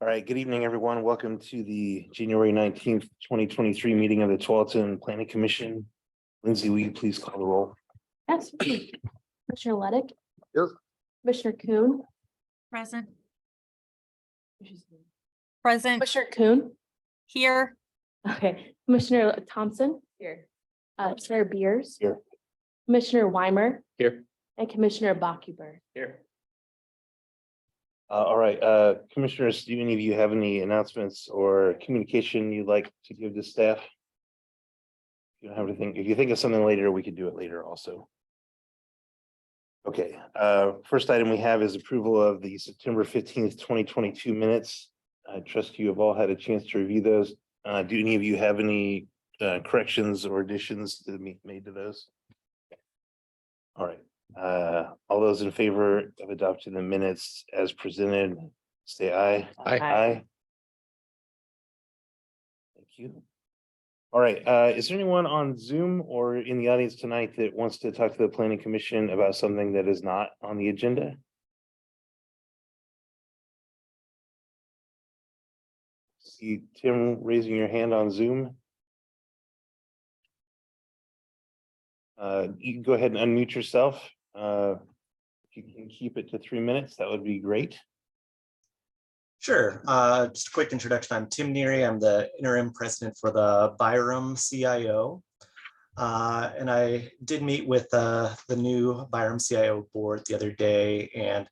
All right, good evening, everyone. Welcome to the January 19th, 2023 meeting of the Tualatin Planning Commission. Lindsay, will you please call the roll? Yes. Commissioner Levick. Yes. Commissioner Kuhn. Present. Present. Commissioner Kuhn. Here. Okay. Commissioner Thompson. Here. Chair Beers. Here. Commissioner Weimer. Here. And Commissioner Bakuber. Here. All right, commissioners, do any of you have any announcements or communication you'd like to give to staff? If you don't have anything, if you think of something later, we could do it later also. Okay, first item we have is approval of the September 15th, 2022 minutes. I trust you have all had a chance to review those. Do any of you have any corrections or additions to be made to those? All right. All those in favor of adopting the minutes as presented, say aye. Aye. Thank you. All right, is there anyone on Zoom or in the audience tonight that wants to talk to the Planning Commission about something that is not on the agenda? See Tim raising your hand on Zoom. You can go ahead and unmute yourself. If you can keep it to 3 minutes, that would be great. Sure. Just a quick introduction. I'm Tim Neary. I'm the interim president for the Byram CIO. And I did meet with the new Byram CIO board the other day and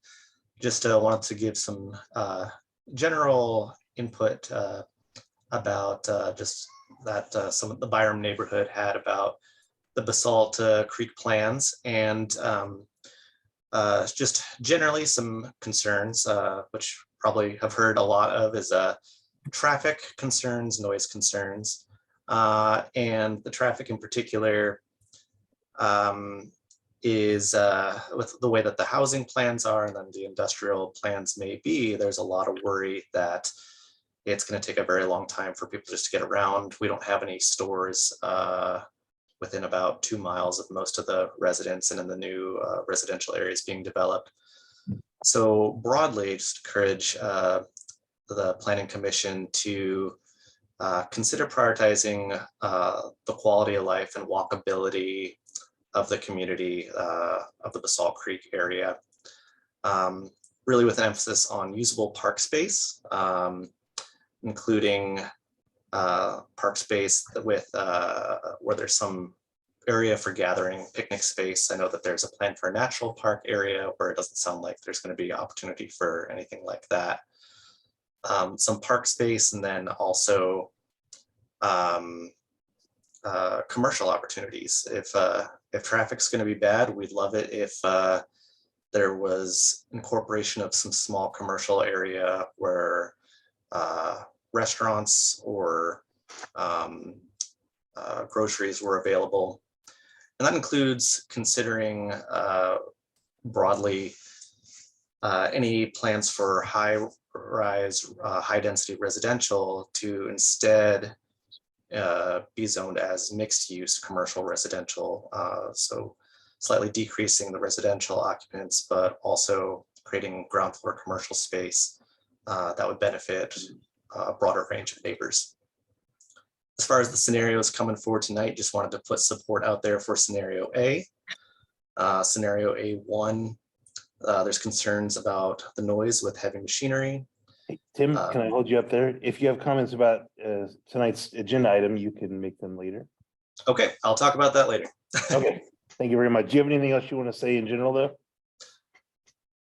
just wanted to give some general input about just that some of the Byram neighborhood had about the Basalt Creek plans and just generally some concerns, which probably have heard a lot of is traffic concerns, noise concerns, and the traffic in particular is with the way that the housing plans are and then the industrial plans may be, there's a lot of worry that it's going to take a very long time for people just to get around. We don't have any stores within about 2 miles of most of the residents and in the new residential areas being developed. So broadly, just encourage the Planning Commission to consider prioritizing the quality of life and walkability of the community of the Basalt Creek area, really with an emphasis on usable park space, including park space with where there's some area for gathering, picnic space. I know that there's a plan for a natural park area where it doesn't sound like there's going to be opportunity for anything like that. Some park space, and then also commercial opportunities. If traffic's going to be bad, we'd love it if there was incorporation of some small commercial area where restaurants or groceries were available. And that includes considering broadly any plans for high-rise, high-density residential to instead be zoned as mixed-use commercial residential. So slightly decreasing the residential occupants, but also creating ground floor commercial space that would benefit a broader range of neighbors. As far as the scenarios coming forward tonight, just wanted to put support out there for scenario A. Scenario A1, there's concerns about the noise with heavy machinery. Hey, Tim, can I hold you up there? If you have comments about tonight's agenda item, you can make them later. Okay, I'll talk about that later. Okay, thank you very much. Do you have anything else you want to say in general though?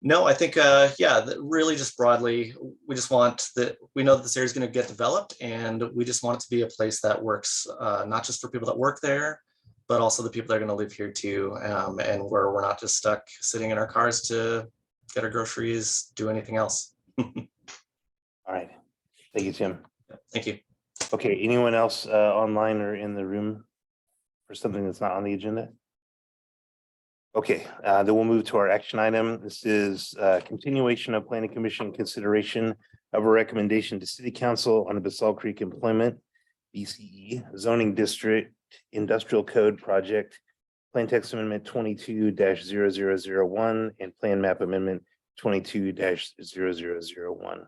No, I think, yeah, really just broadly, we just want that, we know that this area is going to get developed and we just want it to be a place that works, not just for people that work there, but also the people that are going to live here too. And where we're not just stuck sitting in our cars to get our groceries, do anything else. All right. Thank you, Tim. Thank you. Okay, anyone else online or in the room for something that's not on the agenda? Okay, then we'll move to our action item. This is continuation of Planning Commission consideration of a recommendation to City Council on the Basalt Creek Employment BCE zoning district industrial code project, Plan Text Amendment 22-0001 and Plan Map Amendment 22-0001.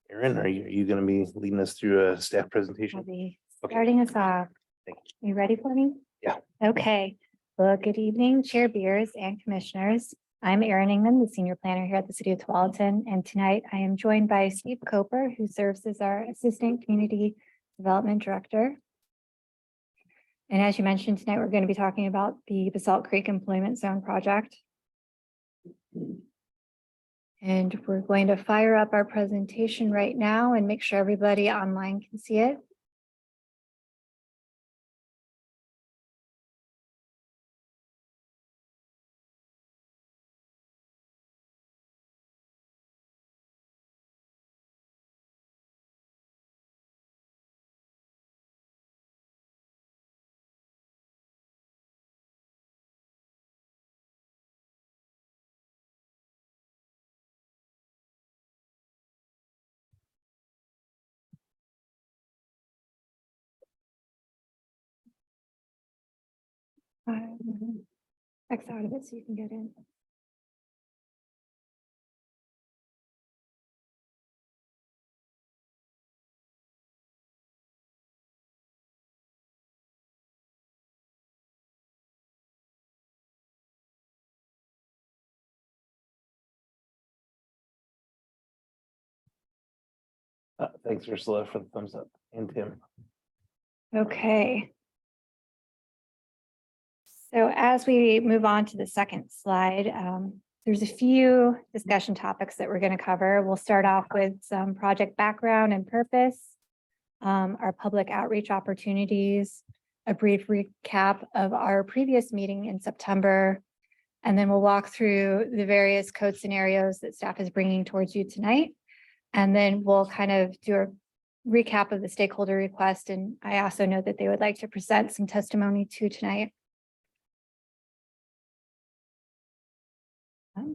Erin, are you going to be leading us through a staff I'll presentation? be Okay. starting us off. Thank You ready for me? Yeah. Okay. Well, good evening, Chair Beers and Commissioners. I'm Erin Ingman, the Senior Planner here at the City of Tualatin, and tonight I am joined by Steve Coper, who serves as our Assistant Community Development Director. And as you mentioned, tonight we're going to be talking about the Basalt Creek Employment Zone project. And we're going to fire up our presentation right now and make sure everybody online can see it. X out of it so you can get in. Thanks, Ursula, for the thumbs up, and Tim. Okay. So as we move on to the second slide, there's a few discussion topics that we're going to cover. We'll start off with some project background and purpose, our public outreach opportunities, a brief recap of our previous meeting in September, and then we'll walk through the various code scenarios that staff is bringing towards you tonight. And then we'll kind of do a recap of the stakeholder request. And I also know that they would like to present some testimony too tonight.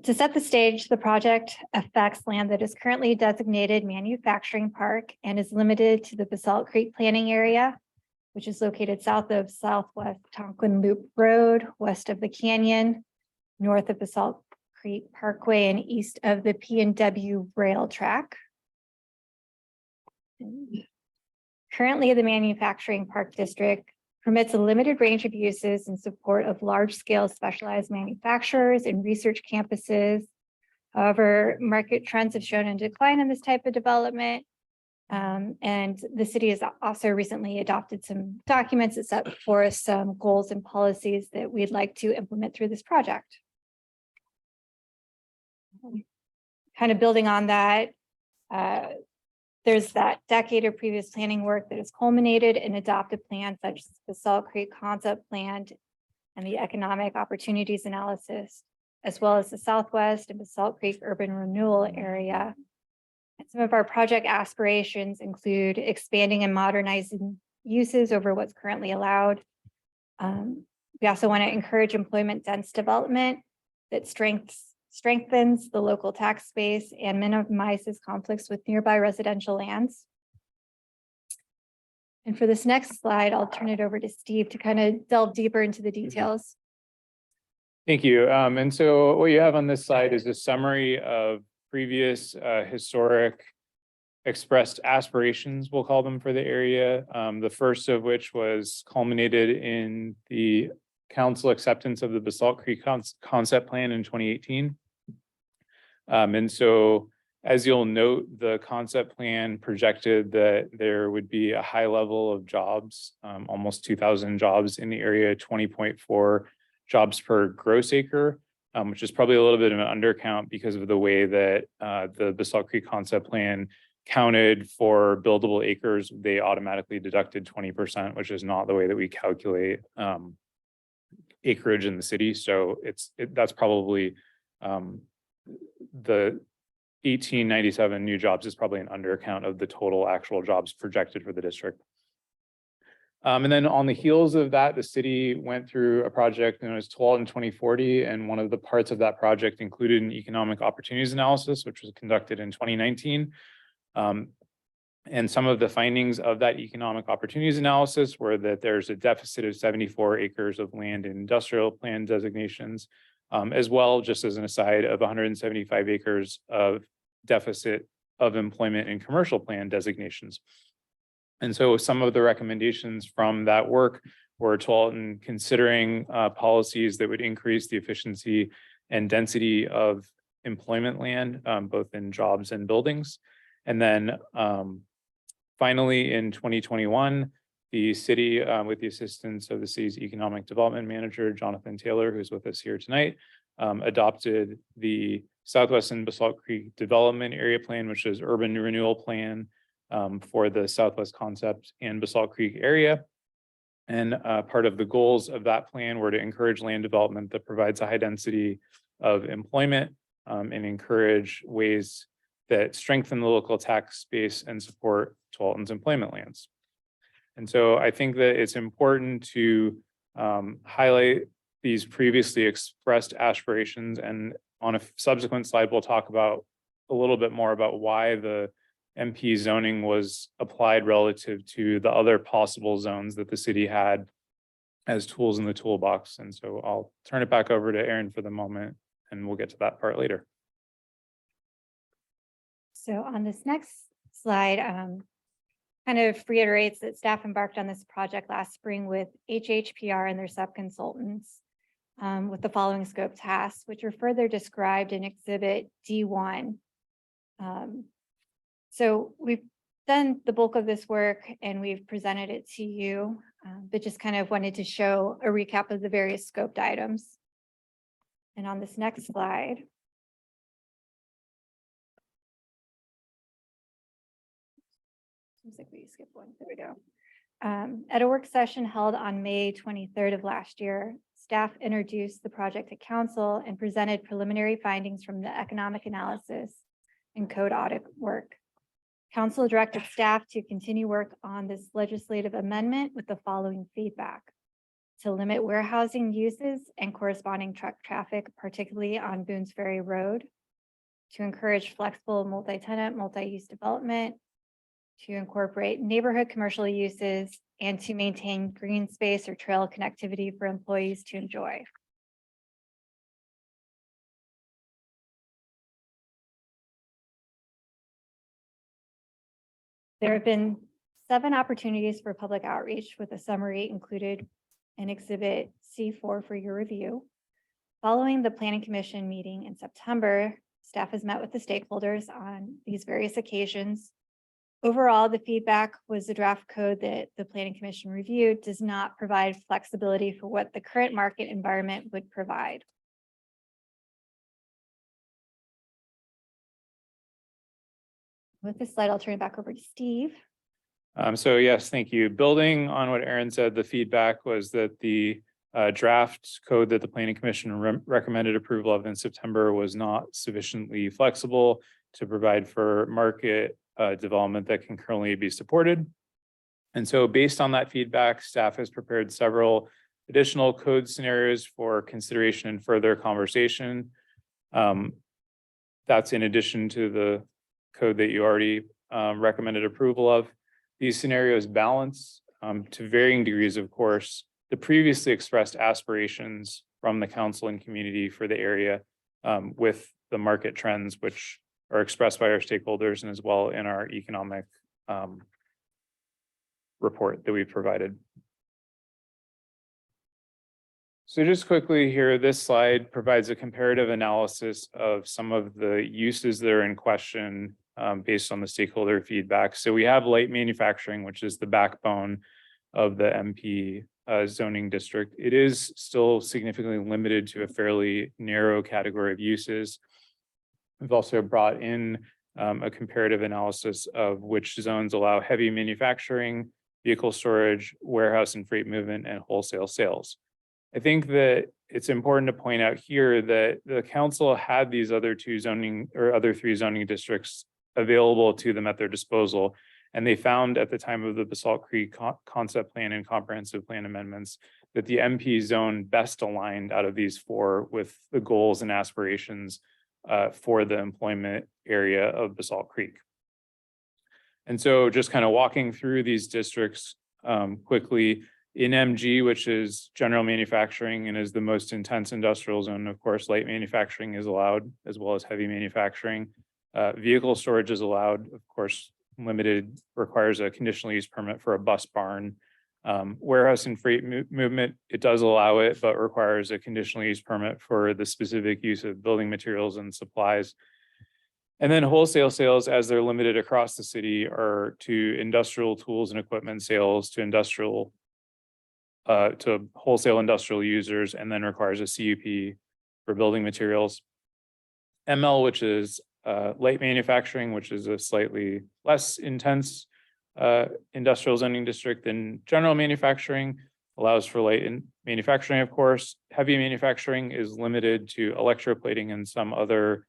To set the stage, the project affects land that is currently designated manufacturing park and is limited to the Basalt Creek planning area, which is located south of Southwest Tonquin Loop Road, west of the canyon, north of Basalt Creek Parkway, and east of the P&W rail track. Currently, the manufacturing park district permits a limited range of uses in support of large-scale specialized manufacturers and research campuses. However, market trends have shown a decline in this type of development. And the city has also recently adopted some documents that set forth some goals and policies that we'd like to implement through this project. Kind of building on that, there's that decade of previous planning work that has culminated in adopted plans such as the Basalt Creek Concept Plan and the Economic Opportunities Analysis, as well as the Southwest and Basalt Creek Urban Renewal Area. And some of our project aspirations include expanding and modernizing uses over what's currently allowed. We also want to encourage employment dense development that strengthens the local tax base and minimizes conflicts with nearby residential lands. And for this next slide, I'll turn it over to Steve to kind of delve deeper into the details. Thank you. And so what you have on this slide is a summary of previous historic expressed aspirations, we'll call them, for the area. The first of which was culminated in the council acceptance of the Basalt Creek Concept Plan in 2018. And so, as you'll note, the concept plan projected that there would be a high level of jobs, almost 2,000 jobs in the area, 20.4 jobs per gross acre, which is probably a little bit of an undercount because of the way that the Basalt Creek Concept Plan counted for buildable acres. They automatically deducted 20%, which is not the way that we calculate acreage in the city. So that's probably the 1897 new jobs is probably an undercount of the total actual jobs projected for the district. And then on the heels of that, the city went through a project known as Tualatin 2040, and one of the parts of that project included an economic opportunities analysis, which was conducted in 2019. And some of the findings of that economic opportunities analysis were that there's a deficit of 74 acres of land in industrial plan designations, as well, just as an aside, of 175 acres of deficit of employment and commercial plan designations. And so some of the recommendations from that work were Tualatin considering policies that would increase the efficiency and density of employment land, both in jobs and buildings. And then finally, in 2021, the city, with the assistance of the city's economic development manager, Jonathan Taylor, who's with us here tonight, adopted the Southwest and Basalt Creek Development Area Plan, which is urban renewal plan for the Southwest Concept and Basalt Creek area. And part of the goals of that plan were to encourage land development that provides a high density of employment and encourage ways that strengthen the local tax base and support Tualatin's employment lands. And so I think that it's important to highlight these previously expressed aspirations, and on a subsequent slide, we'll talk about a little bit more about why the MP zoning was applied relative to the other possible zones that the city had as tools in the toolbox. And so I'll turn it back over to Erin for the moment, and we'll get to that part later. So on this next slide, kind of reiterates that staff embarked on this project last spring with HHPR and their subconsultants with the following scope tasks, which are further described in Exhibit D1. So we've done the bulk of this work and we've presented it to you, but just kind of wanted to show a recap of the various scoped items. And on this next slide, seems like we skipped one. There we go. At a work session held on May 23rd of last year, staff introduced the project to council and presented preliminary findings from the economic analysis and code audit work. Council directed staff to continue work on this legislative amendment with the following feedback: to limit warehousing uses and corresponding truck traffic, particularly on Boones Ferry Road, to encourage flexible multi-tenant, multi-use development, to incorporate neighborhood commercial uses, and to maintain green space or trail connectivity for employees to enjoy. There have been 7 opportunities for public outreach, with a summary included in Exhibit C4 for your review. Following the Planning Commission meeting in September, staff has met with the stakeholders on these various occasions. Overall, the feedback was the draft code that the Planning Commission reviewed does not provide flexibility for what the current market environment would provide. With this slide, I'll turn it back over to Steve. So yes, thank you. Building on what Erin said, the feedback was that the draft code that the Planning Commission recommended approval of in September was not sufficiently flexible to provide for market development that can currently be supported. And so based on that feedback, staff has prepared several additional code scenarios for consideration and further conversation. That's in addition to the code that you already recommended approval of. These scenarios balance to varying degrees, of course, the previously expressed aspirations from the council and community for the area with the market trends, which are expressed by our stakeholders and as well in our economic report that we've provided. So just quickly here, this slide provides a comparative analysis of some of the uses that are in question based on the stakeholder feedback. So we have light manufacturing, which is the backbone of the MP zoning district. It is still significantly limited to a fairly narrow category of uses. We've also brought in a comparative analysis of which zones allow heavy manufacturing, vehicle storage, warehouse and freight movement, and wholesale sales. I think that it's important to point out here that the council had these other 3 zoning districts available to them at their disposal. And they found at the time of the Basalt Creek concept plan and comprehensive plan amendments that the MP zone best aligned out of these 4 with the goals and aspirations for the employment area of Basalt Creek. And so just kind of walking through these districts quickly, in MG, which is general manufacturing and is the most intense industrial zone, of course, light manufacturing is allowed as well as heavy manufacturing. Vehicle storage is allowed, of course, limited, requires a conditional use permit for a bus barn. Warehouse and freight movement, it does allow it, but requires a conditional use permit for the specific use of building materials and supplies. And then wholesale sales, as they're limited across the city, are to industrial tools and equipment sales to to wholesale industrial users, and then requires a CUP for building materials. ML, which is light manufacturing, which is a slightly less intense industrial zoning district than general manufacturing, allows for light manufacturing, of course. Heavy manufacturing is limited to electroplating and some other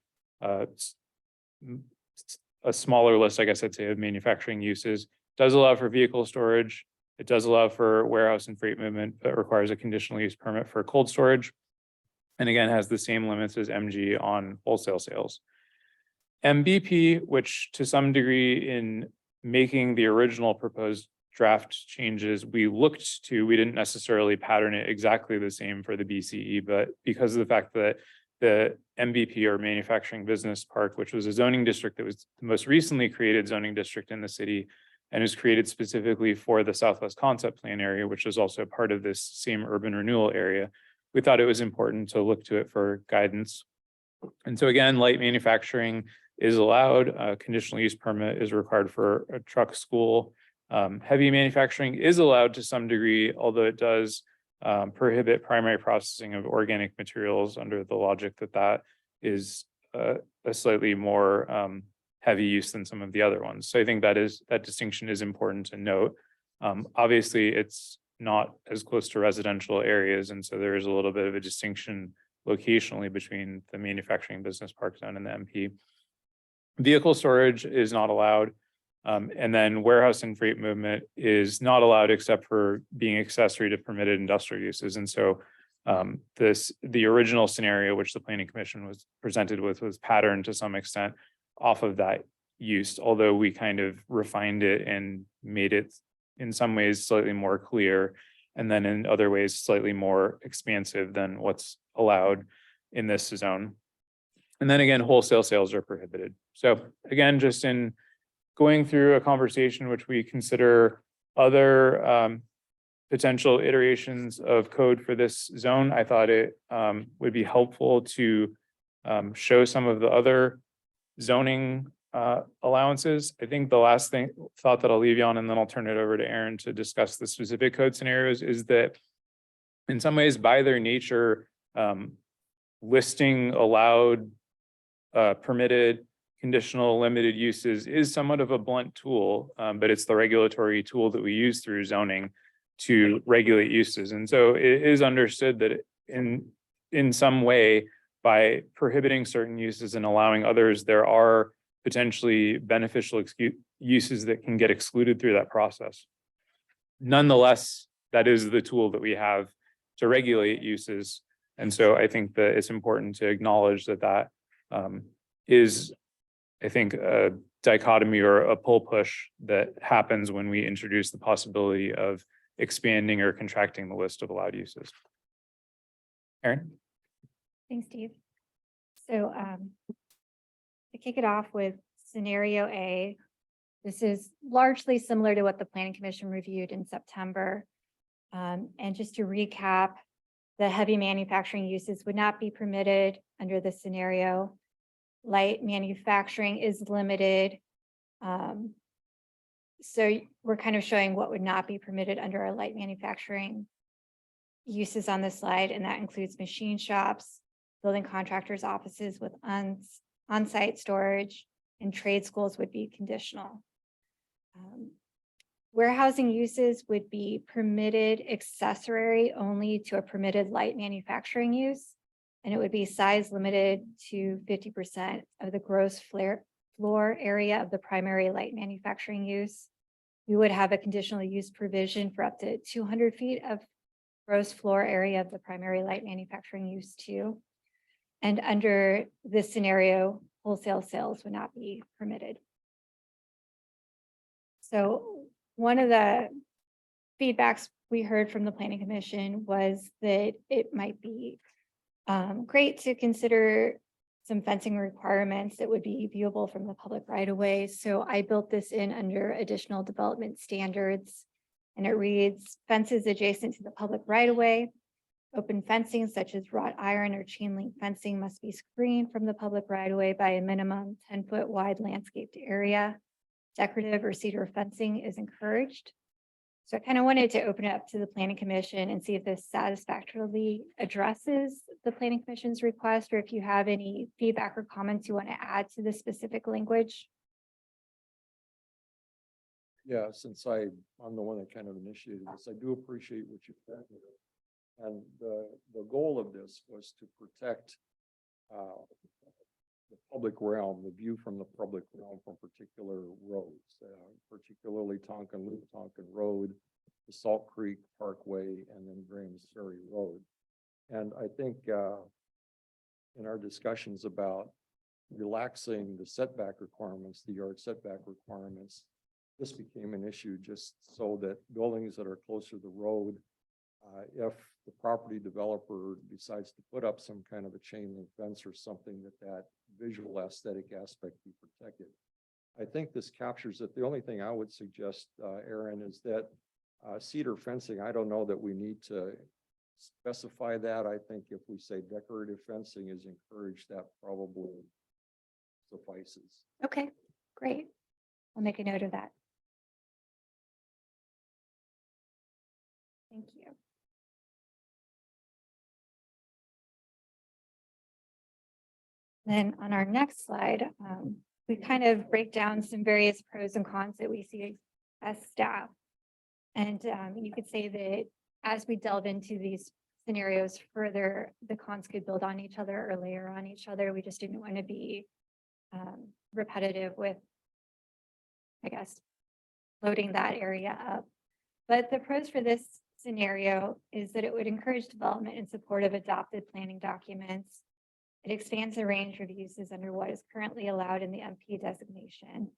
a smaller list, I guess I'd say, of manufacturing uses. Does allow for vehicle storage. It does allow for warehouse and freight movement, but requires a conditional use permit for cold storage. And again, has the same limits as MG on wholesale sales. MBP, which to some degree in making the original proposed draft changes, we didn't necessarily pattern it exactly the same for the BCE, but because of the fact that the MBP, or Manufacturing Business Park, which was a zoning district that was the most recently created zoning district in the city and was created specifically for the Southwest Concept Plan area, which is also part of this same urban renewal area, we thought it was important to look to it for guidance. And so again, light manufacturing is allowed. A conditional use permit is required for a truck school. Heavy manufacturing is allowed to some degree, although it does prohibit primary processing of organic materials under the logic that that is a slightly more heavy use than some of the other ones. So I think that distinction is important to note. Obviously, it's not as close to residential areas, and so there is a little bit of a distinction locationally between the manufacturing business park zone and the MP. Vehicle storage is not allowed. And then warehouse and freight movement is not allowed except for being accessory to permitted industrial uses. And so the original scenario, which the Planning Commission was presented with, was patterned to some extent off of that use, although we kind of refined it and made it in some ways slightly more clear, and then in other ways slightly more expansive than what's allowed in this zone. And then again, wholesale sales are prohibited. So again, just in going through a conversation which we consider other potential iterations of code for this zone, I thought it would be helpful to show some of the other zoning allowances. I think the last thought that I'll leave you on, and then I'll turn it over to Aaron to discuss the specific code scenarios, is that in some ways, by their nature, listing allowed, permitted, conditional, limited uses is somewhat of a blunt tool, but it's the regulatory tool that we use through zoning to regulate uses. And so it is understood that in some way, by prohibiting certain uses and allowing others, there are potentially beneficial uses that can get excluded through that process. Nonetheless, that is the tool that we have to regulate uses. And so I think that it's important to acknowledge that that is, I think, a dichotomy or a pull push that happens when we introduce the possibility of expanding or contracting the list of allowed uses. Aaron? Thanks, Steve. So to kick it off with scenario A, this is largely similar to what the Planning Commission reviewed in September. And just to recap, the heavy manufacturing uses would not be permitted under this scenario. Light manufacturing is limited. So we're kind of showing what would not be permitted under our light manufacturing uses on this slide, and that includes machine shops, building contractors' offices with on-site storage, and trade schools would be conditional. Warehousing uses would be permitted accessory only to a permitted light manufacturing use, and it would be size limited to 50% of the gross floor area of the primary light manufacturing use. We would have a conditional use provision for up to 200 feet of gross floor area of the primary light manufacturing use too. And under this scenario, wholesale sales would not be permitted. So one of the feedbacks we heard from the Planning Commission was that it might be great to consider some fencing requirements that would be viewable from the public right of way. So I built this in under additional development standards. And it reads fences adjacent to the public right of way. Open fencing such as wrought iron or chain link fencing must be screened from the public right of way by a minimum 10-foot wide landscaped area. Decorative or cedar fencing is encouraged. So I kind of wanted to open it up to the planning commission and see if this satisfactorily addresses the planning commission's request, or if you have any feedback or comments you want to add to the specific language. Yeah, since I'm the one that kind of initiated this, I do appreciate what you've done here. And the goal of this was to protect the public realm, the view from the public realm from particular roads, particularly Loop Tonkin Road, the Salt Creek Parkway, and then Graham's Ferry Road. And I think in our discussions about relaxing the setback requirements, the yard setback requirements, this became an issue just so that buildings that are closer to the road, if the property developer decides to put up some kind of a chain link fence or something, that visual aesthetic aspect be protected. I think this captures it. The only thing I would suggest, Aaron, is that cedar fencing, I don't know that we need to specify that. I think if we say decorative fencing is encouraged, that probably suffices. Okay, great. I'll make a note of that. Thank you. Then on our next slide, we kind of break down some various pros and cons that we see as staff. And you could say that as we delve into these scenarios further, the cons could build on each other or layer on each other. We just didn't want to be repetitive with, I guess, loading that area up. But the pros for this scenario is that it would encourage development in support of adopted planning documents. It expands the range of uses under what is currently allowed in the MP designation.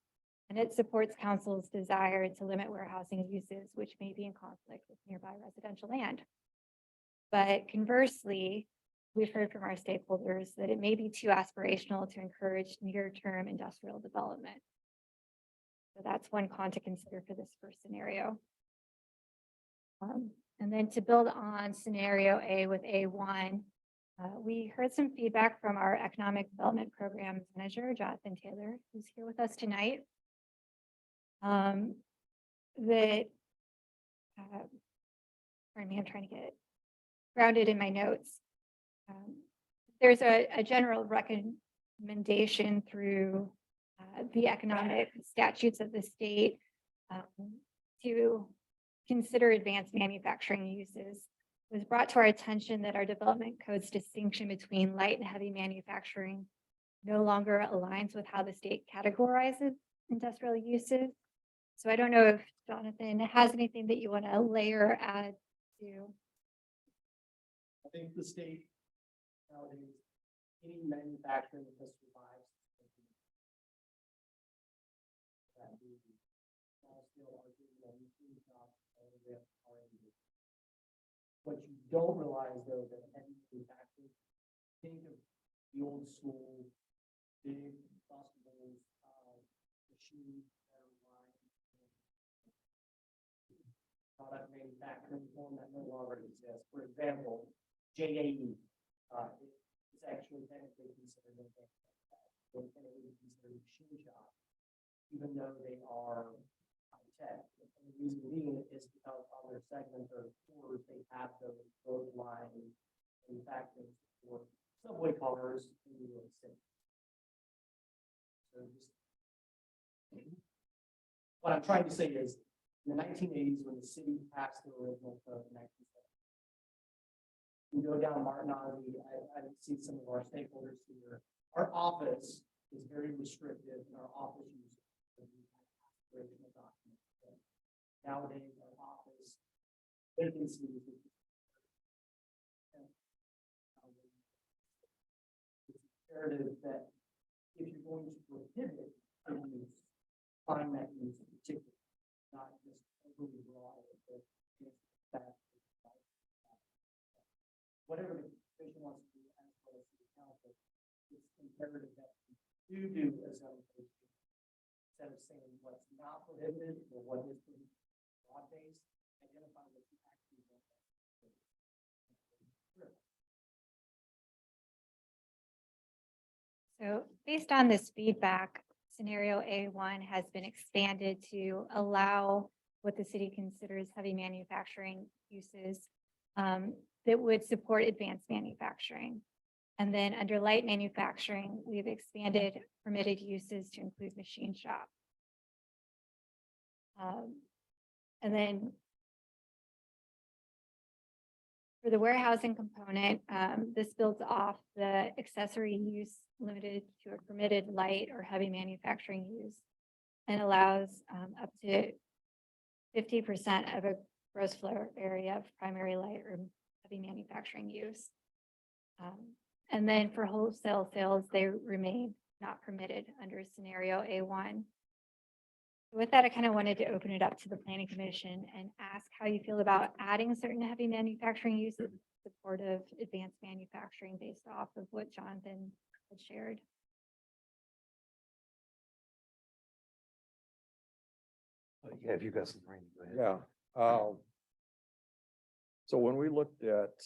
And it supports council's desire to limit warehousing uses, which may be in conflict with nearby residential land. But conversely, we've heard from our stakeholders that it may be too aspirational to encourage near-term industrial development. So that's one con to consider for this first scenario. And then to build on scenario A with A1, we heard some feedback from our economic development program manager, Jonathan Taylor, who's here with us tonight. Pardon me, I'm trying to get grounded in my notes. There's a general recommendation through the economic statutes of the state to consider advanced manufacturing uses. It was brought to our attention that our development code's distinction between light and heavy manufacturing no longer aligns with how the state categorizes industrial uses. So I don't know if Jonathan has anything that you want to layer or add to. I think the state nowadays, any manufacturing that survives. That the small scale machine shop, what you don't realize though, that heavy manufacturing, think of the old school, big bustables, machines that are lined. Product manufacturing form that no longer exists. For example, JAE is actually technically considered a manufacturer, and it would be considered a machine shop, even though they are high tech. And the reason being is because on their segment or tours, they have those road line manufacturing for subway cars in New York City. So just what I'm trying to say is, in the 1980s, when the city passed the original code in 1970, you go down Martin Osby, I see some of our stakeholders here. Our office is very restrictive in our office use of aspirational documents. Nowadays, our office vacancy is imperative that if you're going to prohibit a use, find that use in particular. Not just overly broad, but whatever the commission wants to do as well as the council, it's imperative that we do a zone change. Instead of saying what's not prohibited or what is broad-based, identify what you actually want. So based on this feedback, scenario A1 has been expanded to allow what the city considers heavy manufacturing uses that would support advanced manufacturing. And then under light manufacturing, we've expanded permitted uses to include machine shop. And then for the warehousing component, this builds off the accessory use limited to a permitted light or heavy manufacturing use and allows up to 50% of a gross floor area of primary light or heavy manufacturing use. And then for wholesale sales, they remain not permitted under scenario A1. With that, I kind of wanted to open it up to the planning commission and ask how you feel about adding certain heavy manufacturing uses in support of advanced manufacturing based off of what Jonathan had shared. Yeah, if you got some, Randy, go ahead. Yeah. So when we looked at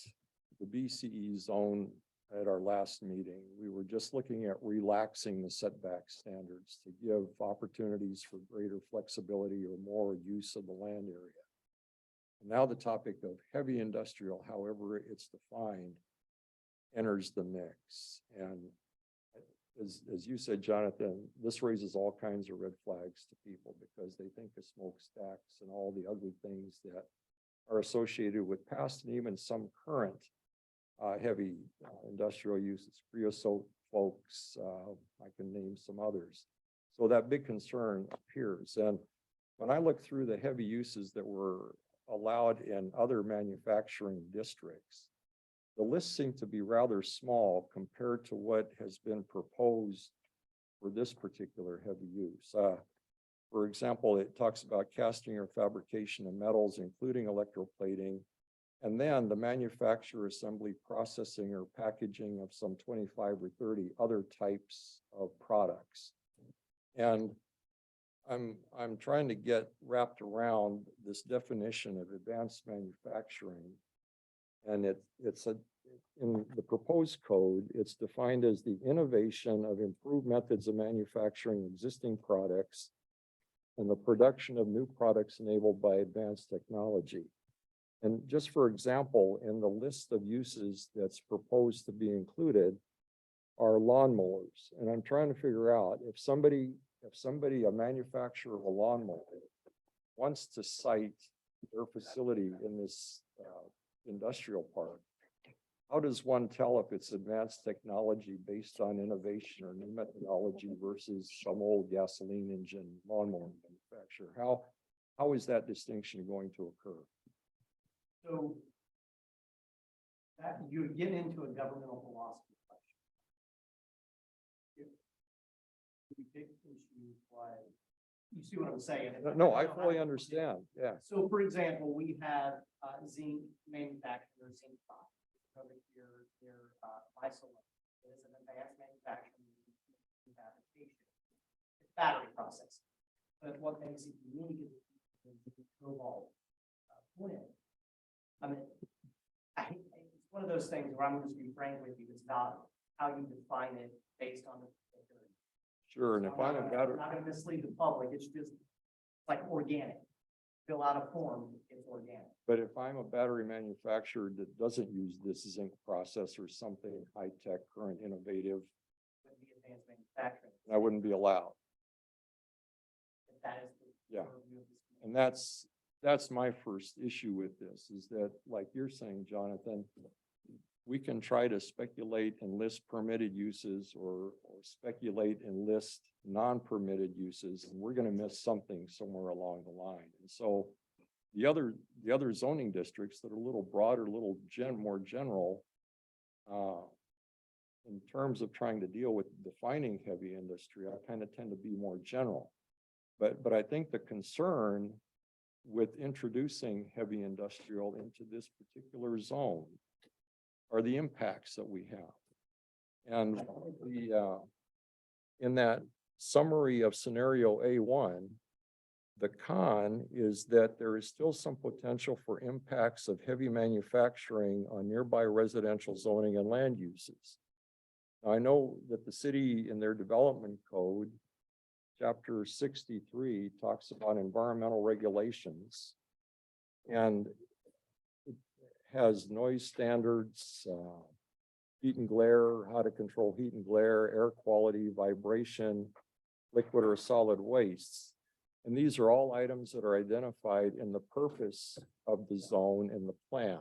the BCE zone at our last meeting, we were just looking at relaxing the setback standards to give opportunities for greater flexibility or more use of the land area. And now the topic of heavy industrial, however it's defined, enters the mix. And as you said, Jonathan, this raises all kinds of red flags to people because they think of smokestacks and all the ugly things that are associated with past and even some current heavy industrial uses, creosote folks, I can name some others. So that big concern appears. And when I look through the heavy uses that were allowed in other manufacturing districts, the list seemed to be rather small compared to what has been proposed for this particular heavy use. For example, it talks about casting or fabrication of metals, including electroplating, and then the manufacture, assembly, processing, or packaging of some 25 or 30 other types of products. And I'm trying to get wrapped around this definition of advanced manufacturing. And it's in the proposed code, it's defined as the innovation of improved methods of manufacturing existing products and the production of new products enabled by advanced technology. And just for example, in the list of uses that's proposed to be included are lawnmowers. And I'm trying to figure out if somebody, a manufacturer of a lawnmower wants to site their facility in this industrial park, how does one tell if it's advanced technology based on innovation or new methodology versus some old gasoline engine lawnmower manufacturer? How is that distinction going to occur? So that you get into a governmental philosophy question. If you pick issues like, you see what I'm saying? No, I fully understand. Yeah. So for example, we have zinc manufacturers, zinc over here, their isolate is an advanced manufacturing fabrication. It's battery processing. But what makes it unique is the cobalt twin. I mean, it's one of those things where I'm just be frank with you. It's not how you define it based on the. Sure. And if I'm a battery, not going to mislead the public. It's just like organic. Fill out a form. It's organic. but if I'm a battery manufacturer that doesn't use this zinc process or something high tech, current, innovative, Would be advanced manufacturing. I wouldn't be allowed. If that is the Yeah. purview of this. And that's my first issue with this is that, like you're saying, Jonathan, we can try to speculate and list permitted uses or speculate and list non-permitted uses, and we're going to miss something somewhere along the line. And so the other zoning districts that are a little broader, a little more general, in terms of trying to deal with defining heavy industry, I kind of tend to be more general. But I think the concern with introducing heavy industrial into this particular zone are the impacts that we have. And in that summary of scenario A1, the con is that there is still some potential for impacts of heavy manufacturing on nearby residential zoning and land uses. Now, I know that the city in their development code, chapter 63, talks about environmental regulations. And it has noise standards, heat and glare, how to control heat and glare, air quality, vibration, liquid or solid wastes. And these are all items that are identified in the purpose of the zone in the plan.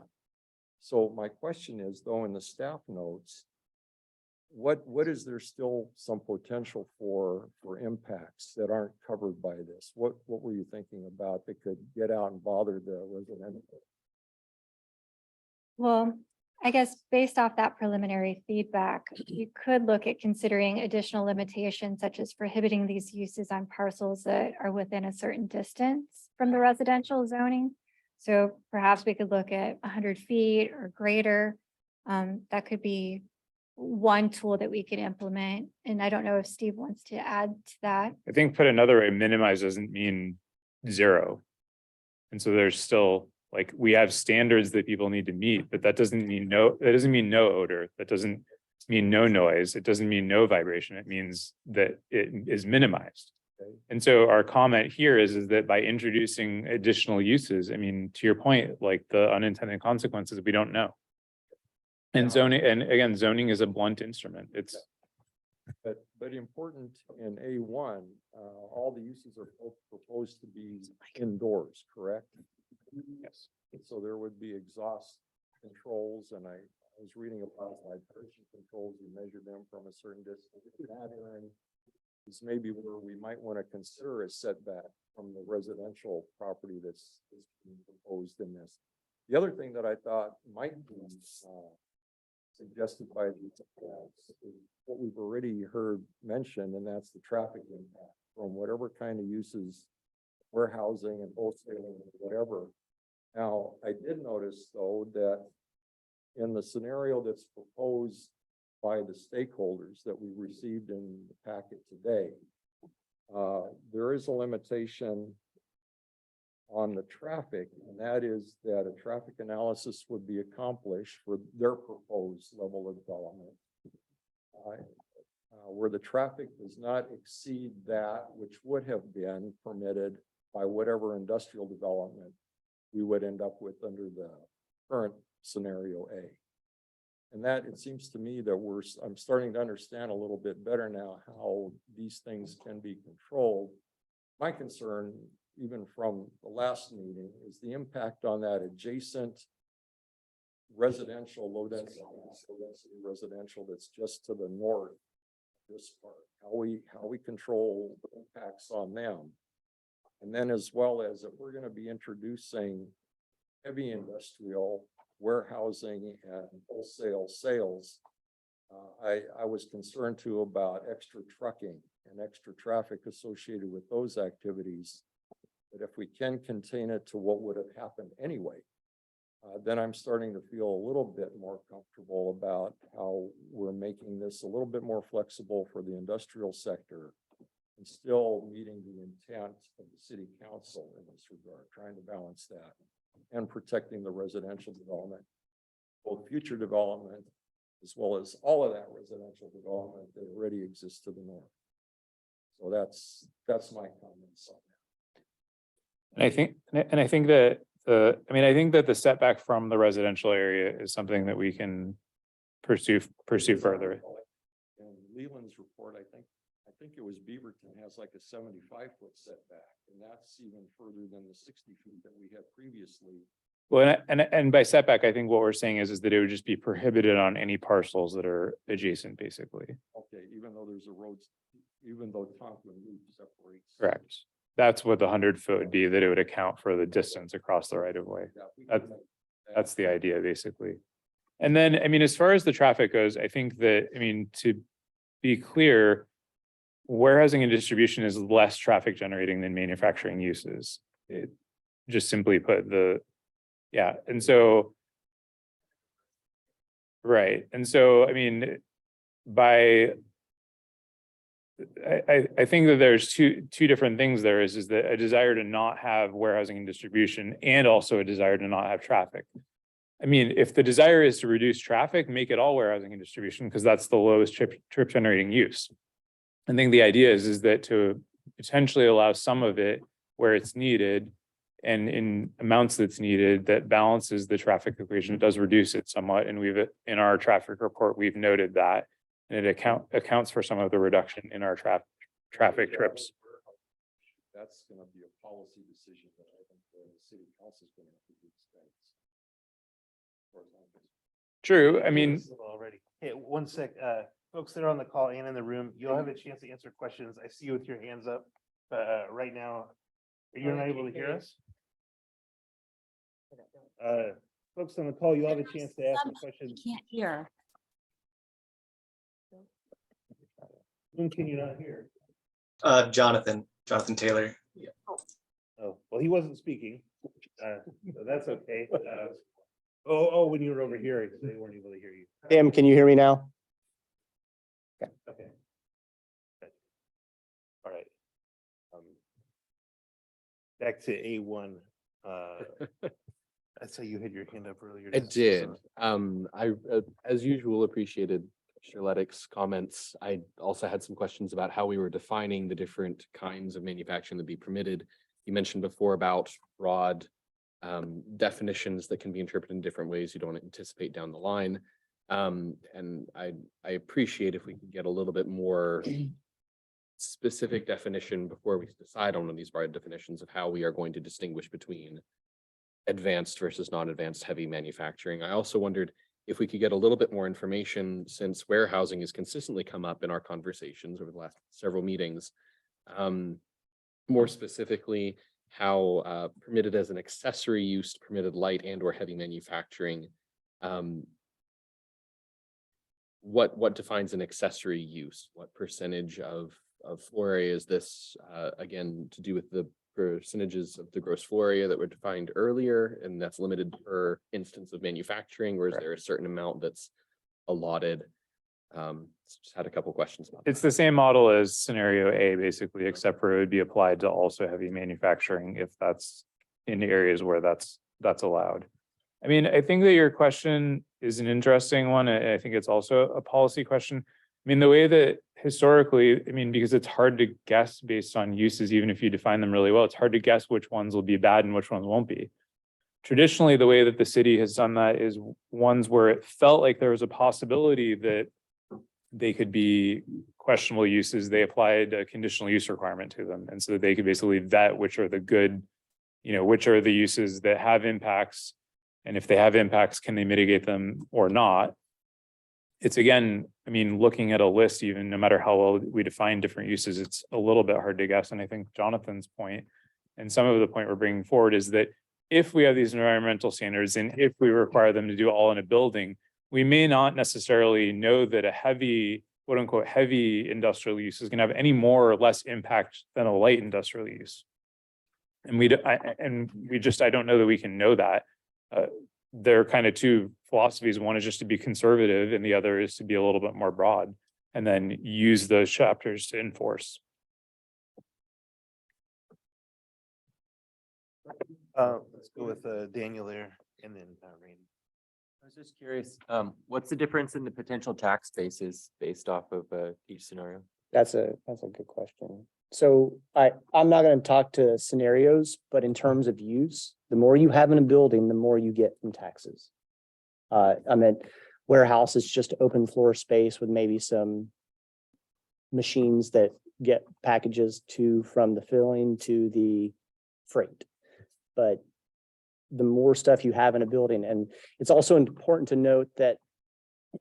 So my question is, though, in the staff notes, what is there still some potential for impacts that aren't covered by this? What were you thinking about that could get out and bother the residents? Well, I guess based off that preliminary feedback, you could look at considering additional limitations such as prohibiting these uses on parcels that are within a certain distance from the residential zoning. So perhaps we could look at 100 feet or greater. That could be one tool that we could implement. And I don't know if Steve wants to add to that. I think put another way, minimize doesn't mean zero. And so there's still, like, we have standards that people need to meet, but that doesn't mean no odor. That doesn't mean no noise. It doesn't mean no vibration. It means that it is minimized. Okay. And so our comment here is that by introducing additional uses, I mean, to your point, like the unintended consequences, we don't know. And zoning, and again, zoning is a blunt instrument. It's But important in A1, all the uses are proposed to be indoors, correct? yes. So there would be exhaust controls, and I was reading about vibration controls. You measure them from a certain distance. That area is maybe where we might want to consider a setback from the residential property that's being proposed in this. The other thing that I thought might be suggested by the what we've already heard mentioned, and that's the traffic impact from whatever kind of uses, warehousing and wholesaling, whatever. Now, I did notice though that in the scenario that's proposed by the stakeholders that we received in the packet today, there is a limitation on the traffic, and that is that a traffic analysis would be accomplished for their proposed level of development. Where the traffic does not exceed that which would have been permitted by whatever industrial development we would end up with under the current scenario A. And that, it seems to me that I'm starting to understand a little bit better now how these things can be controlled. My concern, even from the last meeting, is the impact on that adjacent residential, low density residential that's just to the north. This part, how we control the impacts on them. And then as well as if we're going to be introducing heavy industrial warehousing and wholesale sales, I was concerned too about extra trucking and extra traffic associated with those activities. But if we can contain it to what would have happened anyway, then I'm starting to feel a little bit more comfortable about how we're making this a little bit more flexible for the industrial sector and still meeting the intent of the city council in this regard, trying to balance that and protecting the residential development, both future development, as well as all of that residential development that already exists to the north. So that's my comments on that. And I think that I think that the setback from the residential area is something that we can pursue further. And Leland's report, I think it was Beaverton has like a 75-foot setback, and that's even further than the 60 feet that we had previously. Well, and by setback, I think what we're saying is that it would just be prohibited on any parcels that are adjacent, basically. Okay, even though there's a road, even though Tonkin Loop separates. Correct. That's what the 100-foot would be, that it would account for the distance across the right of way. That's the idea, basically. And then, I mean, as far as the traffic goes, I think that, I mean, to be clear, warehousing and distribution is less traffic generating than manufacturing uses. It just simply put yeah. And so, right. And so, I mean, by I think that there's two different things there is that a desire to not have warehousing and distribution and also a desire to not have traffic. I mean, if the desire is to reduce traffic, make it all warehousing and distribution because that's the lowest trip generating use. I think the idea is that to potentially allow some of it where it's needed and in amounts that's needed that balances the traffic equation, it does reduce it somewhat. And we've in our traffic report, we've noted that. And it accounts for some of the reduction in our traffic trips. That's gonna be a policy decision that I think the city council is gonna have to do. True, I mean, Already. Hey, one sec, folks that are on the call and in the room, you'll have a chance to answer questions. I see you with your hands up. Right now, are you not able to hear us? Folks on the call, you'll have a chance to ask a question. Can't hear. Whom can you not hear? Jonathan Taylor. Yeah. Oh, well, he wasn't speaking. So that's okay. When you were over here, they weren't able to hear you. Tim, can you hear me now? Okay. Good. All right. Back to A1. I saw you had your hand up earlier. I did. I, as usual, appreciated Commissioner Leddick's comments. I also had some questions about how we were defining the different kinds of manufacturing that be permitted. You mentioned before about broad definitions that can be interpreted in different ways you don't anticipate down the line. And I appreciate if we could get a little bit more specific definition before we decide on one of these broad definitions of how we are going to distinguish between advanced versus non-advanced heavy manufacturing. I also wondered if we could get a little bit more information, since warehousing has consistently come up in our conversations over the last several meetings. More specifically, how permitted as an accessory use, permitted light and or heavy manufacturing. What defines an accessory use? What percentage of floor area is this? Again, to do with the percentages of the gross floor area that were defined earlier, and that's limited per instance of manufacturing, or is there a certain amount that's allotted? Just had a couple questions about it's the same model as scenario A, basically, except for it would be applied to also heavy manufacturing if that's in areas where that's allowed. I mean, I think that your question is an interesting one. I think it's also a policy question. I mean, the way that historically, I mean, because it's hard to guess based on uses, even if you define them really well, it's hard to guess which ones will be bad and which ones won't be. Traditionally, the way that the city has done that is ones where it felt like there was a possibility that they could be questionable uses. They applied a conditional use requirement to them. And so that they could basically vet which are the good, which are the uses that have impacts. And if they have impacts, can they mitigate them or not? It's again, I mean, looking at a list, even no matter how well we define different uses, it's a little bit hard to guess. And I think Jonathan's point and some of the point we're bringing forward is that if we have these environmental standards and if we require them to do all in a building, we may not necessarily know that a heavy, quote unquote, heavy industrial use is going to have any more or less impact than a light industrial use. And I don't know that we can know that. There are kind of two philosophies. One is just to be conservative and the other is to be a little bit more broad and then use those chapters to enforce. Let's go with Daniel there and then Randy. I was just curious, what's the difference in the potential tax bases based off of each scenario? That's a good question. So I'm not going to talk to scenarios, but in terms of use, the more you have in a building, the more you get from taxes. I meant warehouse is just open floor space with maybe some machines that get packages from the filling to the freight. But the more stuff you have in a building, and it's also important to note that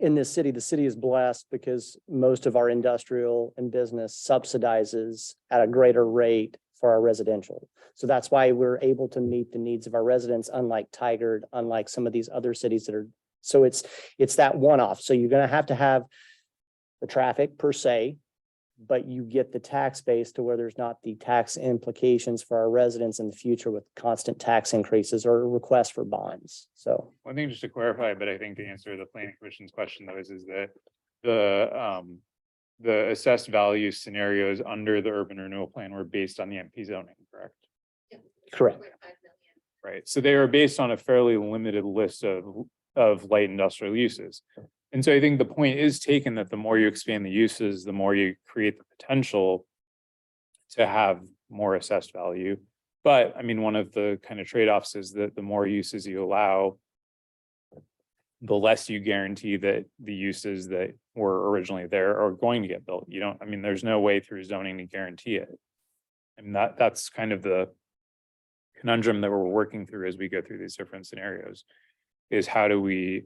in this city, the city is blessed because most of our industrial and business subsidizes at a greater rate for our residential. So that's why we're able to meet the needs of our residents, unlike Tigard, unlike some of these other cities that are. So it's that one-off. So you're going to have the traffic per se, but you get the tax base to where there's not the tax implications for our residents in the future with constant tax increases or requests for bonds. So One thing just to clarify, but I think to answer the planning commission's question though is that the assessed value scenarios under the urban renewal plan were based on the MP zoning, correct? Correct. Right, so they are based on a fairly limited list of light industrial uses. And so I think the point is taken that the more you expand the uses, the more you create the potential to have more assessed value. But I mean, one of the kind of trade-offs is that the more uses you allow, the less you guarantee that the uses that were originally there are going to get built. You don't, I mean, there's no way through zoning to guarantee it. And that's kind of the conundrum that we're working through as we go through these different scenarios, is how do we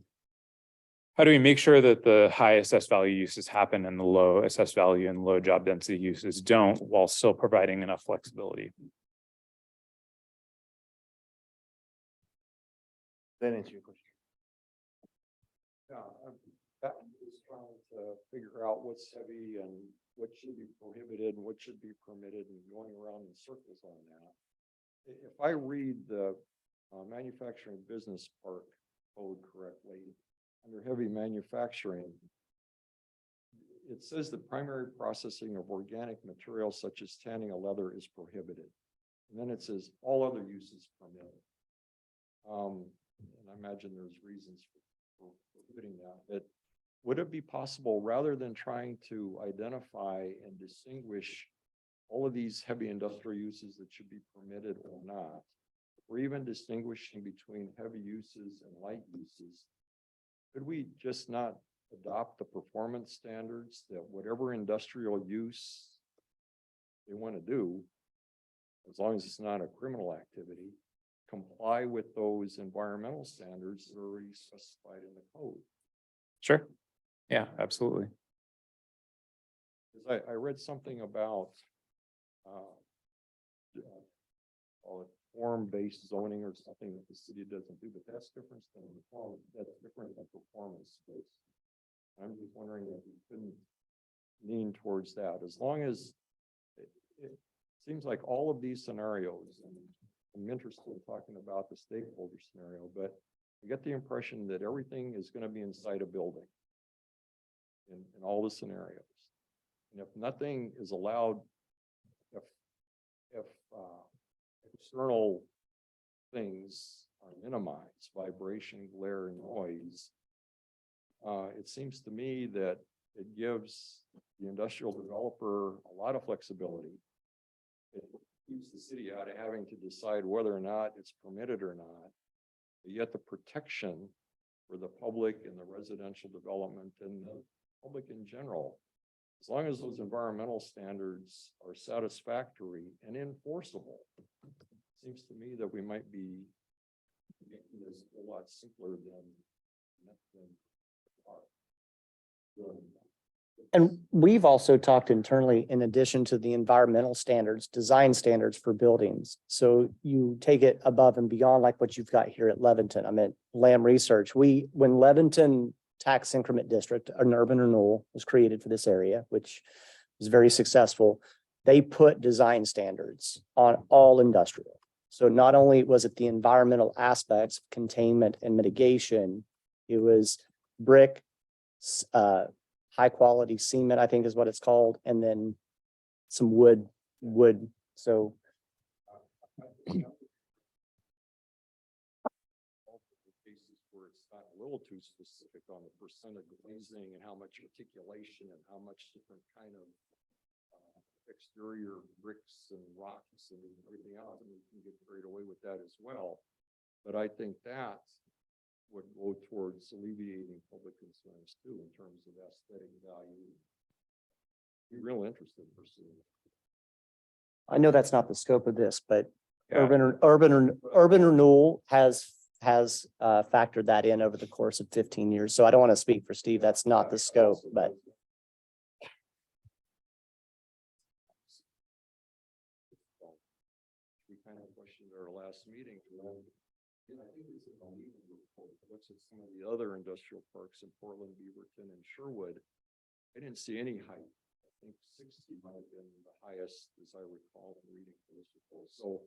make sure that the high assessed value uses happen and the low assessed value and low job density uses don't, while still providing enough flexibility. That answer your question. Yeah, that is trying to figure out what's heavy and what should be prohibited and what should be permitted, and going around in circles on that. If I read the manufacturing business park code correctly, under heavy manufacturing, it says the primary processing of organic materials such as tanning a leather is prohibited. And then it says all other uses permitted. And I imagine there's reasons for prohibiting that, but would it be possible, rather than trying to identify and distinguish all of these heavy industrial uses that should be permitted or not, or even distinguishing between heavy uses and light uses, could we just not adopt the performance standards that whatever industrial use they want to do, as long as it's not a criminal activity, comply with those environmental standards that are already specified in the code? Sure. Yeah, absolutely. Because I read something about call it form-based zoning or something that the city doesn't do, but that's different than that's different than performance based. I'm just wondering if we couldn't lean towards that, as long as it seems like all of these scenarios, and I'm interested in talking about the stakeholder scenario, but I get the impression that everything is going to be inside a building in all the scenarios. And if nothing is allowed, if external things are minimized, vibration, glare, noise, it seems to me that it gives the industrial developer a lot of flexibility. It keeps the city out of having to decide whether or not it's permitted or not, but yet the protection for the public and the residential development and the public in general, as long as those environmental standards are satisfactory and enforceable, it seems to me that we might be making this a lot simpler than And we've also talked internally, in addition to the environmental standards, design standards for buildings. So you take it above and beyond, like what you've got here at Leventon. I mean, Lamb Research, when Leventon Tax Increment District, an urban renewal, was created for this area, which was very successful, they put design standards on all industrial. So not only was it the environmental aspects of containment and mitigation, it was brick, high quality cement, I think is what it's called, and then some wood. So cases where it's not a little too specific on the percent of glazing and how much articulation and how much different kind of exterior bricks and rocks and everything else, and we can get carried away with that as well. But I think that would go towards alleviating public concerns too, in terms of aesthetic value. Be real interested in pursuing. I know that's not the scope of this, but Yeah. urban renewal has factored that in over the course of 15 years. So I don't want to speak for Steve. That's not the scope, but We kind of questioned our last meeting. I think it's a unbelievable report. Looks at some of the other industrial parks in Portland, Beaverton, and Sherwood. I didn't see any height. I think 60 might have been the highest, as I recall, in reading for this report. So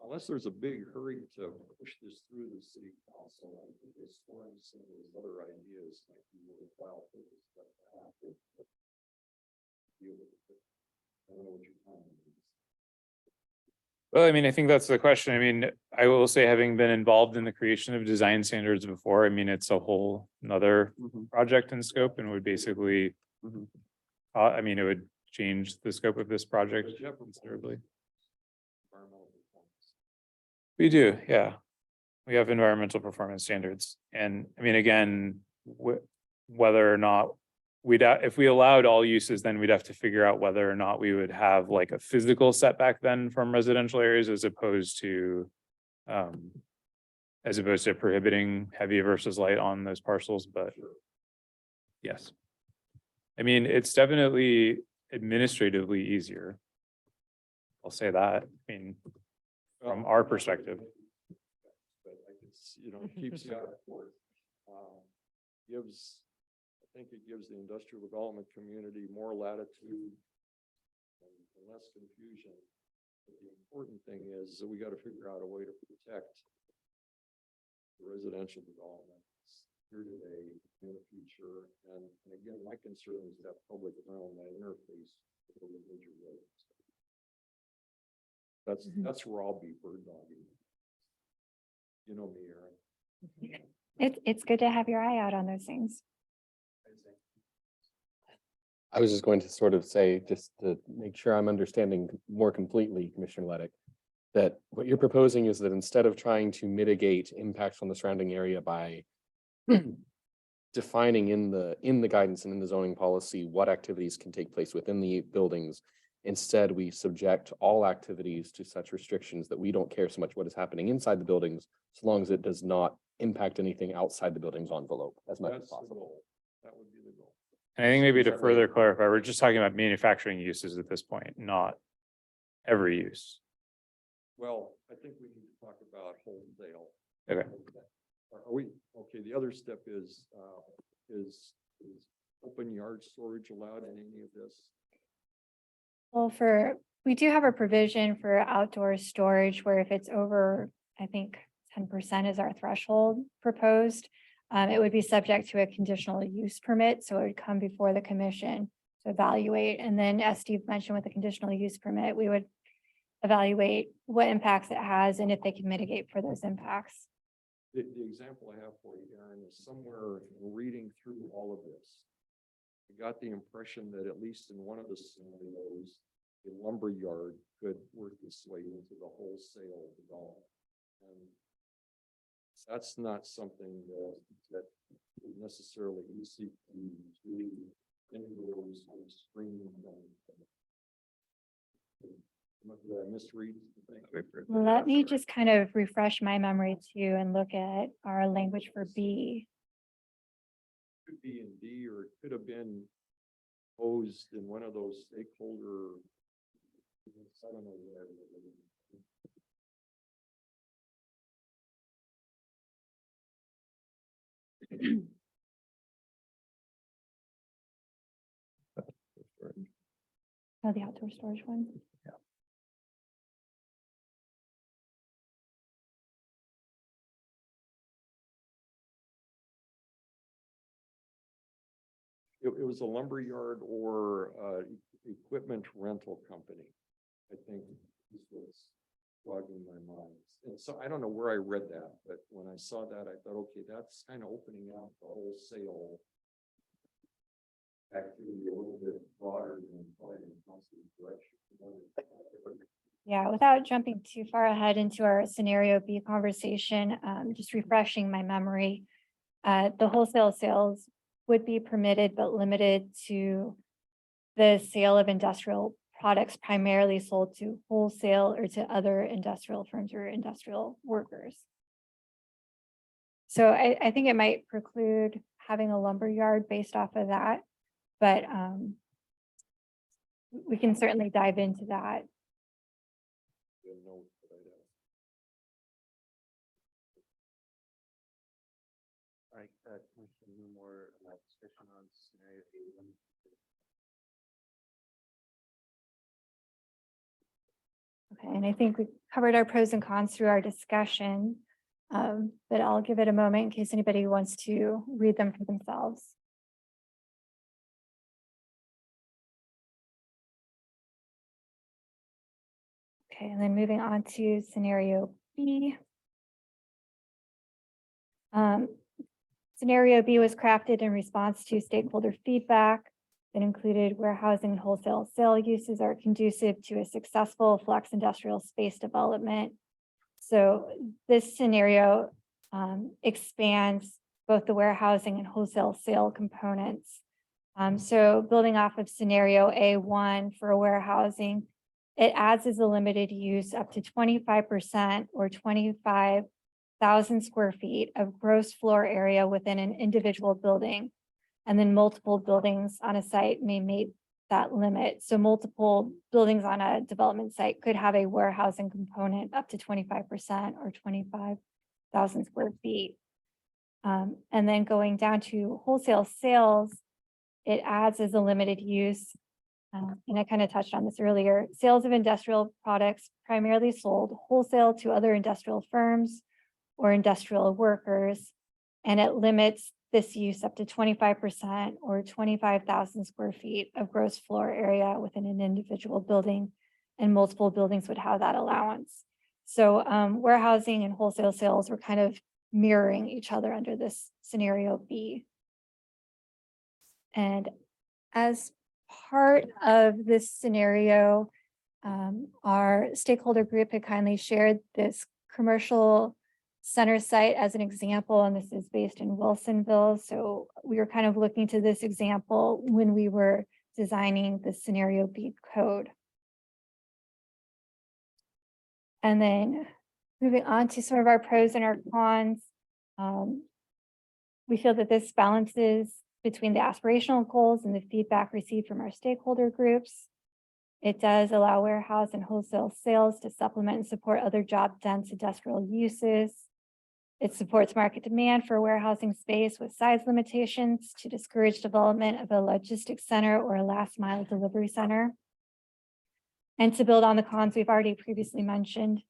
unless there's a big hurry to push this through the city council, I think exploring some of those other ideas might be worthwhile for this stuff to happen. Deal with it. I don't know what your time is. Well, I mean, I think that's the question. I mean, I will say, having been involved in the creation of design standards before, I mean, it's a whole another project and scope and would basically, I mean, it would change the scope of this project But you have considerably. environmental performance. We do, yeah. We have environmental performance standards. And I mean, again, whether or not if we allowed all uses, then we'd have to figure out whether or not we would have like a physical setback then from residential areas as opposed to prohibiting heavy versus light on those parcels, but yes. I mean, it's definitely administratively easier. I'll say that, I mean, from our perspective. But I guess, it keeps you out of court. I think it gives the industrial development community more latitude and less confusion. But the important thing is that we got to figure out a way to protect the residential developments here today, in the future. And again, my concern is that public realm, that interface with the major roads. That's where I'll be bird dogging. You know me, Aaron. It's good to have your eye out on those things. I was just going to sort of say, just to make sure I'm understanding more completely, Commissioner Leddick, that what you're proposing is that instead of trying to mitigate impacts on the surrounding area by defining in the guidance and in the zoning policy what activities can take place within the buildings, instead we subject all activities to such restrictions that we don't care so much what is happening inside the buildings, so long as it does not impact anything outside the building's envelope as much as That's the possible. goal. That would be the goal. And I think maybe Is to that further right? clarify, we're just talking about manufacturing uses at this point, not every use. Well, I think we need to talk about wholesale. Okay. Are we, okay, the other step is open yard storage allowed in any of this? Well, we do have a provision for outdoor storage where if it's over, I think 10% is our threshold proposed. It would be subject to a conditional use permit, so it would come before the commission to evaluate. And then, as Steve mentioned, with the conditional use permit, we would evaluate what impacts it has and if they can mitigate for those impacts. The example I have for you, Aaron, is somewhere in reading through all of this. I got the impression that at least in one of the scenarios, a lumber yard could work its way into the wholesale development. And that's not something that necessarily you seek to do any of those extreme. Did I misread? Let me just kind of refresh my memory too and look at our language for B. Could be in D, or it could have been posed in one of those stakeholder. I don't know where. Oh, the outdoor storage one. It was a lumber yard or equipment rental company. I think this was jogging my mind. And so I don't know where I read that, but when I saw that, I thought, okay, that's kind of opening out the wholesale activity a little bit broader than probably in council's direction. Yeah, without jumping too far ahead into our scenario B conversation, just refreshing my memory. The wholesale sales would be permitted but limited to the sale of industrial products primarily sold to wholesale or to other industrial firms or industrial workers. So I think it might preclude having a lumber yard based off of that, but we can certainly dive into that. All right, Commissioner, more discussion on scenario A1. Okay, and I think we covered our pros and cons through our discussion. But I'll give it a moment in case anybody wants to read them for themselves. Okay, and then moving on to scenario B. Scenario B was crafted in response to stakeholder feedback that included warehousing and wholesale sale uses are conducive to a successful flex industrial space development. So this scenario expands both the warehousing and wholesale sale components. So building off of scenario A1 for warehousing, it adds as a limited use up to 25% or 25,000 square feet of gross floor area within an individual building. And then multiple buildings on a site may meet that limit. So multiple buildings on a development site could have a warehousing component up to 25% or 25,000 square feet. And then going down to wholesale sales, it adds as a limited use. And I kind of touched on this earlier, sales of industrial products primarily sold wholesale to other industrial firms or industrial workers. And it limits this use up to 25% or 25,000 square feet of gross floor area within an individual building, and multiple buildings would have that allowance. So warehousing and wholesale sales were kind of mirroring each other under this scenario B. And as part of this scenario, our stakeholder group had kindly shared this commercial center site as an example, and this is based in Wilsonville. So we were kind of looking to this example when we were designing the scenario B code. And then moving on to some of our pros and our cons. We feel that this balances between the aspirational goals and the feedback received from our stakeholder groups. It does allow warehouse and wholesale sales to supplement and support other job dense industrial uses. It supports market demand for warehousing space with size limitations to discourage development of a logistics center or a last mile delivery center. And to build on the cons we've already previously mentioned,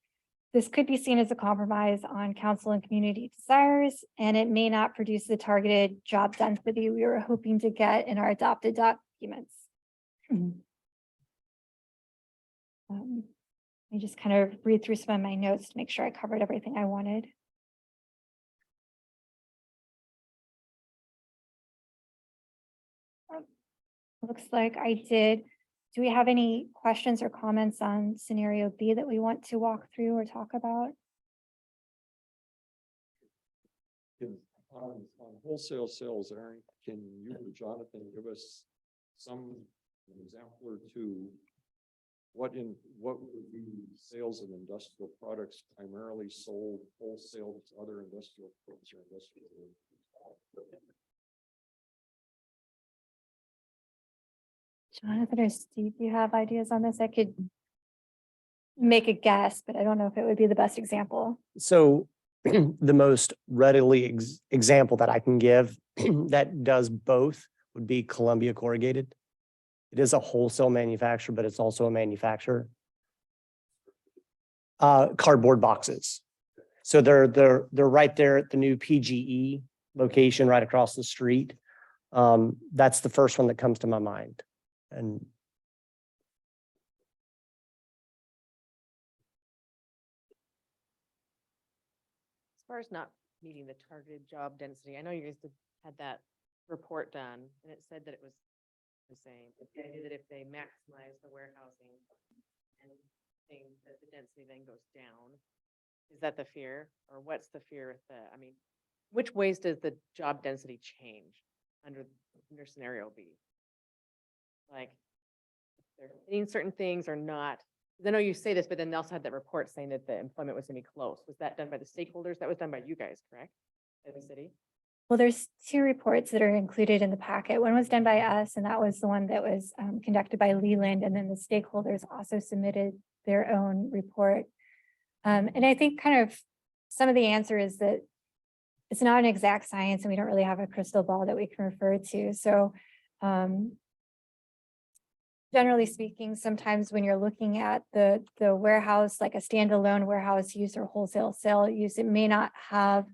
this could be seen as a compromise on council and community desires, and it may not produce the targeted job density we were hoping to get in our adopted documents. Let me just kind of read through some of my notes to make sure I covered everything I wanted. Looks like I did. Do we have any questions or comments on scenario B that we want to walk through or talk about? On wholesale sales, Aaron, can you or Jonathan give us an example or two? What would be sales of industrial products primarily sold wholesale to other industrial firms or industrial? Jonathan or Steve, do you have ideas on this? I could make a guess, but I don't know if it would be the best example. So the most readily example that I can give that does both would be Columbia Corrugated. It is a wholesale manufacturer, but it's also a manufacturer. Cardboard boxes. So they're right there at the new PGE location right across the street. That's the first one that comes to my mind. And as far as not meeting the targeted job density, I know you guys had that report done, and it said that it was the same, but the idea that if they maximize the warehousing and thing, that the density then goes down. Is that the fear, or what's the fear with the, I mean, which ways does the job density change under scenario B? Like, if they're hitting certain things or not? 'Cause I know you say this, but then they also had that report saying that the employment was gonna be close. Was that done by the stakeholders? That was done by you guys, correct? By the city? Well, there's two reports that are included in the packet. One was done by us, and that was the one that was conducted by Leland, and then the stakeholders also submitted their own report. And I think kind of some of the answer is that it's not an exact science, and we don't really have a crystal ball that we can refer to. So generally speaking, sometimes when you're looking at the warehouse, like a standalone warehouse use or wholesale sale use, it may not have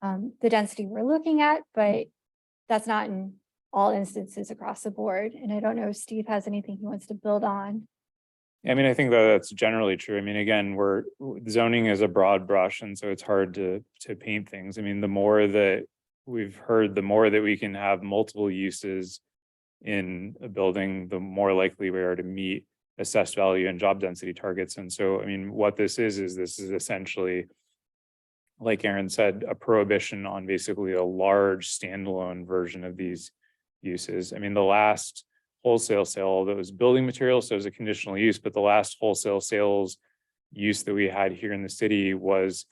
the density we're looking at, but that's not in all instances across the board. And I don't know if Steve has anything he wants to build on. I mean, I think that that's generally true. I mean, again, zoning is a broad brush, and so it's hard to paint things. I mean, the more that we've heard, the more that we can have multiple uses in a building, the more likely we are to meet assessed value and job density targets. And so, I mean, what this is essentially, like Aaron said, a prohibition on basically a large standalone version of these uses. I mean, the last wholesale sale that was building materials, so it was a conditional use, but the last wholesale sales use that we had here in the city was,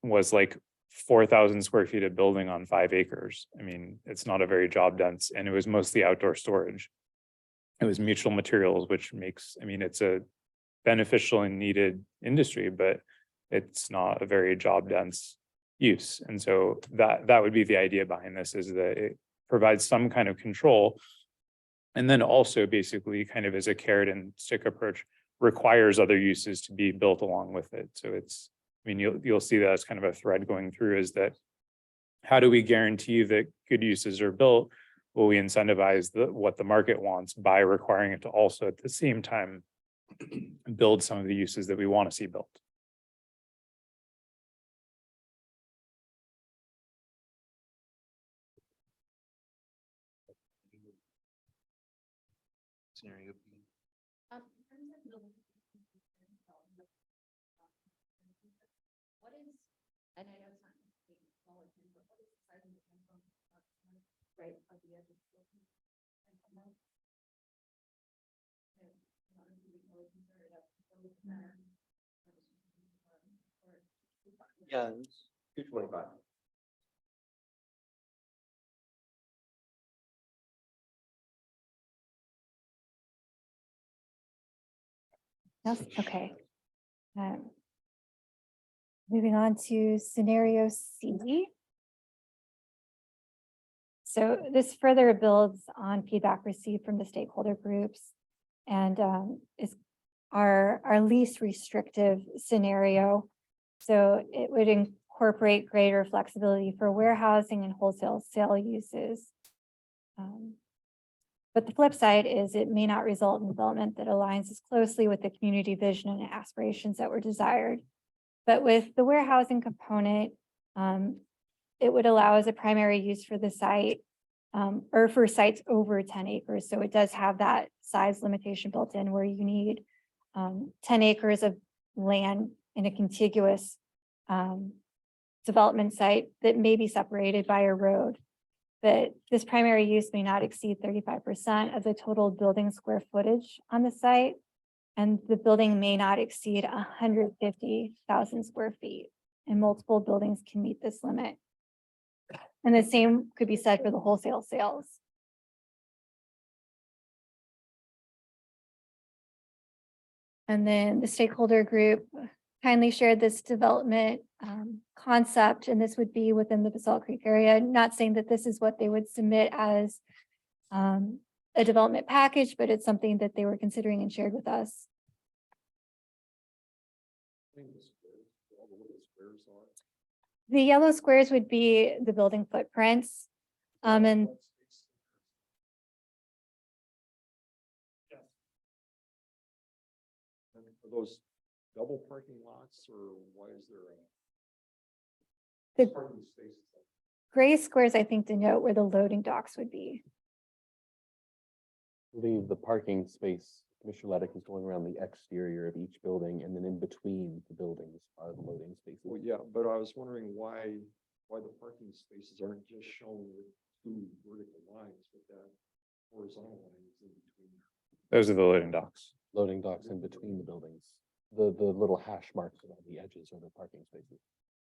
was like 4,000 square feet of building on 5 acres. I mean, it's not a very job dense, and it was mostly outdoor storage. It was mutual materials, which makes, I mean, it's a beneficial and needed industry, but it's not a very job dense use. And so that would be the idea behind this, is that it provides some kind of control. And then also basically kind of as a carrot and stick approach, requires other uses to be built along with it. So it's, I mean, you'll see that as kind of a thread going through, is that how do we guarantee that good uses are built? Well, we incentivize what the market wants by requiring it to also at the same time build some of the uses that we want to see built. Scenario B. What is, and I know it's not Tualatin, but what is the size of the right of the edge of the building? Yeah, 225. Yes, okay. Moving on to scenario C. So this further builds on feedback received from the stakeholder groups and is our least restrictive scenario. So it would incorporate greater flexibility for warehousing and wholesale sale uses. But the flip side is it may not result in development that aligns as closely with the community vision and aspirations that were desired. But with the warehousing component, it would allow as a primary use for the site or for sites over 10 acres. So it does have that size limitation built in where you need 10 acres of land in a contiguous development site that may be separated by a road. But this primary use may not exceed 35% of the total building square footage on the site. And the building may not exceed 150,000 square feet. And multiple buildings can meet this limit. And the same could be said for the wholesale sales. And then the stakeholder group kindly shared this development concept, and this would be within the Basalt Creek area. Not saying that this is what they would submit as a development package, but it's something that they were considering and shared with us. The yellow squares would be the building footprints. And Are those double parking lots, or why is there the parking spaces? gray squares, I think, denote where the loading docks would be. The parking space, Commissioner Leddick is going around the exterior of each building, and then in between the buildings are the loading spaces. Well, yeah, but I was wondering why the parking spaces aren't just shown with 2 vertical lines, with that horizontal lines in between. Those are the loading docks. Loading docks in between the buildings. The little hash marks around the edges are the parking spaces.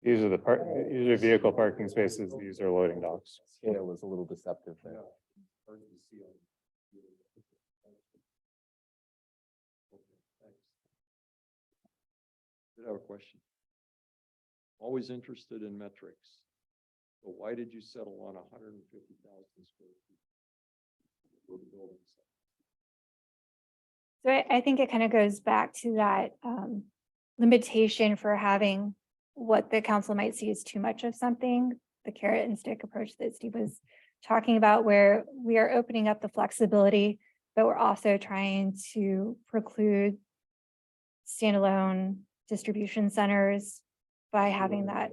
These are vehicle parking spaces. These are loading docks. Scale is a little deceptive there. Yeah, hard to see on. Okay, thanks. Did have a question. Always interested in metrics. So why did you settle on 150,000 square feet for the building site? So I think it kind of goes back to that limitation for having what the council might see as too much of something, the carrot and stick approach that Steve was talking about, where we are opening up the flexibility, but we're also trying to preclude standalone distribution centers by having that.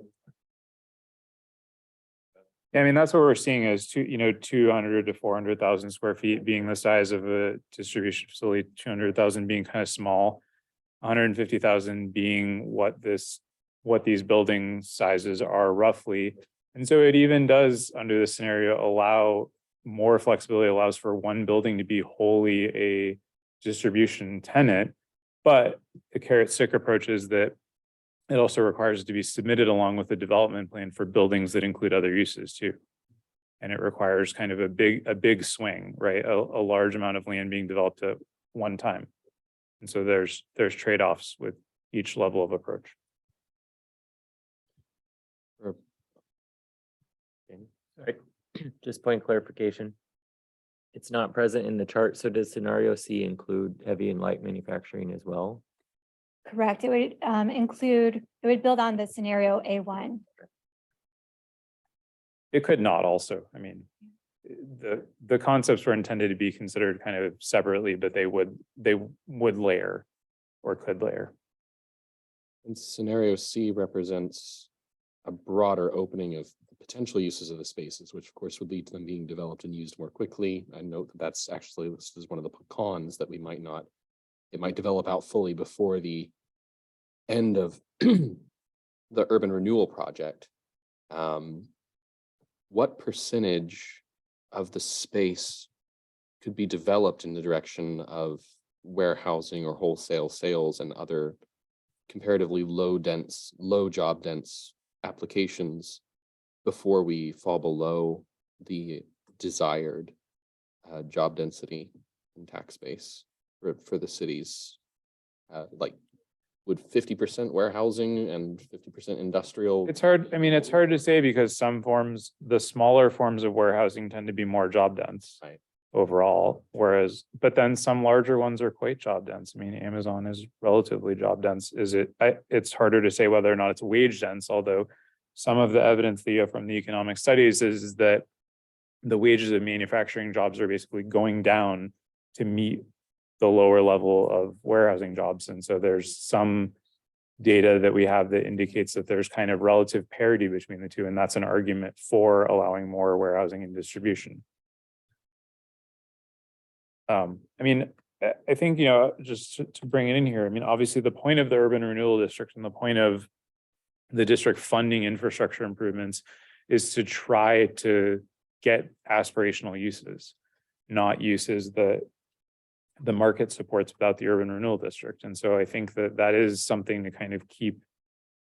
I mean, that's what we're seeing is 200 to 400,000 square feet being the size of a distribution facility, 200,000 being kind of small. 150,000 being what these building sizes are roughly. And so it even does, under this scenario, allow more flexibility, allows for one building to be wholly a distribution tenant. But the carrot stick approach is that it also requires it to be submitted along with the development plan for buildings that include other uses too. And it requires kind of a big swing, right? A large amount of land being developed at one time. And so there's trade-offs with each level of approach. Sorry, just point clarification. It's not present in the chart, so does scenario C include heavy and light manufacturing as well? Correct. It would it would build on the scenario A1. It could not also, I mean, the concepts were intended to be considered kind of separately, but they would layer or could layer. And scenario C represents a broader opening of potential uses of the spaces, which of course would lead to them being developed and used more quickly. I note that that's actually listed as one of the cons that it might develop out fully before the end of the urban renewal project. What percentage of the space could be developed in the direction of warehousing or wholesale sales and other comparatively low job dense applications before we fall below the desired job density and tax base for the cities? Like, would 50% warehousing and 50% industrial? It's hard, I mean, it's hard to say because the smaller forms of warehousing tend to be more job dense. Right. Overall, but then some larger ones are quite job dense. I mean, Amazon is relatively job dense. It's harder to say whether or not it's wage dense, although some of the evidence that you have from the economic studies is that the wages of manufacturing jobs are basically going down to meet the lower level of warehousing jobs. And so there's some data that we have that indicates that there's kind of relative parity between the two. And that's an argument for allowing more warehousing and distribution. I mean, I think, just to bring it in here, I mean, obviously the point of the urban renewal district and the point of the district funding infrastructure improvements is to try to get aspirational uses, not uses that the market supports without the urban renewal district. And so I think that is something to kind of keep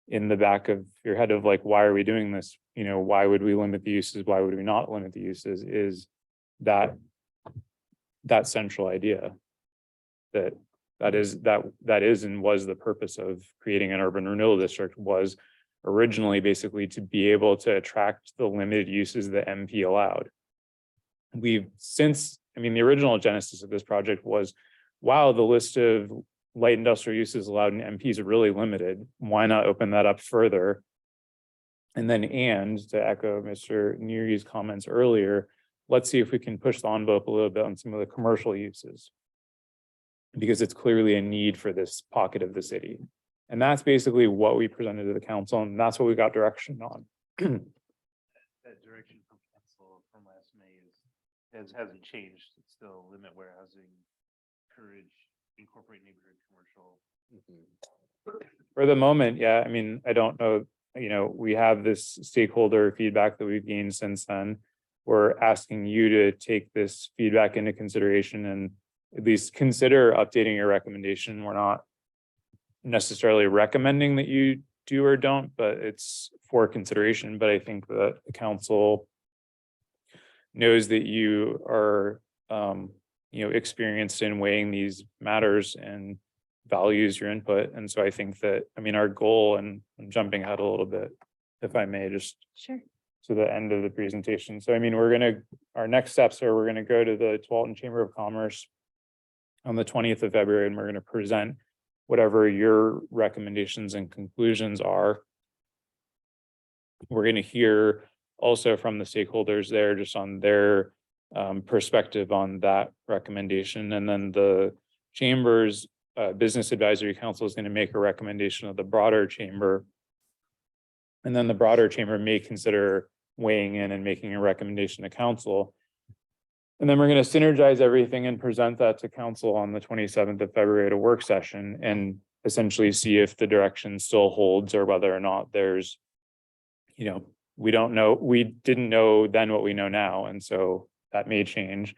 in the back of your head of like, why are we doing this? Why would we limit the uses? Why would we not limit the uses? Is that central idea that is and was the purpose of creating an urban renewal district, was originally basically to be able to attract the limited uses that MP allowed. The original genesis of this project was, wow, the list of light industrial uses allowed in MP is really limited. Why not open that up further? And then, to echo Mr. Neary's comments earlier, let's see if we can push the envelope a little bit on some of the commercial uses, because it's clearly a need for this pocket of the city. And that's basically what we presented to the council, and that's what we got direction on. That direction from council from last May hasn't changed. It's still limit warehousing, encourage, incorporate neighborhood commercial. For the moment, yeah, I mean, I don't know, we have this stakeholder feedback that we've gained since then. We're asking you to take this feedback into consideration and at least consider updating your recommendation. We're not necessarily recommending that you do or don't, but it's for consideration. But I think that the council knows that you are, experienced in weighing these matters and values your input. And so I think that, our goal, and I'm jumping ahead a little bit, if I may, just Sure. to the end of the presentation. So, our next steps are we're going to go to the Tualatin Chamber of Commerce on the 20th of February, and we're going to present whatever your recommendations and conclusions are. We're going to hear also from the stakeholders there, just on their perspective on that recommendation. And then the Chamber's Business Advisory Council is going to make a recommendation of the broader chamber. And then the broader chamber may consider weighing in and making a recommendation to council. And then we're going to synergize everything and present that to council on the 27th of February at a work session and essentially see if the direction still holds or whether or not there's, you know, we don't know, we didn't know then what we know now. And so that may change.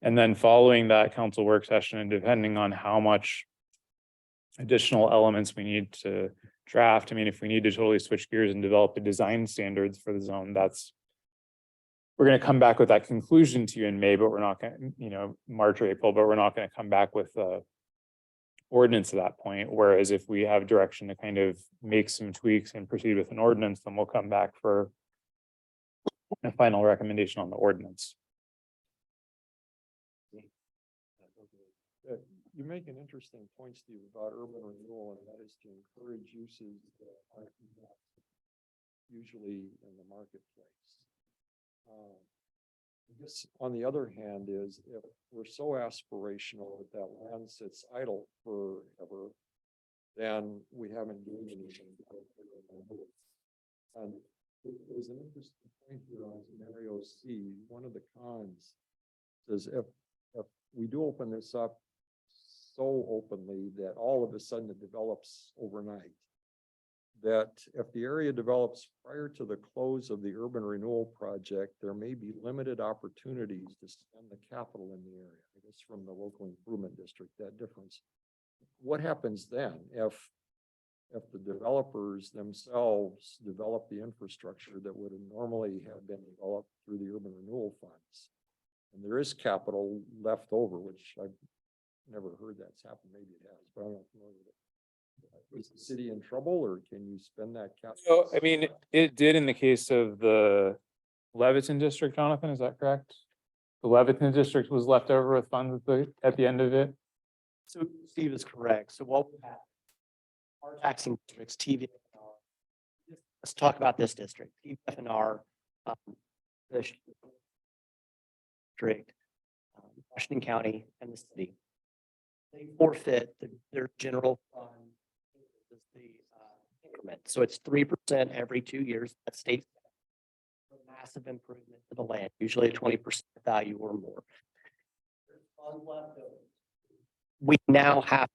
And then following that council work session, and depending on how much additional elements we need to draft, I mean, if we need to totally switch gears and develop the design standards for the zone, we're going to come back with that conclusion to you in May, but we're not going to, you know, March or April, but we're not going to come back with a ordinance at that point. Whereas if we have direction to kind of make some tweaks and proceed with an ordinance, then we'll come back for a final recommendation on the ordinance. You make an interesting point, Steve, about urban renewal, and that is to encourage uses that aren't usually in the marketplace. I guess on the other hand is if we're so aspirational that that land sits idle forever, then we haven't done anything. And there's an interesting point here on scenario C. One of the cons says if we do open this up so openly that all of a sudden it develops overnight, that if the area develops prior to the close of the urban renewal project, there may be limited opportunities to spend the capital in the area. I guess from the local improvement district, that difference. What happens then if the developers themselves develop the infrastructure that would normally have been developed through the urban renewal funds? And there is capital left over, which I've never heard that's happened. Maybe it has, but I'm not familiar with it. Is the city in trouble, or can you spend that capital? So, I mean, it did in the case of the Leviton district, Jonathan, is that correct? The Leviton district was left over with funds at the end of it. So Steve is correct. So what we have, our taxing districts, TVFNR. Let's talk about this district, TVFNR, the district, Washington County, and the city. They forfeit their general fund, the increment. So it's 3% every 2 years. That state massive improvement to the land, usually a 20% value or more. There's funds left over. We now have.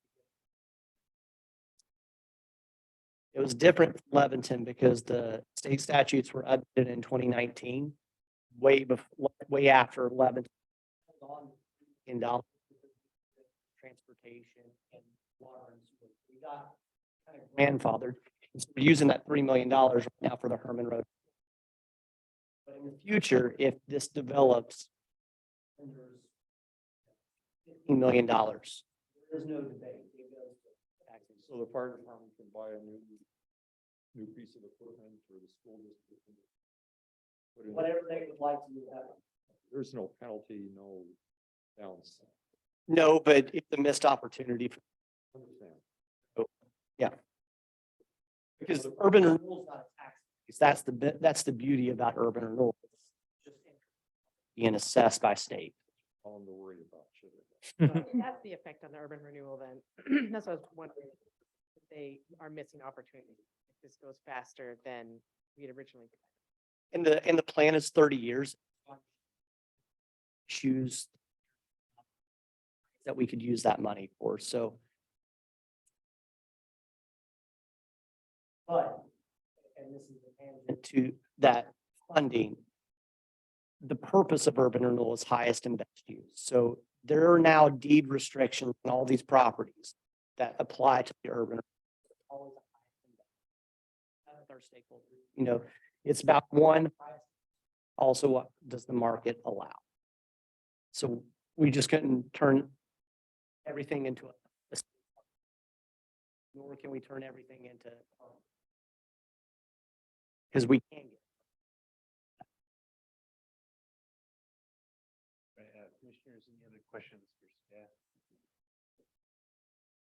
It was different from Leventon because the state statutes were updated in 2019, way after Leventon. In dollars, transportation and water and sewer. We got kind of grandfathered. So we're using that $3 million right now for the Herman Road. But in the future, if this develops, and there's $15 million, there's no debate. It goes to taxes. So the fire department can buy a new piece of equipment for the school district. Whatever they would like to do. There's no penalty, no downside. No, but it's a missed opportunity. Understand. Yeah. Because urban renewal is not a tax increase. That's the beauty about urban renewal. It's just being assessed by state. All I'm worried about, should it? That's the effect on the urban renewal then. That's what I was wondering. If they are missing opportunities. If this goes faster than we had originally. And the plan is 30 years. Choose that we could use that money for. So. But, and this is a tangent to that funding. The purpose of urban renewal is highest and best use. So there are now deed restrictions on all these properties that apply to the urban. Our stakeholders, you know, it's about one. Also, what does the market allow? So we just couldn't turn everything into a, nor can we turn everything into, because we can get. Commissioners, any other questions for staff?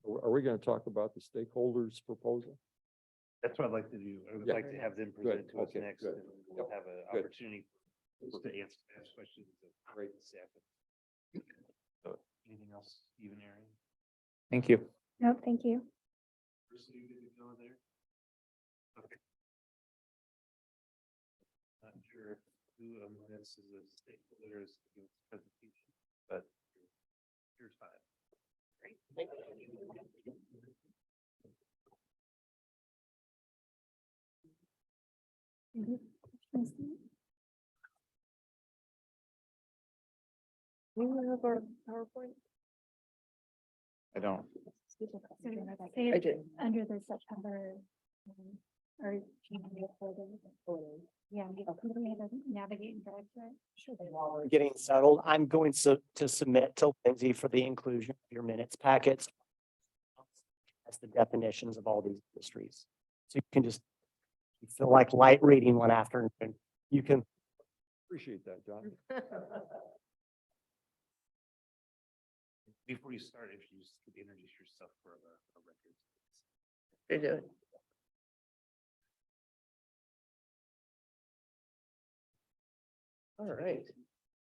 Are we gonna talk about the stakeholders proposal? That's what I'd like to do. I would Yeah. like to have them present to us Okay, next, good. and we'll have an Good. opportunity to ask questions of great staff. Anything else, Stephen, Aaron? Thank you. No, thank you. Bruce, are you good to go there? Okay. Not sure who among us is a stakeholder is to give this presentation, but here's five. Great. We have our PowerPoint. I don't. I did. Under the September. Or. Yeah. Navigate and drive through it. Sure. While we're getting settled, I'm going to submit to Lindsay for the inclusion of your minutes packets. That's the definitions of all these industries. So you can just, you feel like light reading one afternoon. You can. Appreciate that, John. Before you start, if you just could introduce yourself for the record. They do it. All right.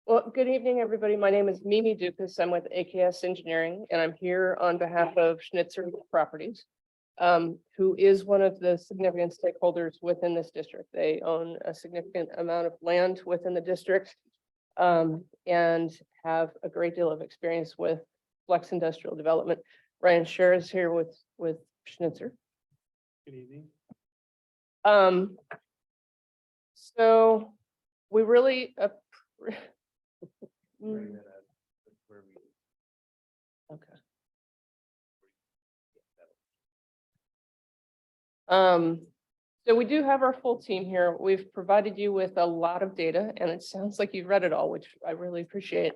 Well, good evening, everybody. My name is Mimi Dukas. I'm with AKS Engineering, and I'm here on behalf of Schnitzer Properties, who is one of the significant stakeholders within this district. They own a significant amount of land within the district, and have a great deal of experience with flex industrial development. Ryan Scher is here with Schnitzer. Good evening. So we really, Bring that up, where we- okay. So we do have our full team here. We've provided you with a lot of data, and it sounds like you've read it all, which I really appreciate.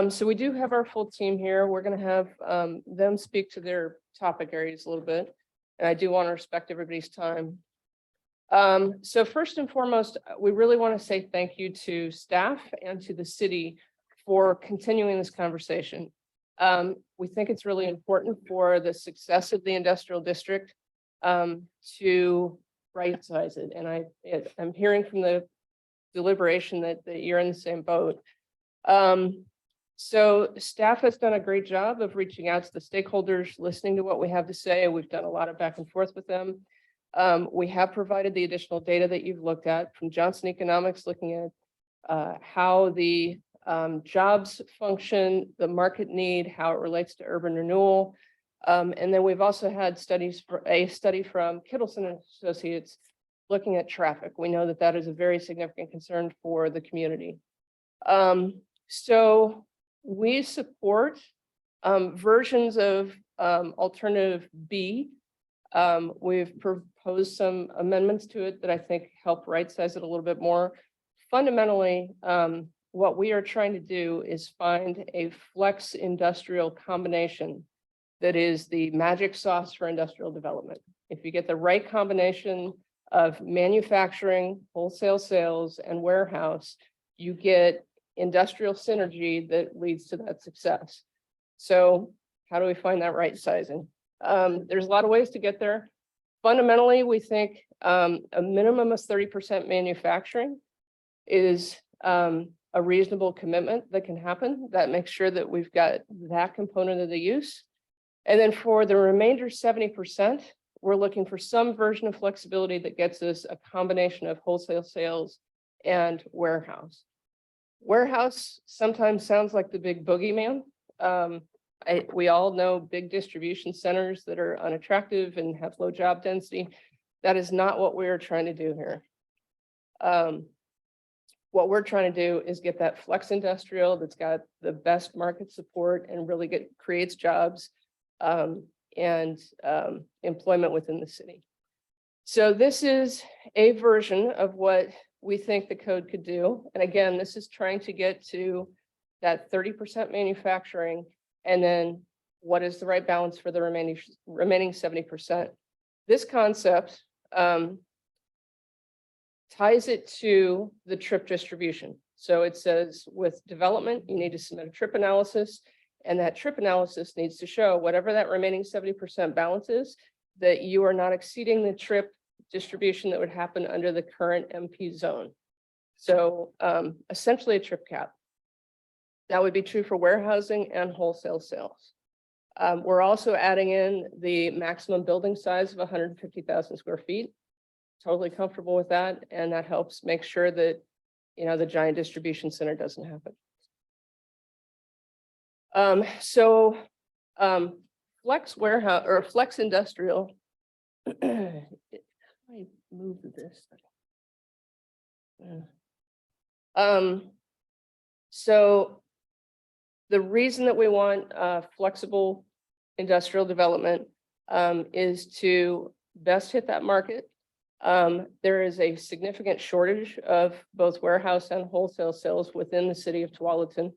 So we do have our full team here. We're going to have them speak to their topic areas a little bit, and I do want to respect everybody's time. So first and foremost, we really want to say thank you to staff and to the city for continuing this conversation. We think it's really important for the success of the industrial district to right size it. And I'm hearing from the deliberation that you're in the same boat. So staff has done a great job of reaching out to the stakeholders, listening to what we have to say. We've done a lot of back and forth with them. We have provided the additional data that you've looked at from Johnson Economics, looking at how the jobs function, the market need, how it relates to urban renewal. And then we've also had a study from Kittleson and Associates looking at traffic. We know that that is a very significant concern for the community. So we support versions of alternative B. We've proposed some amendments to it that I think help right size it a little bit more. Fundamentally, what we are trying to do is find a flex industrial combination that is the magic sauce for industrial development. If you get the right combination of manufacturing, wholesale sales, and warehouse, you get industrial synergy that leads to that success. So how do we find that right sizing? There's a lot of ways to get there. Fundamentally, we think a minimum of 30% manufacturing is a reasonable commitment that can happen. That makes sure that we've got that component of the use. And then for the remainder 70%, we're looking for some version of flexibility that gets us a combination of wholesale sales and warehouse. Warehouse sometimes sounds like the big boogeyman. We all know big distribution centers that are unattractive and have low job density. That is not what we're trying to do here. What we're trying to do is get that flex industrial that's got the best market support and really creates jobs and employment within the city. So this is a version of what we think the code could do. And again, this is trying to get to that 30% manufacturing. And then what is the right balance for the remaining 70%? This concept ties it to the trip distribution. So it says with development, you need to submit a trip analysis And that trip analysis needs to show whatever that remaining 70% balance is, that you are not exceeding the trip distribution that would happen under the current MP zone. So essentially a trip cap. That would be true for warehousing and wholesale sales. We're also adding in the maximum building size of 150,000 square feet. Totally comfortable with that. And that helps make sure that, you know, the giant distribution center doesn't happen. Flex warehouse or flex industrial. I move this. So the reason that we want flexible industrial development is to best hit that market. There is a significant shortage of both warehouse and wholesale sales within the city of Tualatin.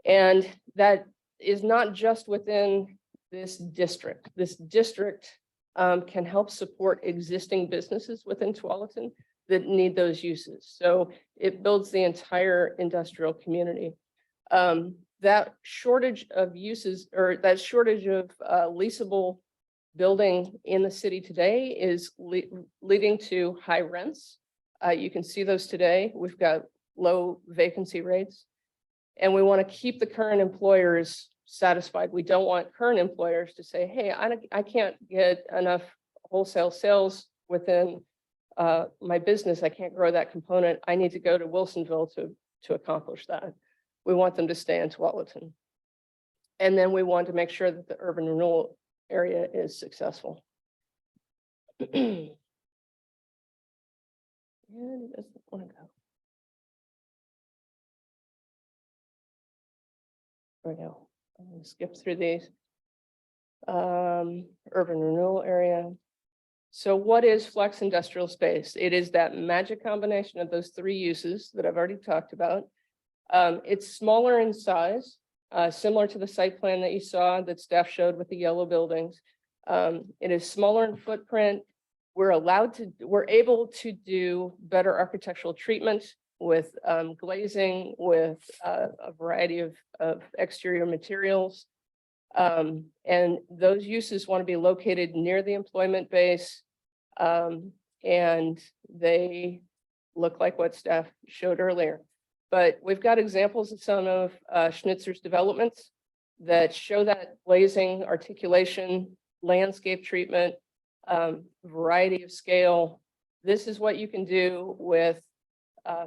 And that is not just within this district. This district can help support existing businesses within Tualatin that need those uses. So it builds the entire industrial community. That shortage of uses, or that shortage of leasable building in the city today is leading to high rents. You can see those today. We've got low vacancy rates. And we want to keep the current employers satisfied. We don't want current employers to say, hey, I can't get enough wholesale sales within my business. I can't grow that component. I need to go to Wilsonville to accomplish that. We want them to stay in Tualatin. And then we want to make sure that the urban renewal area is successful. And it doesn't want to go. There we go. I'm going to skip through these. Urban renewal area. So what is flex industrial space? It is that magic combination of those three uses that I've already talked about. It's smaller in size, similar to the site plan that you saw that staff showed with the yellow buildings. It is smaller in footprint. We're able to do better architectural treatment with glazing, with a variety of exterior materials. And those uses want to be located near the employment base. And they look like what staff showed earlier. But we've got examples of some of Schnitzer's developments that show that glazing, articulation, landscape treatment, variety of scale. This is what you can do with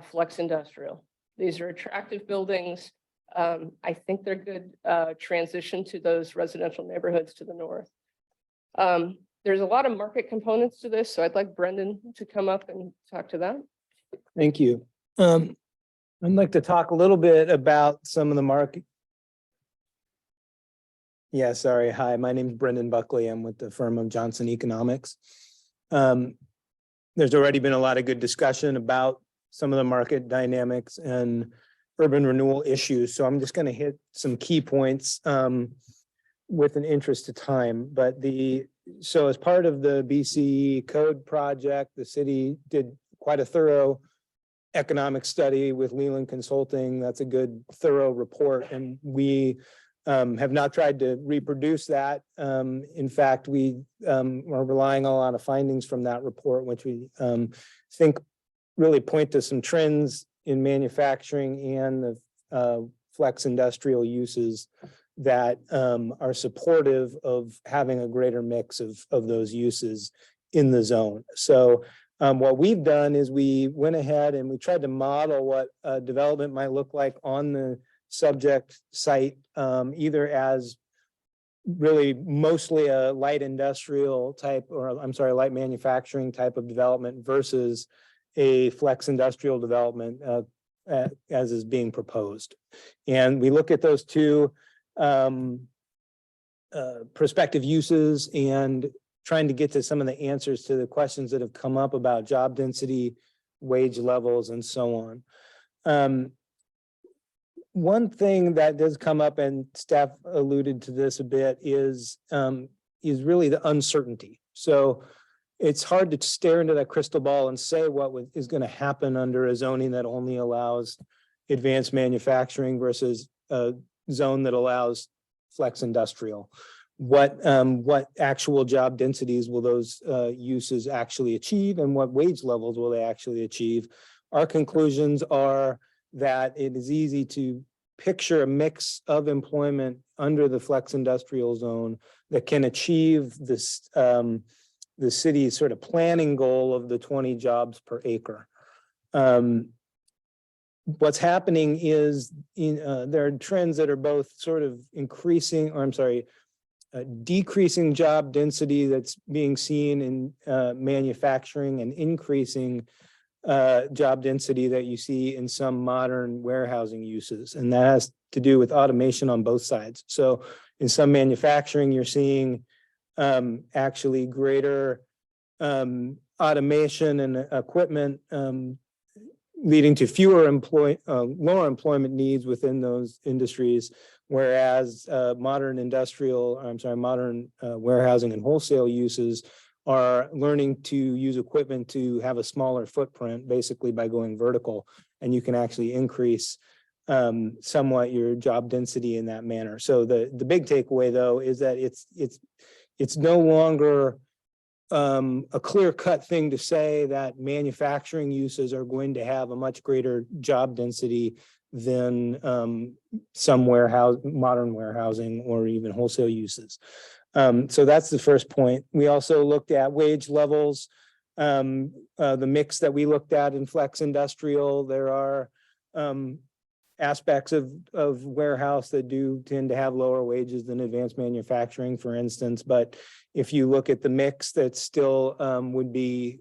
flex industrial. These are attractive buildings. I think they're good transition to those residential neighborhoods to the north. There's a lot of market components to this, so I'd like Brendan to come up and talk to that. Thank you. I'd like to talk a little bit about some of the market. Yeah, sorry. Hi, my name is Brendan Buckley. I'm with the firm of Johnson Economics. There's already been a lot of good discussion about some of the market dynamics and urban renewal issues. So I'm just going to hit some key points with an interest of time. But so as part of the BCE code project, the city did quite a thorough economic study with Leland Consulting. That's a good thorough report. And we have not tried to reproduce that. In fact, we are relying on a lot of findings from that report, which we think really point to some trends in manufacturing and the flex industrial uses that are supportive of having a greater mix of those uses in the zone. So what we've done is we went ahead and we tried to model what development might look like on the subject site, either as really mostly a light industrial type, or I'm sorry, light manufacturing type of development versus a flex industrial development as is being proposed. And we look at those two prospective uses and trying to get to some of the answers to the questions that have come up about job density, wage levels, and so on. One thing that does come up, and staff alluded to this a bit, is really the uncertainty. So it's hard to stare into that crystal ball and say what is going to happen under a zoning that only allows advanced manufacturing versus zone that allows flex industrial. What actual job densities will those uses actually achieve, and what wage levels will they actually achieve? Our conclusions are that it is easy to picture a mix of employment under the flex industrial zone that can achieve this the city's sort of planning goal of the 20 jobs per acre. What's happening is there are trends that are both sort of increasing, or I'm sorry, decreasing job density that's being seen in manufacturing, and increasing job density that you see in some modern warehousing uses. And that has to do with automation on both sides. So in some manufacturing, you're seeing actually greater automation and equipment leading to fewer lower employment needs within those industries. Whereas modern warehousing and wholesale uses are learning to use equipment to have a smaller footprint, basically by going vertical, and you can actually increase somewhat your job density in that manner. So the big takeaway, though, is that it's no longer a clear-cut thing to say that manufacturing uses are going to have a much greater job density than some modern warehousing or even wholesale uses. So that's the first point. We also looked at wage levels, the mix that we looked at in flex industrial. There are aspects of warehouse that do tend to have lower wages than advanced manufacturing, for instance. But if you look at the mix, that still would be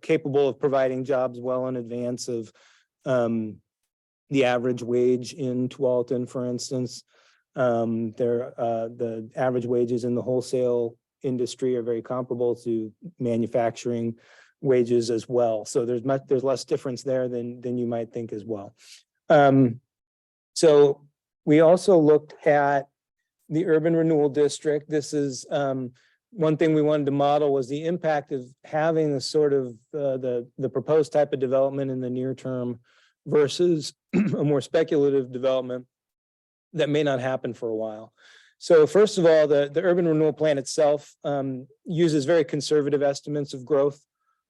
capable of providing jobs well in advance of the average wage in Tualatin, for instance. The average wages in the wholesale industry are very comparable to manufacturing wages as well. So there's less difference there than you might think as well. So we also looked at the urban renewal district. This is one thing we wanted to model, was the impact of having a sort of the proposed type of development in the near term versus a more speculative development that may not happen for a while. So first of all, the urban renewal plan itself uses very conservative estimates of growth.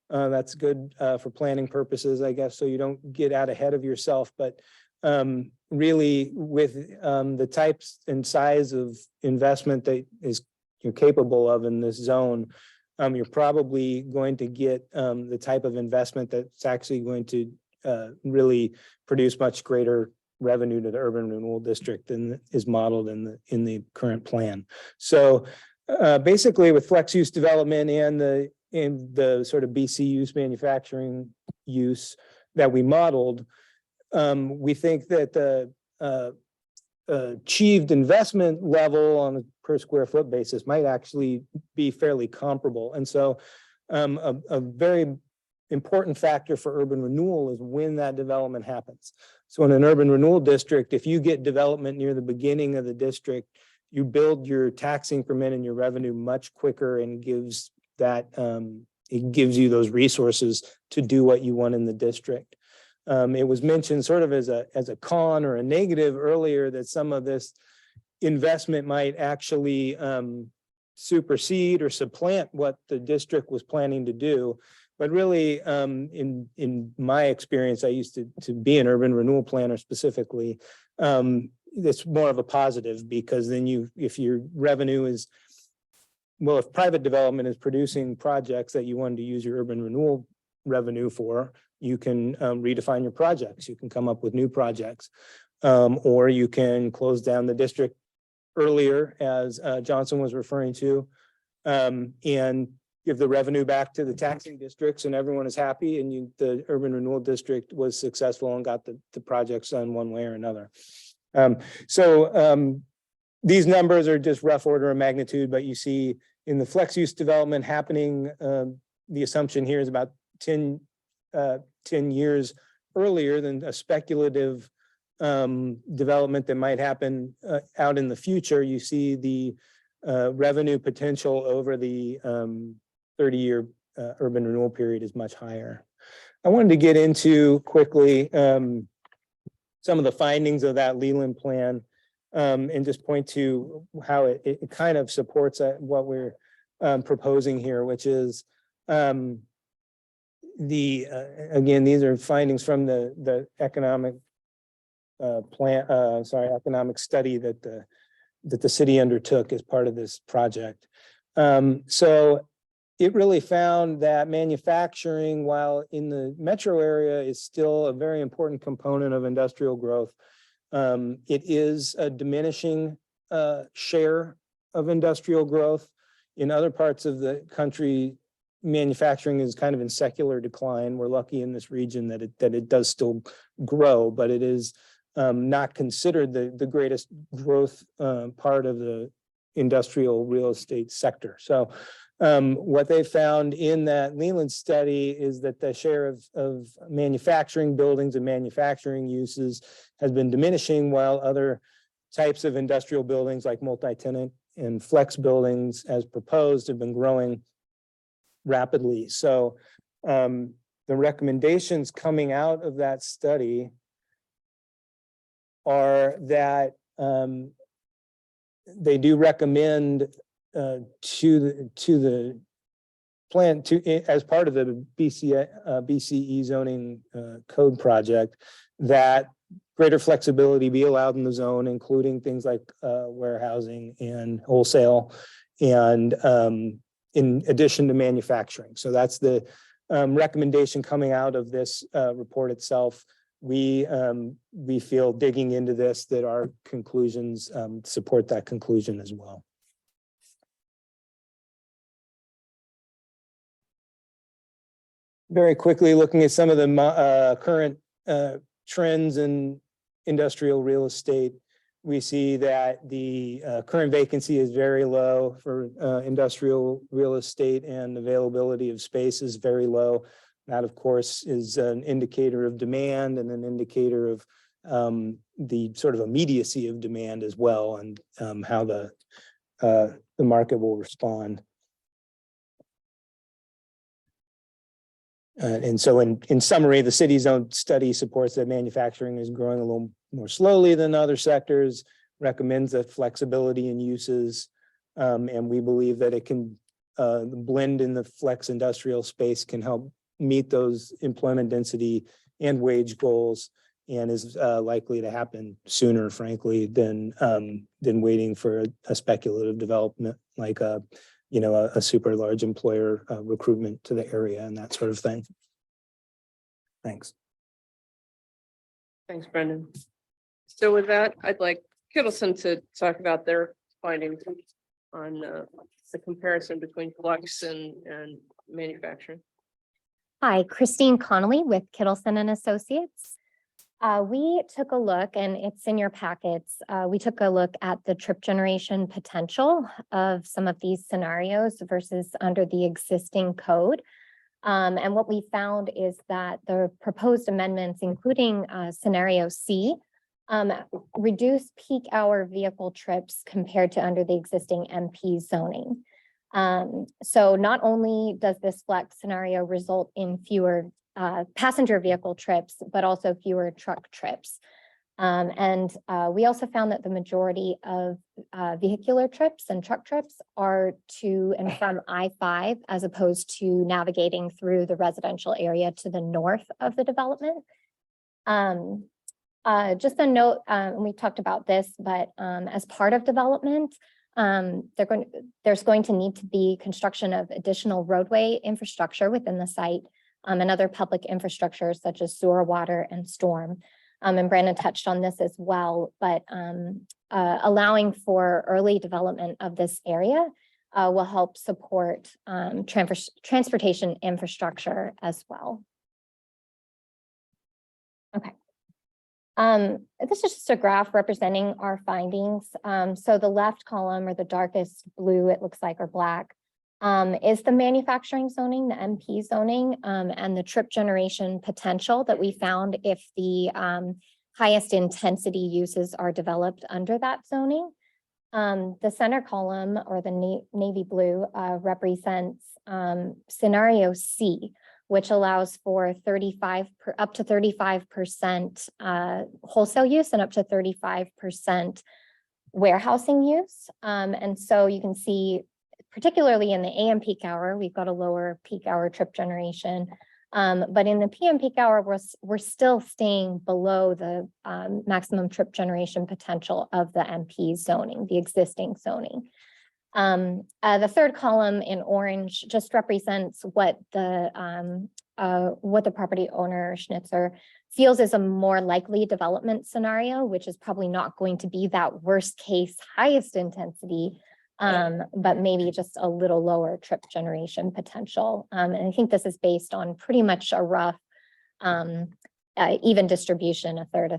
That's good for planning purposes, I guess, so you don't get out ahead of yourself. But really, with the types and size of investment that you're capable of in this zone, you're probably going to get the type of investment that's actually going to really produce much greater revenue to the urban renewal district than is modeled in the current plan. So basically, with flex use development and the sort of BC use manufacturing use that we modeled, we think that the achieved investment level on a per square foot basis might actually be fairly comparable. And so a very important factor for urban renewal is when that development happens. So in an urban renewal district, if you get development near the beginning of the district, you build your tax increment and your revenue much quicker, and gives that it gives you those resources to do what you want in the district. It was mentioned sort of as a con or a negative earlier that some of this investment might actually supersede or supplant what the district was planning to do. But really, in my experience, I used to be an urban renewal planner specifically. It's more of a positive, because then if your revenue is, well, if private development is producing projects that you wanted to use your urban renewal revenue for, you can redefine your projects. You can come up with new projects, or you can close down the district earlier, as Johnson was referring to, and give the revenue back to the taxing districts, and everyone is happy, and the urban renewal district was successful and got the projects done one way or another. These numbers are just rough order of magnitude, but you see in the flex use development happening, the assumption here is about 10 years earlier than a speculative development that might happen out in the future. You see the revenue potential over the 30-year urban renewal period is much higher. I wanted to get into quickly some of the findings of that Leland plan. and just point to how it kind of supports what we're proposing here, which is again, these are findings from the economic economic study that the city undertook as part of this project. So it really found that manufacturing, while in the metro area, is still a very important component of industrial growth. It is a diminishing share of industrial growth. In other parts of the country, manufacturing is kind of in secular decline. We're lucky in this region that it does still grow, but it is not considered the greatest growth part of the industrial real estate sector. So what they found in that Leland study is that the share of manufacturing buildings and manufacturing uses has been diminishing, while other types of industrial buildings like multi-tenant and flex buildings as proposed have been growing rapidly. So the recommendations coming out of that study are that they do recommend to the plan as part of the BCE zoning code project that greater flexibility be allowed in the zone, including things like warehousing and wholesale, and in addition to manufacturing. So that's the recommendation coming out of this report itself. We feel, digging into this, that our conclusions support that conclusion as well. Very quickly, looking at some of the current trends in industrial real estate, we see that the current vacancy is very low for industrial real estate, and availability of space is very low. That, of course, is an indicator of demand and an indicator of the sort of immediacy of demand as well, and how the market will respond. And so in summary, the city's own study supports that manufacturing is growing a little more slowly than other sectors, recommends that flexibility in uses, and we believe that it can blend in the flex industrial space can help meet those employment density and wage goals, and is likely to happen sooner, frankly, than waiting for a speculative development like a super large employer recruitment to the area and that sort of thing. Thanks. Thanks, Brendan. So with that, I'd like Kittleson to talk about their findings on the comparison between flex and manufacturing. Hi, Christine Connolly with Kittleson and Associates. We took a look, and it's in your packets. We took a look at the trip generation potential of some of these scenarios versus under the existing code. And what we found is that the proposed amendments, including scenario C, reduce peak hour vehicle trips compared to under the existing MP zoning. So not only does this flex scenario result in fewer passenger vehicle trips, but also fewer truck trips. And we also found that the majority of vehicular trips and truck trips are to and from I-5, as opposed to navigating through the residential area to the north of the development. Just a note, and we talked about this, but as part of development, there's going to need to be construction of additional roadway infrastructure within the site, and other public infrastructure such as sewer, water, and storm. And Brandon touched on this as well, but allowing for early development of this area will help support transportation infrastructure as well. Okay. This is just a graph representing our findings. So the left column, or the darkest blue, it looks like, or black, is the manufacturing zoning, the MP zoning, and the trip generation potential that we found if the highest intensity uses are developed under that zoning. The center column, or the navy blue, represents scenario C, which allows for up to 35% wholesale use and up to 35% warehousing use. And so you can see, particularly in the AM peak hour, we've got a lower peak hour trip generation. But in the PM peak hour, we're still staying below the maximum trip generation potential of the MP zoning, the existing zoning. The third column in orange just represents what the property owner, Schnitzer, feels is a more likely development scenario, which is probably not going to be that worst case, highest intensity, but maybe just a little lower trip generation potential. And I think this is based on pretty much a rough even distribution, a third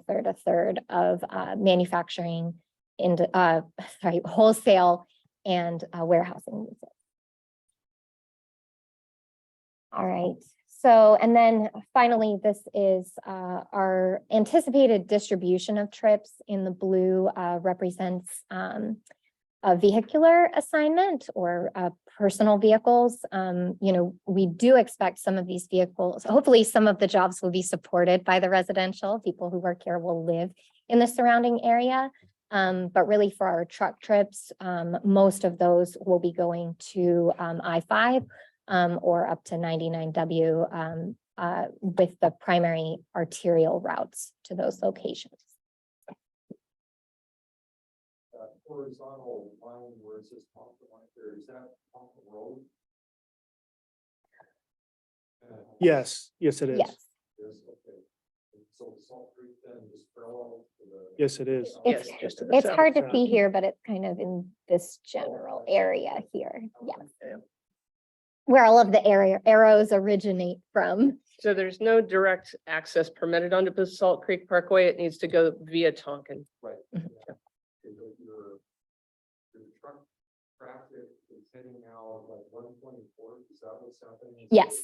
of manufacturing into wholesale and warehousing uses. All right. So, and then finally, this is our anticipated distribution of trips. In the blue represents a vehicular assignment or personal vehicles. We do expect some of these vehicles, hopefully some of the jobs will be supported by the residential. People who work here will live in the surrounding area. But really for our truck trips, most of those will be going to I-5 or up to 99W with the primary arterial routes to those locations. Horizontal line where it says Tonka right there, is that Tonka Road? Yes, yes, it is. Yes, Yes, okay. So Salt Creek then is parallel to the. Yes, it is. it's, Yes, just to the it's south. hard to see here, but it's kind of in this general area here. Yes. Where all of the arrows originate from. So there's no direct access permitted onto Basalt Creek Parkway. It needs to go via Tonkin. Right. Mhm. Yeah. Okay, but your truck traffic is heading now like 124, is that what's happening? Yes.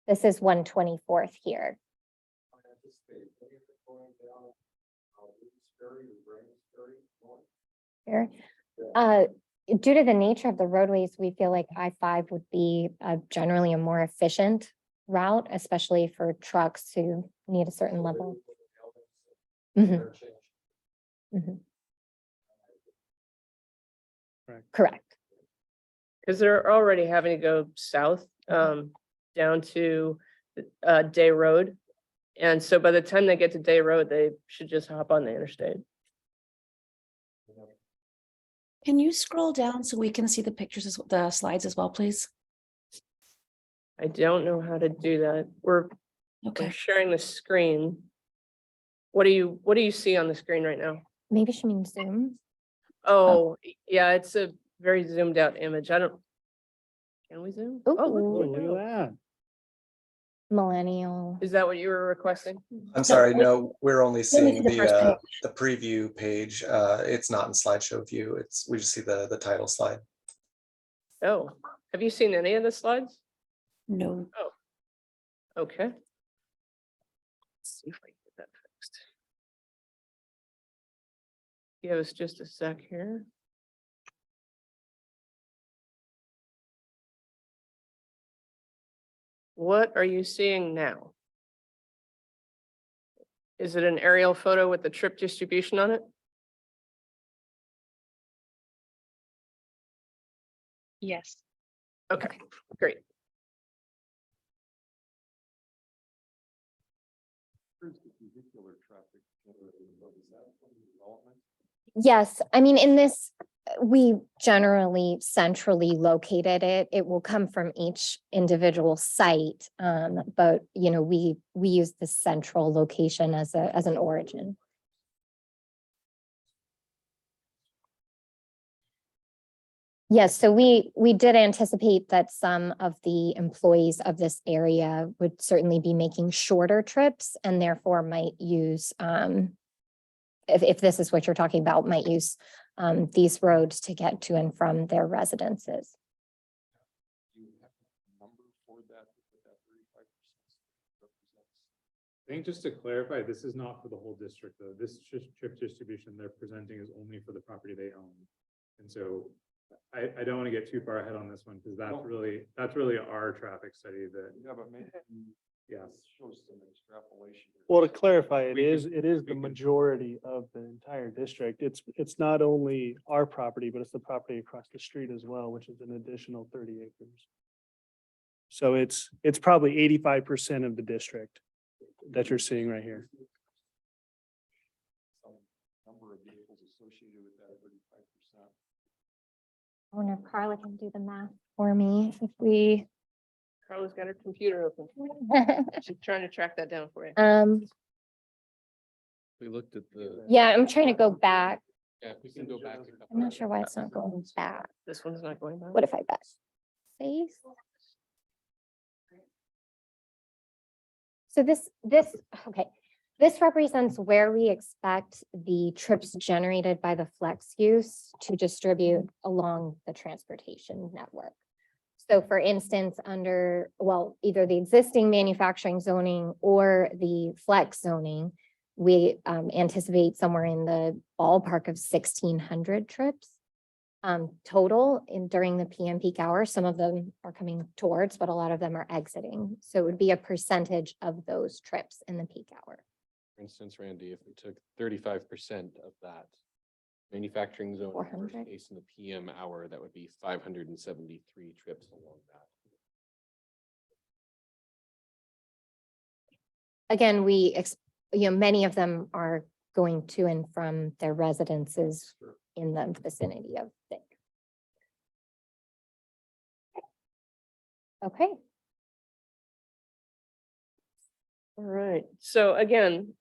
This is 124th here. I anticipate any of it going down, Wilkes-Barre or Graham's-Ferry north? Here. Due to the nature of the roadways, we feel like I-5 would be generally a more efficient route, especially for trucks who need a certain level. Mhm. Mhm. Correct. Because they're already having to go south down to Day Road. And so by the time they get to Day Road, they should just hop on the interstate. Can you scroll down so we can see the pictures, the slides as well, please? I don't know how to do that. We're sharing the screen. What do you see on the screen right now? Maybe she means Zoom. Oh, yeah, it's a very zoomed out image. Can we zoom? Oh, Ooh. look at that. Millennial. Is that what you were requesting? I'm sorry, no, we're only seeing the first page. the preview page. It's not in slideshow view. We just see the title slide. Oh, have you seen any of the slides? No. Oh, okay. Let's see if I can get that fixed. Give us just a sec here. What are you seeing now? Is it an aerial photo with the trip distribution on it? Yes. Okay, great. Here's the vehicular traffic generated, but is that from the development? Yes, I mean, in this, we generally centrally located it. It will come from each individual site. But we use the central location as an origin. Yes, so we did anticipate that some of the employees of this area would certainly be making shorter trips and therefore might use, if this is what you're talking about, might use these roads to get to and from their residences. Do you have a number for that 35% represents? I think just to clarify, this is not for the whole district, though. This trip distribution they're presenting is only for the property they own. And so I don't want to get too far ahead on this one because that's really our traffic study that. Yeah, but maybe Yeah, shows some extrapolation. here. Well, to clarify, it We is, could- it is we the could- majority of the entire district. It's not only our property, but it's the property across the street as well, which is an additional 30 acres. So it's probably 85% of the district that you're seeing right here. Some number of vehicles associated with that 35%. I wonder if Carla can do the math for me if we. Carla's got her computer open. She's trying to track that down for you. We looked at the, Yeah, I'm trying to go back. yeah, if we can go back. a couple I'm not sure why it's not going back. This one's not going down. What if I bet? Space? So okay, this represents where we expect the trips generated by the flex use to distribute along the transportation network. So for instance, under, well, either the existing manufacturing zoning or the flex zoning, we anticipate somewhere in the ballpark of 1,600 trips total during the PM peak hour. Some of them are coming towards, but a lot of them are exiting. So it would be a percentage of those trips in the peak hour. For instance, Randy, if we took 35% of that manufacturing zone, 400. case in the PM hour, that would be 573 trips along that. Again, many of them are going to and from their residences in the vicinity of things. Okay. All right, so again,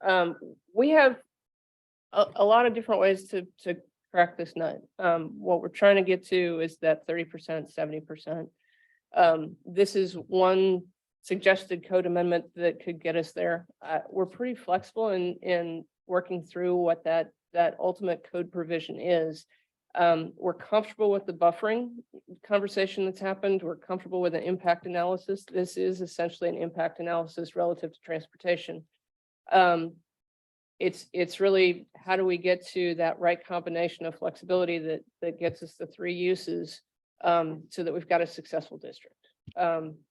we have a lot of different ways to crack this nut. What we're trying to get to is that 30%, 70%. This is one suggested code amendment that could get us there. We're pretty flexible in working through what that ultimate code provision is. We're comfortable with the buffering conversation that's happened. We're comfortable with an impact analysis. This is essentially an impact analysis relative to transportation. It's really, how do we get to that right combination of flexibility that gets us the three uses so that we've got a successful district.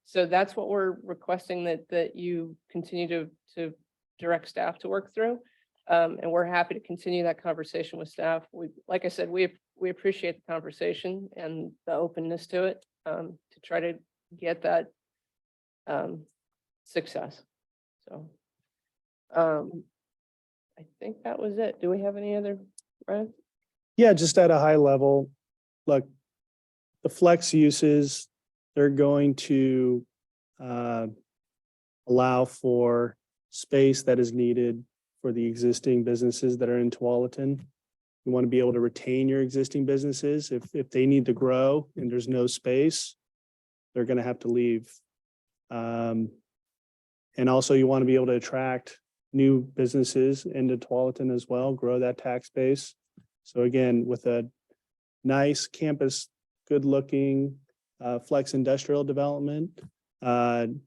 So that's what we're requesting that you continue to direct staff to work through. And we're happy to continue that conversation with staff. Like I said, we appreciate the conversation and the openness to it, to try to get that success. So I think that was it. Do we have any other, Brian? Yeah, just at a high level, look, the flex uses, they're going to allow for space that is needed for the existing businesses that are in Tualatin. You want to be able to retain your existing businesses. If they need to grow and there's no space, they're going to have to leave. And also you want to be able to attract new businesses into Tualatin as well, grow that tax base. So again, with a nice campus, good looking flex industrial development, it'll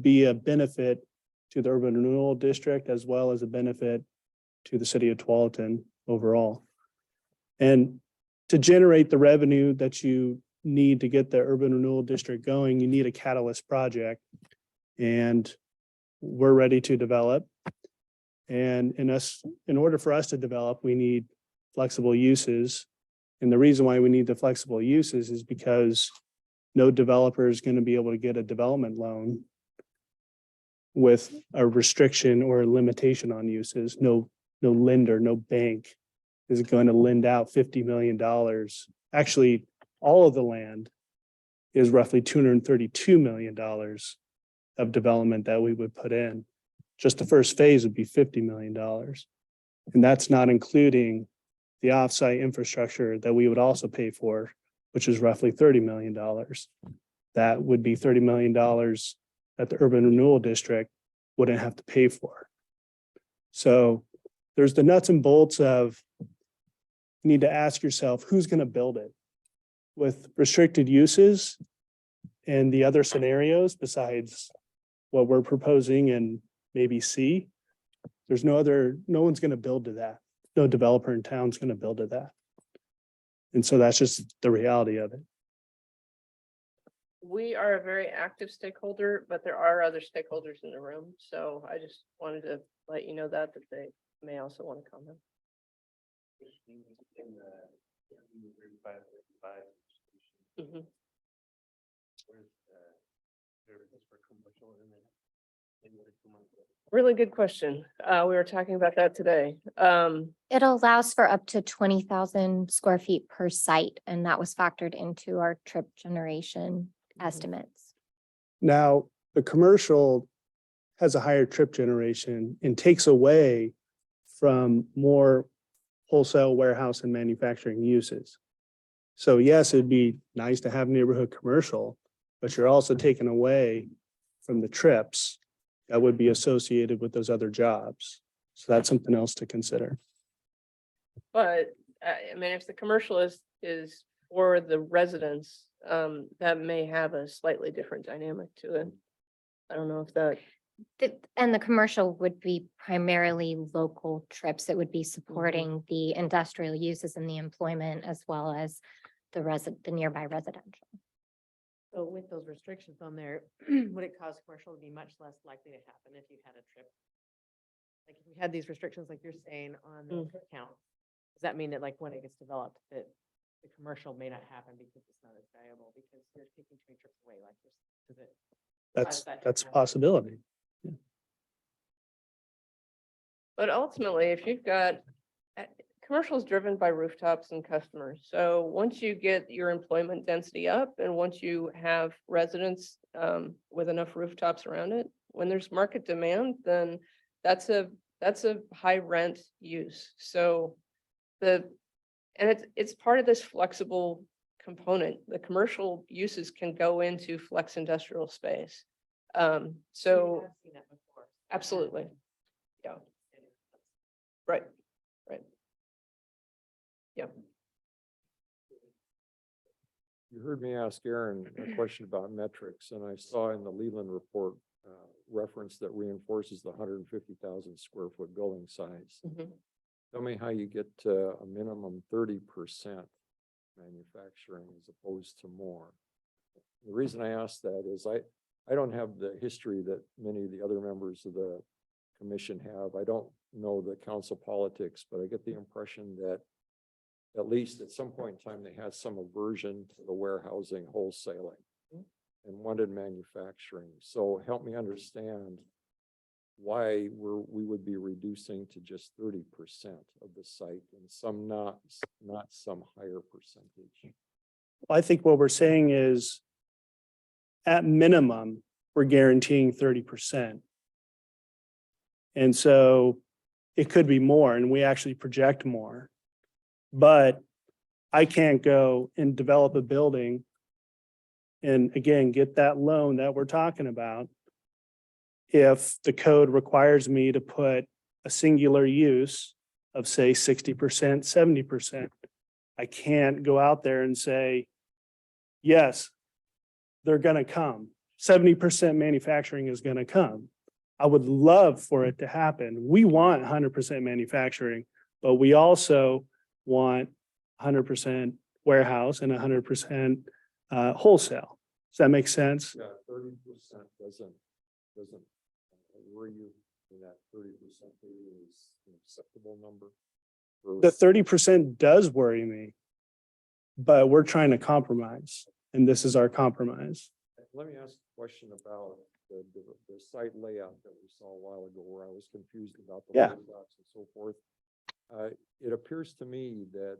be a benefit to the urban renewal district as well as a benefit to the city of Tualatin overall. And to generate the revenue that you need to get the urban renewal district going, you need a catalyst project. And we're ready to develop. And in order for us to develop, we need flexible uses. And the reason why we need the flexible uses is because no developer is going to be able to get a development loan with a restriction or a limitation on uses. No lender, no bank is going to lend out $50 million. Actually, all of the land is roughly $232 million of development that we would put in. Just the first phase would be $50 million. And that's not including the offsite infrastructure that we would also pay for, which is roughly $30 million. That would be $30 million that the urban renewal district wouldn't have to pay for. So there's the nuts and bolts of, you need to ask yourself, who's going to build it? With restricted uses and the other scenarios besides what we're proposing and maybe C, there's no one's going to build to that. No developer in town's going to build to that. And so that's just the reality of it. we are a very active stakeholder, but there are other stakeholders in the room. So I just wanted to let you know that they may also want to comment. Mhm. Really good question. We were talking about that today. It allows for up to 20,000 square feet per site, and that was factored into our trip generation estimates. Now, the commercial has a higher trip generation and takes away from more wholesale warehouse and manufacturing uses. So yes, it'd be nice to have neighborhood commercial, but you're also taking away from the trips that would be associated with those other jobs. So that's something else to consider. But I mean, if the commercial is for the residents, that may have a slightly different dynamic to it. I don't know if that, And the commercial would be primarily local trips. It would be supporting the industrial uses and the employment as well as the nearby residential. So with those restrictions on there, would it cause commercial to be much less likely to happen if you had a trip? Like if we had these restrictions, like you're saying on the trip count, does that mean that like when it gets developed, that the commercial may not happen because it's not as valuable because you're taking too many trips away, like this? Does it? That's a possibility. but ultimately, if you've got commercial is driven by rooftops and customers. So once you get your employment density up and once you have residents with enough rooftops around it, when there's market demand, then that's a high rent use. So it's part of this flexible component. The commercial uses can go into flex industrial space. So absolutely. Yeah. Right. Right. Yeah. You heard me ask Aaron a question about metrics, and I saw in the Leland report reference that reinforces the 150,000 square foot building size. Mhm. Tell me how you get to a minimum 30% manufacturing as opposed to more. The reason I ask that is I don't have the history that many of the other members of the commission have. I don't know the council politics, but I get the impression that at least at some point in time, they had some aversion to the warehousing wholesaling and wanted manufacturing. So help me understand why we would be reducing to just 30% of the site and some not some higher percentage. I think what we're saying is at minimum, we're guaranteeing 30%. And so it could be more, and we actually project more. But I can't go and develop a building and again, get that loan that we're talking about if the code requires me to put a singular use of say 60%, 70%. I can't go out there and say, yes, they're gonna come. 70% manufacturing is gonna come. I would love for it to happen. We want 100% manufacturing, but we also want 100% warehouse and 100% wholesale. Does that make sense? Yeah, 30% doesn't worry you in that 30% is an acceptable number. The 30% does worry me, but we're trying to compromise, and this is our compromise. Let me ask a question about the site layout that we saw a while ago where I was confused about the loading docks and so forth. It appears to me that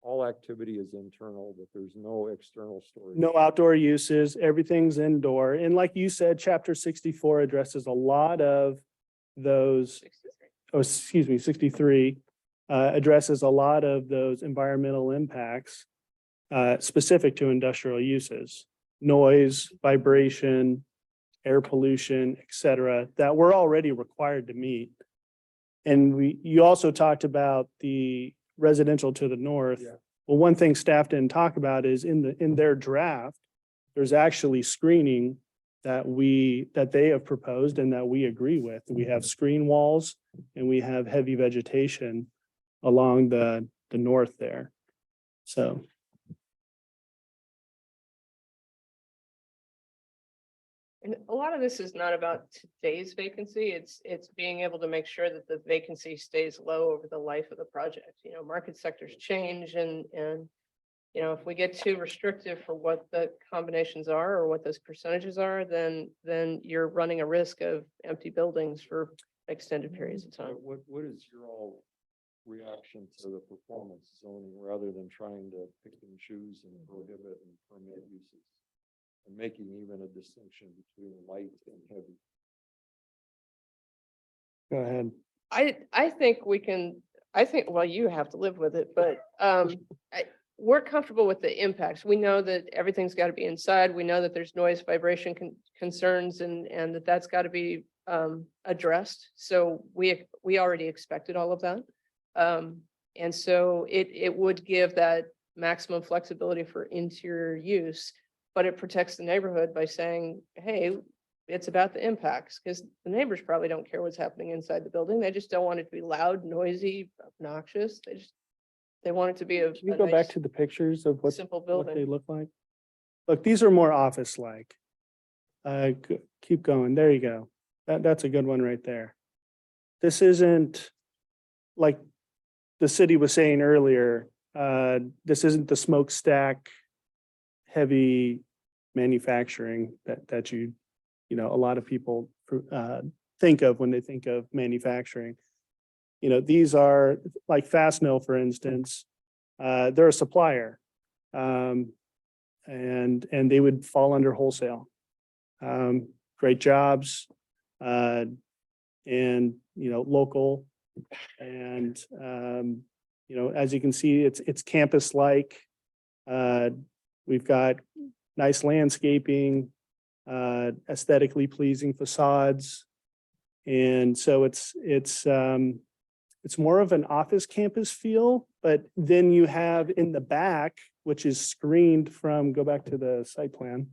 all activity is internal, that there's no external storage. No outdoor uses, everything's indoor. And like you said, chapter 64 addresses a lot of those, 63 addresses a lot of those environmental impacts specific to industrial uses, noise, vibration, air pollution, et cetera, that we're already required to meet. And you also talked about the residential to the north. Yeah. Well, one thing staff didn't talk about is in their draft, there's actually screening that they have proposed and that we agree with. We have screen walls and we have heavy vegetation along the north there. So. And a lot of this is not about today's vacancy. It's being able to make sure that the vacancy stays low over the life of the project. You know, market sectors change and, you know, if we get too restrictive for what the combinations are or what those percentages are, then you're running a risk of empty buildings for extended periods of time. What is your all reaction to the performance zoning rather than trying to pick and choose and prohibit and permit uses? And making even a distinction between light and heavy. Go ahead. I think we can, well, you have to live with it, but we're comfortable with the impacts. We know that everything's got to be inside. We know that there's noise, vibration concerns and that's got to be addressed. So we already expected all of that. And so it would give that maximum flexibility for interior use, but it protects the neighborhood by saying, hey, it's about the impacts, because the neighbors probably don't care what's happening inside the building. They just don't want it to be loud, noisy, obnoxious. They want it to be a Can you go back nice, to the pictures of what simple what they building. look like? Look, these are more office-like. Keep going. There you go. That's a good one right there. This isn't like the city was saying earlier, this isn't the smokestack heavy manufacturing that you know, a lot of people think of when they think of manufacturing. You know, these are like Fastenal, for instance, they're a supplier. And they would fall under wholesale. Great jobs, and, you know, local. And, you know, as you can see, it's campus-like. We've got nice landscaping, aesthetically pleasing facades. And so it's more of an office campus feel, but then you have in the back, which is screened from, go back to the site plan,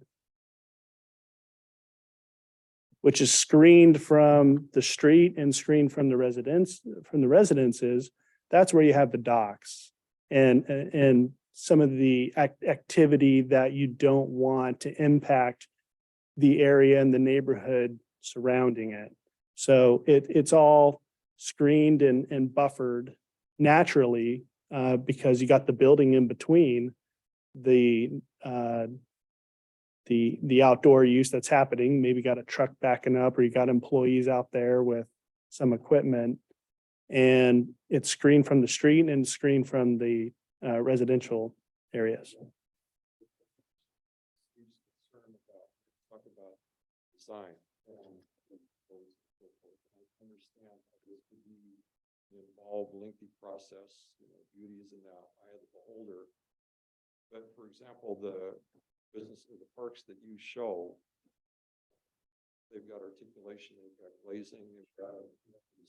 which is screened from the street and screened from the residences. That's where you have the docks and some of the activity that you don't want to impact the area and the neighborhood surrounding it. So it's all screened and buffered naturally because you got the building in between the outdoor use that's happening. Maybe got a truck backing up or you got employees out there with some equipment, and it's screened from the street and screened from the residential areas. Talk about design. I understand that this could be an involved, lengthy process. You know, beauty is in the eye of the beholder. But for example, the business of the parks that you show, they've got articulation, they've got glazing, they've got a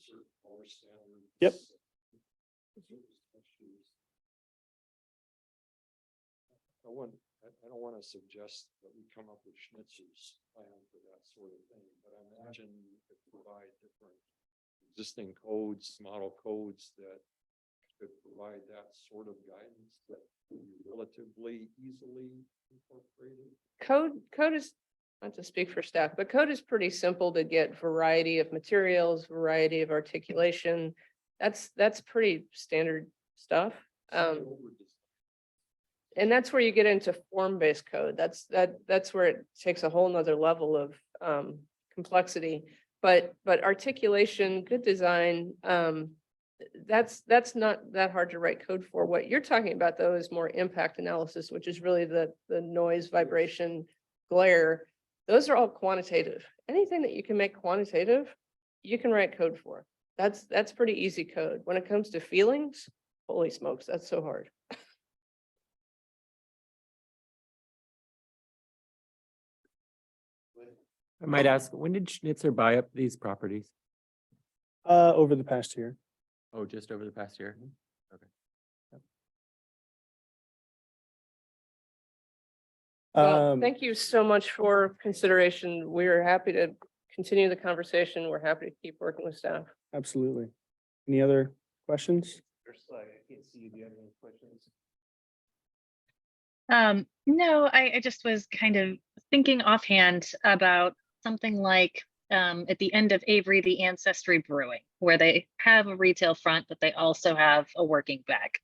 certain color standards. Yep. I don't want to suggest that we come up with Schnitzer's plan for that sort of thing, but I imagine you could provide different existing codes, model codes that could provide that sort of guidance that could be relatively easily incorporated. Code is, not to speak for staff, but code is pretty simple to get variety of materials, variety of articulation. That's pretty standard stuff. And that's where you get into form-based code. That's where it takes a whole nother level of complexity. But articulation, good design, that's not that hard to write code for. What you're talking about though is more impact analysis, which is really the noise, vibration, glare. Those are all quantitative. Anything that you can make quantitative, you can write code for. That's pretty easy code. When it comes to feelings, holy smokes, that's so hard. I might ask, when did Schnitzer buy up these properties? Over the past year. Oh, just over the past year? Okay. Well, thank you so much for consideration. We're happy to continue the conversation. We're happy to keep working with staff. Absolutely. Any other questions? I can't see you. Do you have any questions? No, I just was kind of thinking offhand about something like at the end of Avery, the Ancestry Brewing, where they have a retail front, but they also have a working back.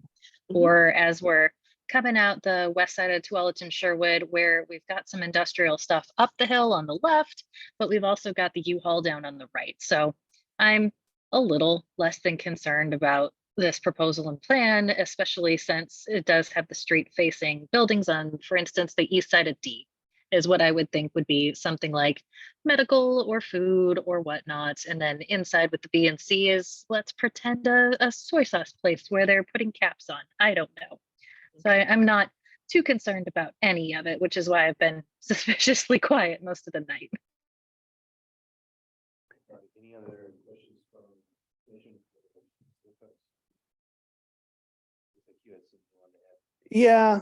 Or as we're coming out the west side of Tualatin Sherwood, where we've got some industrial stuff up the hill on the left, but we've also got the U-Haul down on the right. So I'm a little less than concerned about this proposal and plan, especially since it does have the street facing buildings on, for instance, the east side of D is what I would think would be something like medical or food or whatnot. And then inside with the B and C is, let's pretend a soy sauce place where they're putting caps on. I don't know. So I'm not too concerned about any of it, which is why I've been suspiciously quiet most of the night. Any other questions from commission? Yeah,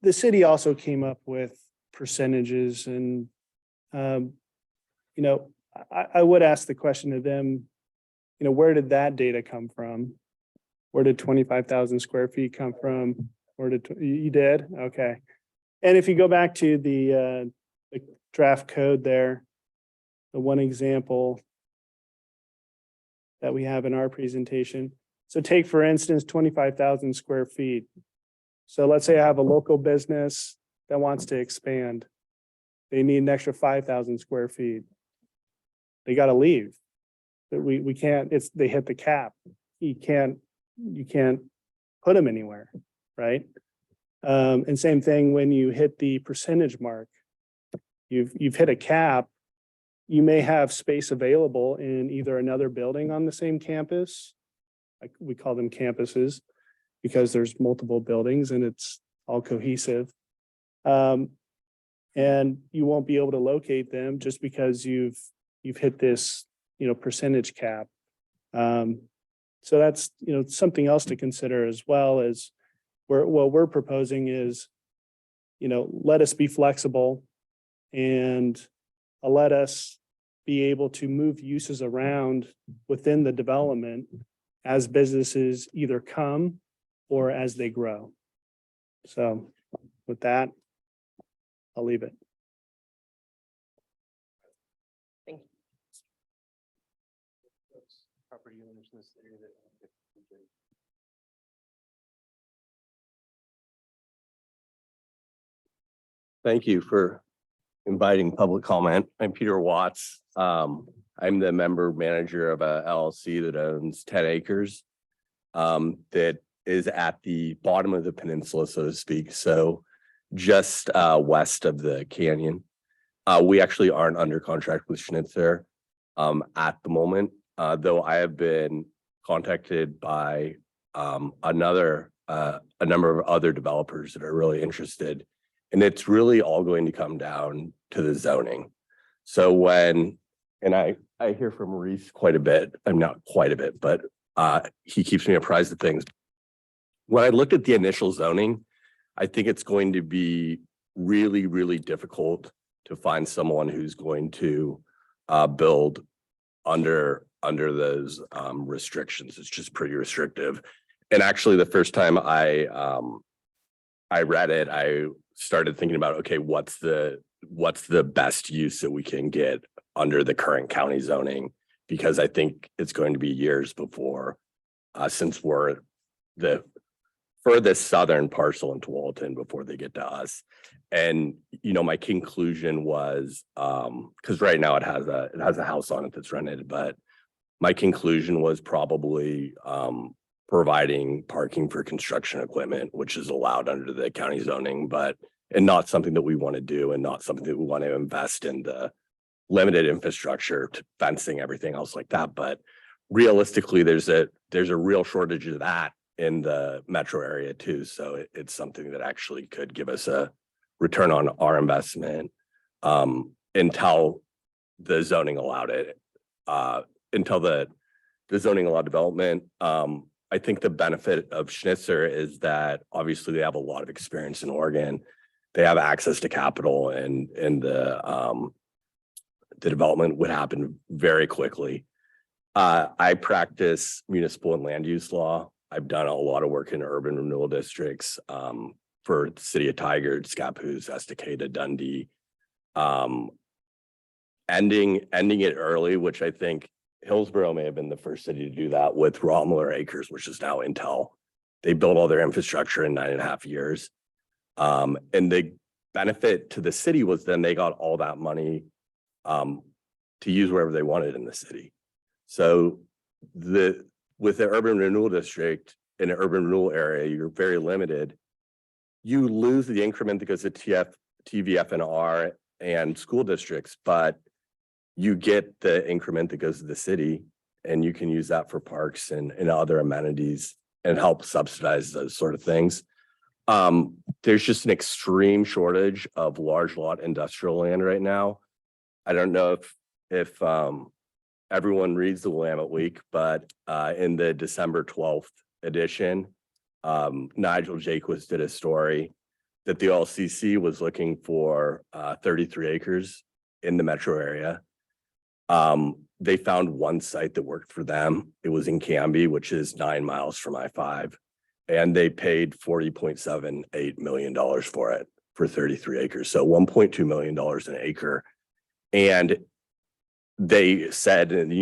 the city also came up with percentages and, I would ask the question to them, where did that data come from? Where did 25,000 square feet come from? Where did, you did? Okay. And if you go back to the draft code there, the one example that we have in our presentation. So take, for instance, 25,000 square feet. So let's say I have a local business that wants to expand. They need an extra 5,000 square feet. They got to leave. But we can't, they hit the cap. You can't put them anywhere, right? And same thing when you hit the percentage mark. You've hit a cap. You may have space available in either another building on the same campus, like we call them campuses, because there's multiple buildings and it's all cohesive. And you won't be able to locate them just because you've hit this, percentage cap. So that's, something else to consider as well. As what we're proposing is, let us be flexible and let us be able to move uses around within the development as businesses either come or as they grow. So with that, I'll leave it. Thank you. Property owners in this area that. Thank you for inviting public comment. I'm Peter Watts. I'm the member manager of a LLC that owns 10 acres that is at the bottom of the peninsula, so to speak. So just west of the canyon. We actually aren't under contract with Schnitzer at the moment, though I have been contacted by a number of other developers that are really interested. And it's really all going to come down to the zoning. So I hear from Maurice quite a bit. I'm not quite a bit, but he keeps me apprised of things. When I looked at the initial zoning, I think it's going to be really, really difficult to find someone who's going to build under those restrictions. It's just pretty restrictive. And actually, the first time I read it, I started thinking about, okay, what's the best use that we can get under the current county zoning? Because I think it's going to be years before, since we're the furthest southern parcel in Tualatin before they get to us. And, my conclusion was, because right now it has a house on it that's rented, but my conclusion was probably providing parking for construction equipment, which is allowed under the county zoning, and not something that we want to do and not something that we want to invest in the limited infrastructure to fencing, everything else like that. But realistically, there's a real shortage of that in the metro area too. So it's something that actually could give us a return on our investment until the zoning allowed it, until the zoning allowed development. I think the benefit of Schnitzer is that obviously they have a lot of experience in Oregon. They have access to capital, and the development would happen very quickly. I practice municipal and land use law. I've done a lot of work in urban renewal districts for the city of Tigard, Scappoose, Estacada, Dundee. um, ending it early, which I think Hillsborough may have been the first city to do that with Romular Acres, which is now Intel. They built all their infrastructure in 9.5 years. And the benefit to the city was then they got all that money to use wherever they wanted in the city. So with the urban renewal district in an urban renewal area, you're very limited. You lose the increment that goes to TVFNR and school districts, but you get the increment that goes to the city, and you can use that for parks and other amenities and help subsidize those sort of things. There's just an extreme shortage of large lot industrial land right now. I don't know if everyone reads the Willamette Week, but in the December 12th edition, Nigel Jaquist did a story that the LCC was looking for 33 acres in the metro area. They found one site that worked for them. It was in Canby, which is 9 miles from I-5. And they paid $40.78 million for it for 33 acres. So $1.2 million an acre. And they said, and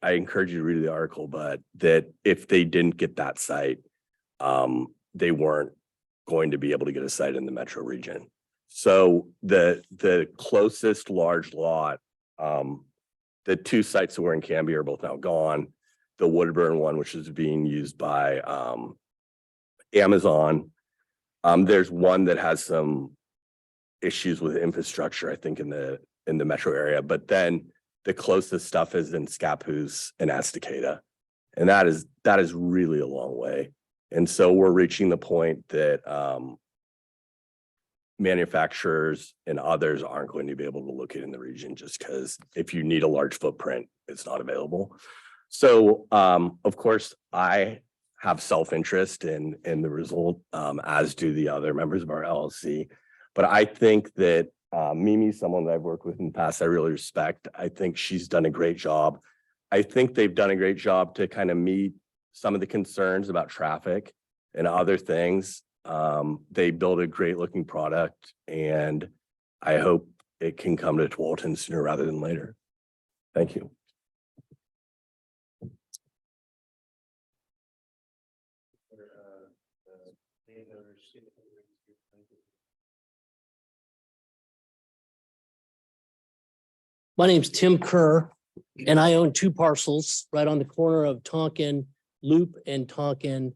I encourage you to read the article, but that if they didn't get that site, they weren't going to be able to get a site in the metro region. So the closest large lot, the two sites that were in Canby are both now gone. The Woodburn one, which is being used by Amazon. There's one that has some issues with infrastructure, I think, in the metro area, but then the closest stuff is in Scappoose and Estacada. And that is really a long way. And so we're reaching the point that manufacturers and others aren't going to be able to locate in the region just because if you need a large footprint, it's not available. So of course, I have self-interest in the result, as do the other members of our LLC. But I think that Mimi's someone that I've worked with in the past, I really respect. I think she's done a great job. I think they've done a great job to kind of meet some of the concerns about traffic and other things. They build a great looking product, and I hope it can come to Tualatin sooner rather than later. Thank you. My name's Tim Kerr, and I own 2 parcels right on the corner of Tonkin Loop and Tonkin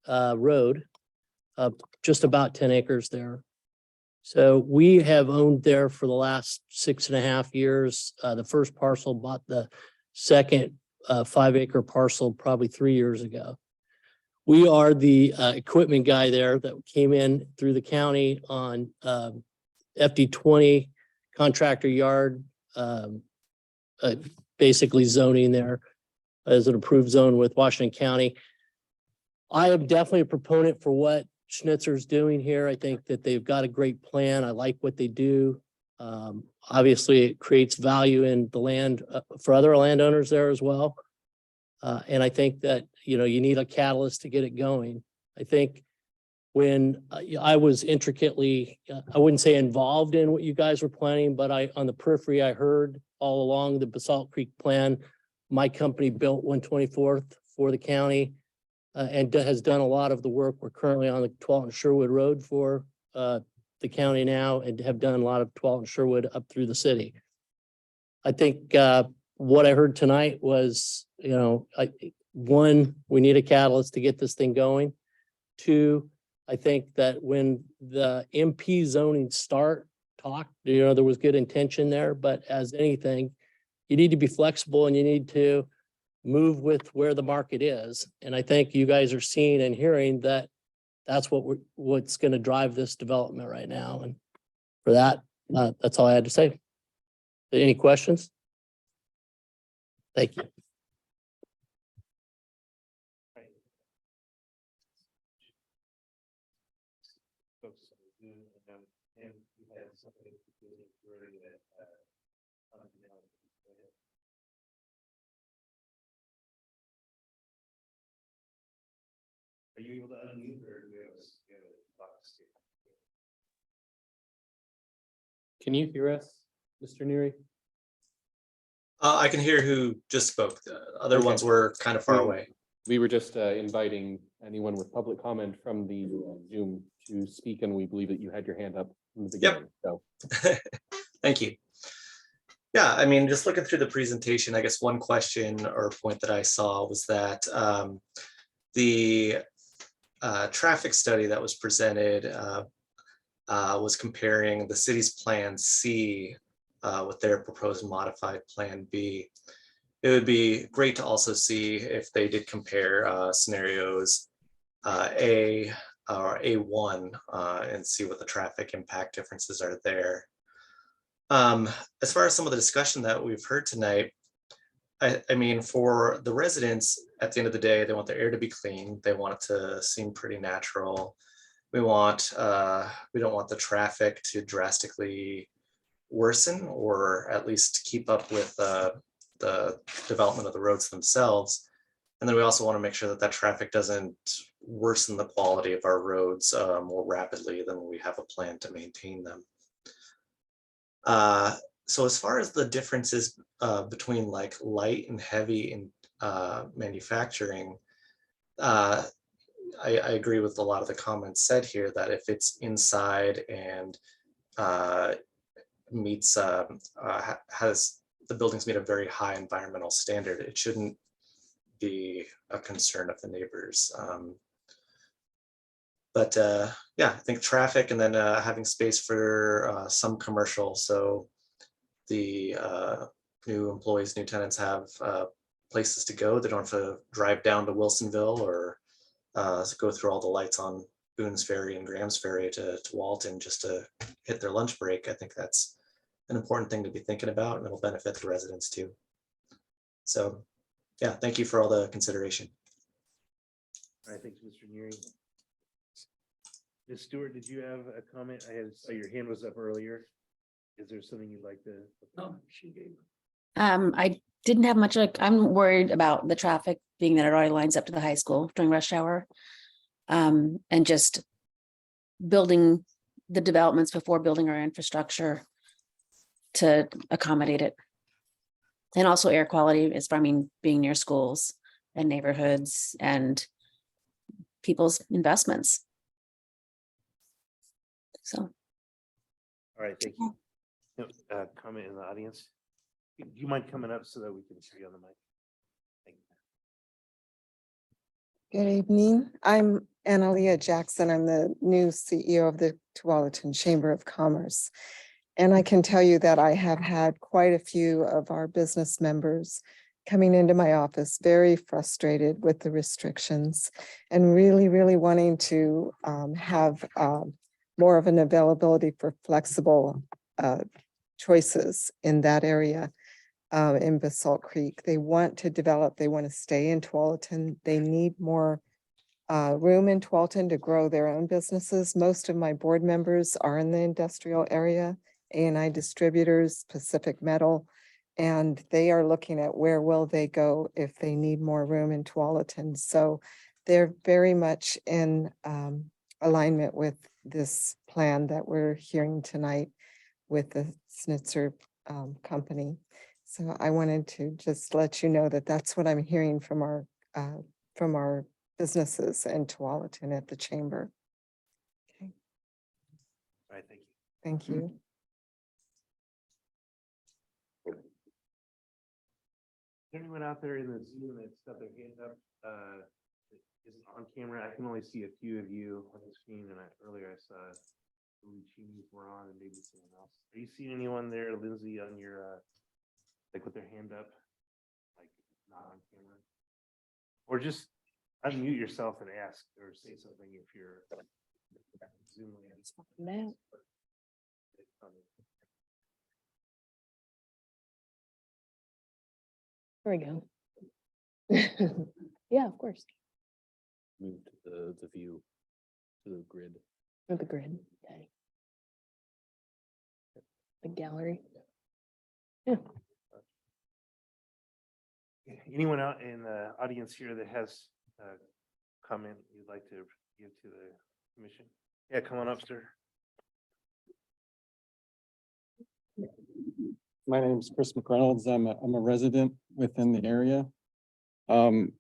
Road, just about 10 acres there. So we have owned there for the last 6.5 years. The first parcel, bought the second 5-acre parcel probably 3 years ago. We are the equipment guy there that came in through the county on FD20 contractor yard, basically zoning there as an approved zone with Washington County. I am definitely a proponent for what Schnitzer's doing here. I think that they've got a great plan. I like what they do. Obviously, it creates value in the land for other landowners there as well. And I think that, you need a catalyst to get it going. I think when I was intricately, I wouldn't say involved in what you guys were planning, but on the periphery, I heard all along the Basalt Creek plan. My company built 124th for the county and has done a lot of the work. We're currently on the Tualatin Sherwood Road for the county now, and have done a lot of Tualatin Sherwood up through the city. I think what I heard tonight was, one, we need a catalyst to get this thing going. 2, I think that when the MP zoning talked, there was good intention there, but as anything, you need to be flexible and you need to move with where the market is. And I think you guys are seeing and hearing that that's what's going to drive this development right now. And for that, that's all I had to say. Any questions? Thank you. Are you able to unmute, or do we have a box? Can you hear us? Mr. Neary? I can hear who just spoke. The other ones were kind of far away. We were just inviting anyone with public comment from the Zoom to speak, and we believe that you had your hand up from the beginning. So Thank you. Yeah, I mean, just looking through the presentation, I guess one question or point that I saw was that the traffic study that was presented was comparing the city's Plan C with their proposed modified Plan B. It would be great to also see if they did compare scenarios A or A1 and see what the traffic impact differences are there. As far as some of the discussion that we've heard tonight, I mean, for the residents, at the end of the day, they want their air to be clean. They want it to seem pretty natural. We don't want the traffic to drastically worsen, or at least keep up with the development of the roads themselves. And then we also want to make sure that that traffic doesn't worsen the quality of our roads more rapidly than we have a plan to maintain them. So as far as the differences between like light and heavy in manufacturing, I agree with a lot of the comments said here that if it's inside and meets has the buildings meet a very high environmental standard, it shouldn't be a concern of the neighbors. But yeah, I think traffic and then having space for some commercial. So the new employees, new tenants have places to go. They don't have to drive down to Wilsonville or go through all the lights on Boone's Ferry and Graham's Ferry to Tualatin just to hit their lunch break. I think that's an important thing to be thinking about, and it'll benefit the residents too. So yeah, thank you for all the consideration. All right, thanks, Mr. Neary. Ms. Stewart, did you have a comment? I saw your hand was up earlier. Is there something you'd like to? No, she gave. I didn't have much, like, I'm worried about the traffic being that it already lines up to the high school during rush hour. And just building the developments before building our infrastructure to accommodate it. And also air quality is, I mean, being near schools and neighborhoods and people's investments. So. All right, thank you. Comment in the audience. Do you mind coming up so that we can see you on the mic? Thank you. Good evening. I'm Analia Jackson. I'm the new CEO of the Tualatin Chamber of Commerce. And I can tell you that I have had quite a few of our business members coming into my office very frustrated with the restrictions and really, really wanting to have more of an availability for flexible choices in that area in Basalt Creek. They want to develop, they want to stay in Tualatin. They need more room in Tualatin to grow their own businesses. Most of my board members are in the industrial area, A&I Distributors, Pacific Metal, and they are looking at where will they go if they need more room in Tualatin. So they're very much in alignment with this plan that we're hearing tonight with the Snitzer company. So I wanted to just let you know that that's what I'm hearing from our businesses in Tualatin at the chamber. Okay. All right, thank you. Thank you. Is there anyone out there in the Zoom that's got their hand up? Is on camera? I can only see a few of you on the screen, and earlier I saw Lucinis were on, and maybe someone else. Are you seeing anyone there, Lindsay, on your like with their hand up, like not on camera? Or just unmute yourself and ask or say something if you're Zoom. There we go. Yeah, of course. move to the view, to the grid. Or the grid, okay. The gallery. Yeah. Anyone out in the audience here that has a comment you'd like to give to the commission? Yeah, come on up, sir. My name is Chris McReynolds. I'm a resident within the area. The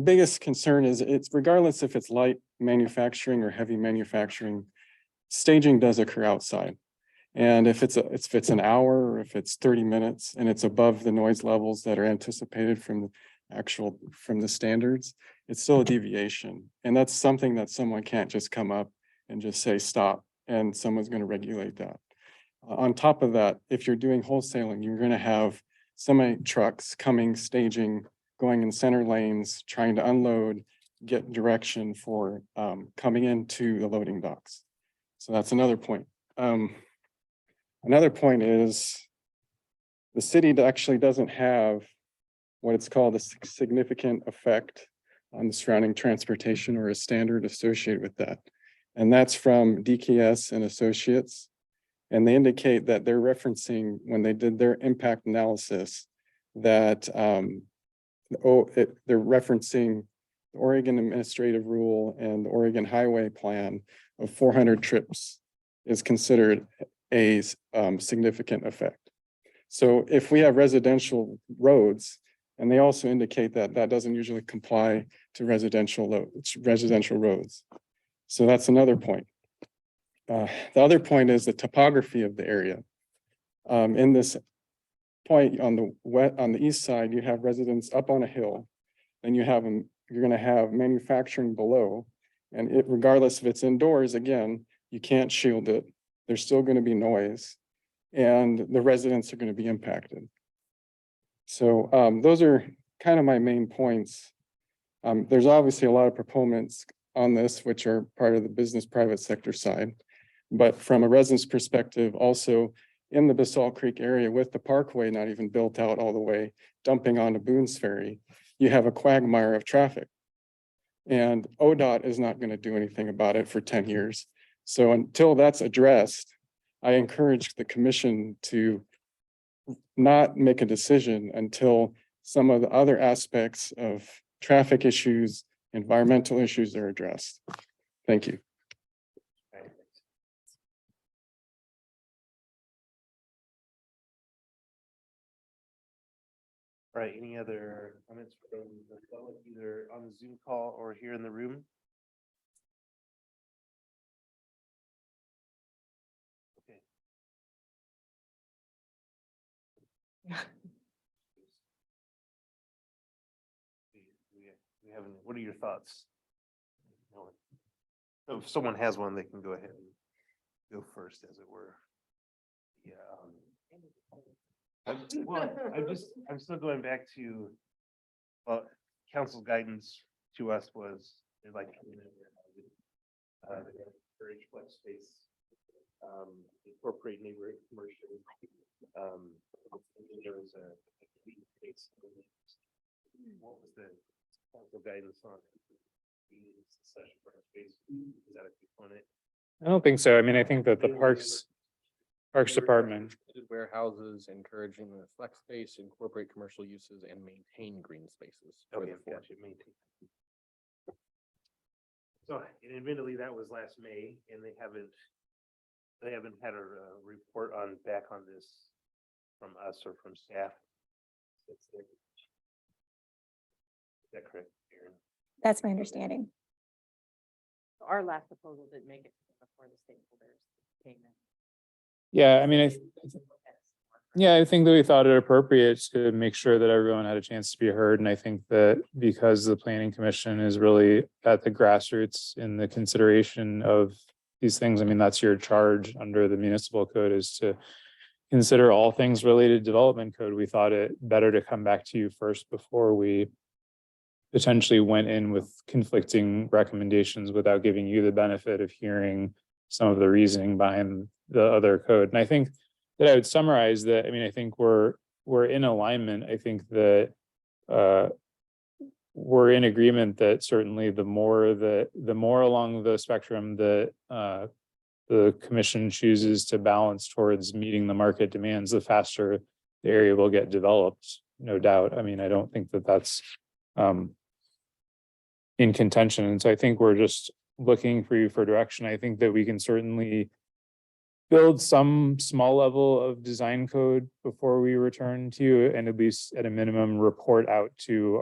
biggest concern is it's regardless if it's light manufacturing or heavy manufacturing, staging does occur outside. And if it's an hour or if it's 30 minutes and it's above the noise levels that are anticipated from the standards, it's still a deviation. And that's something that someone can't just come up and just say stop and someone's going to regulate that. On top of that, if you're doing wholesaling, you're going to have semi trucks coming, staging, going in center lanes, trying to unload, get direction for coming into the loading docks. So that's another point. Another point is the city actually doesn't have what it's called a significant effect on the surrounding transportation or a standard associated with that. And that's from DKS and Associates. And they indicate that they're referencing when they did their impact analysis that they're referencing the Oregon Administrative Rule and the Oregon Highway Plan of 400 trips is considered a significant effect. So if we have residential roads, and they also indicate that that doesn't usually comply to residential roads. So that's another point. The other point is the topography of the area. In this point on the east side, you have residents up on a hill, and you're going to have manufacturing below, and regardless if it's indoors, again, you can't shield it. There's still going to be noise, and the residents are going to be impacted. So those are kind of my main points. There's obviously a lot of proponents on this, which are part of the business private sector side. But from a resident's perspective, also in the Basalt Creek area with the parkway not even built out all the way, dumping onto Boone's Ferry, you have a quagmire of traffic. And ODOT is not going to do anything about it for 10 years. So until that's addressed, I encourage the commission to not make a decision until some of the other aspects of traffic issues, environmental issues are addressed. Thank you. All right, any other comments from the public, either on the Zoom call or here in the room? Okay. We haven't, what are your thoughts? So if someone has one, they can go ahead and go first, as it were. Yeah. I'm still going back to, council guidance to us was, they're like, encourage flex space, incorporate neighborhood commercial. There was a space. What was the council guidance on session for space? Is that a component? I don't think so. I mean, I think that the Parks Department. Warehouses, encouraging the flex space, incorporate commercial uses and maintain green spaces. Okay, gotcha, maintain. So, and admittedly, that was last May, and they haven't had a report back on this from us or from staff. Is that correct, Aaron? That's my understanding. Our last proposal didn't make it before the stakeholders came in. Yeah, I mean, I think that we thought it appropriate to make sure that everyone had a chance to be heard. And I think that because the Planning Commission is really at the grassroots in the consideration of these things, I mean, that's your charge under the municipal code, is to consider all things related to development code. We thought it better to come back to you first before we potentially went in with conflicting recommendations without giving you the benefit of hearing some of the reasoning behind the other code. And I think that I would summarize that, I mean, I think we're in alignment. I think that we're in agreement that certainly the more along the spectrum that the commission chooses to balance towards meeting the market demands, the faster the area will get developed, no doubt. I mean, I don't think that that's in contention. And so I think we're just looking for you for direction. I think that we can certainly build some small level of design code before we return to you, and at least at a minimum, report out to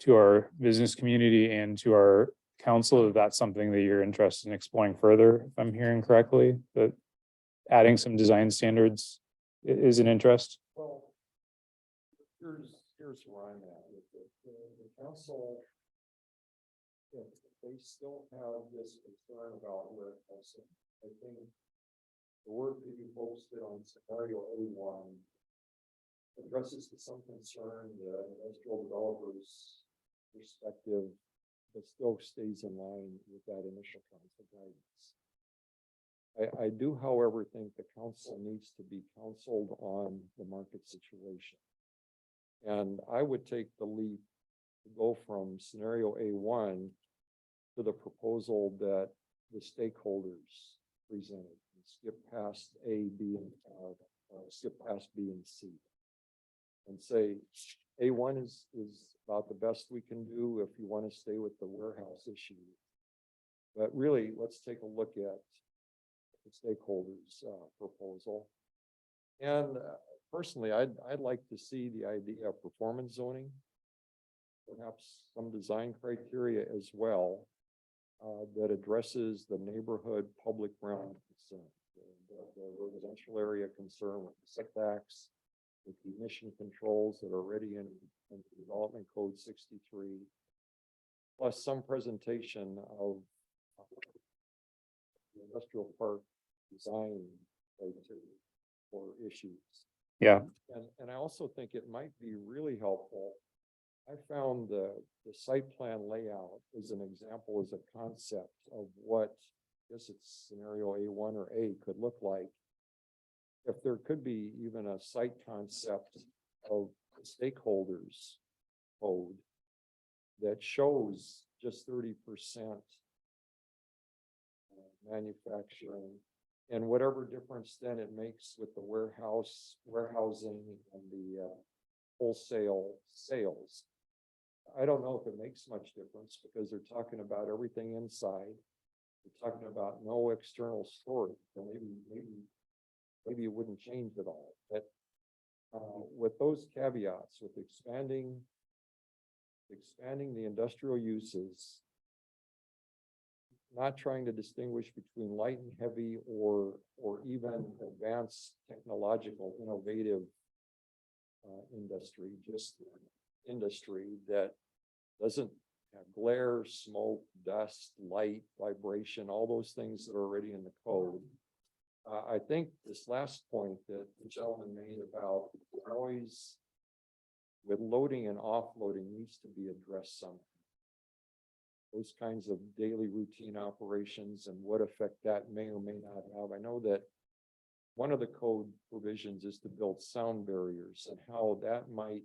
our business community and to our council, if that's something that you're interested in exploring further, if I'm hearing correctly, that adding some design standards is an interest. Well, here's where I'm at with it. The council, if they still have this concern about warehousing, I think the work that you posted on scenario A1 addresses to some concern the industrial developers' perspective, but still stays in line with that initial council guidance. I do, however, think the council needs to be counseled on the market situation. And I would take the leap to go from scenario A1 to the proposal that the stakeholders presented, and skip past A, B, and skip past B and C. And say A1 is about the best we can do if you want to stay with the warehouse issue. But really, let's take a look at the stakeholders' proposal. And personally, I'd like to see the idea of performance zoning, perhaps some design criteria as well, that addresses the neighborhood public realm concern, the residential area concern with the setbacks, with the emission controls that are already in Development Code 63, plus some presentation of the industrial park design criteria for issues. Yeah. And I also think it might be really helpful. I found the site plan layout as an example, as a concept of what, I guess it's scenario A1 or A could look like. If there could be even a site concept of the stakeholders code that shows just 30% manufacturing, and whatever difference then it makes with the warehousing and the wholesale sales. I don't know if it makes much difference because they're talking about everything inside. They're talking about no external storage. So maybe it wouldn't change at all. But with those caveats, with expanding the industrial uses, not trying to distinguish between light and heavy or even advanced technological innovative industry, just industry that doesn't have glare, smoke, dust, light, vibration, all those things that are already in the code. I think this last point that the gentleman made about noise with loading and offloading needs to be addressed somehow. Those kinds of daily routine operations and what effect that may or may not have. I know that one of the code provisions is to build sound barriers and how that might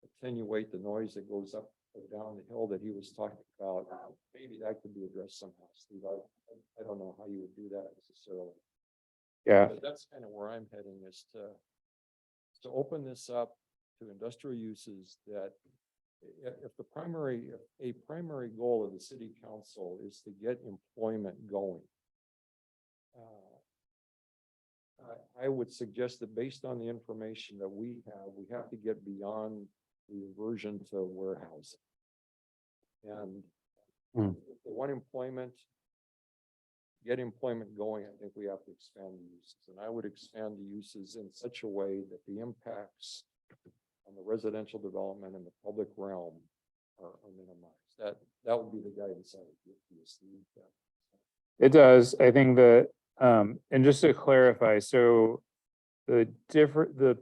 attenuate the noise that goes up or down the hill that he was talking about. Maybe that could be addressed somehow, Steve. I don't know how you would do that necessarily. Yeah. But that's kind of where I'm heading, is to open this up to industrial uses that if a primary goal of the city council is to get employment going, I would suggest that based on the information that we have to get beyond the aversion to warehousing. And if they want employment, get employment going, I think we have to expand the uses. And I would expand the uses in such a way that the impacts on the residential development in the public realm are minimized. That would be the guidance I would give to you, Steve. It does. I think that, and just to clarify, so the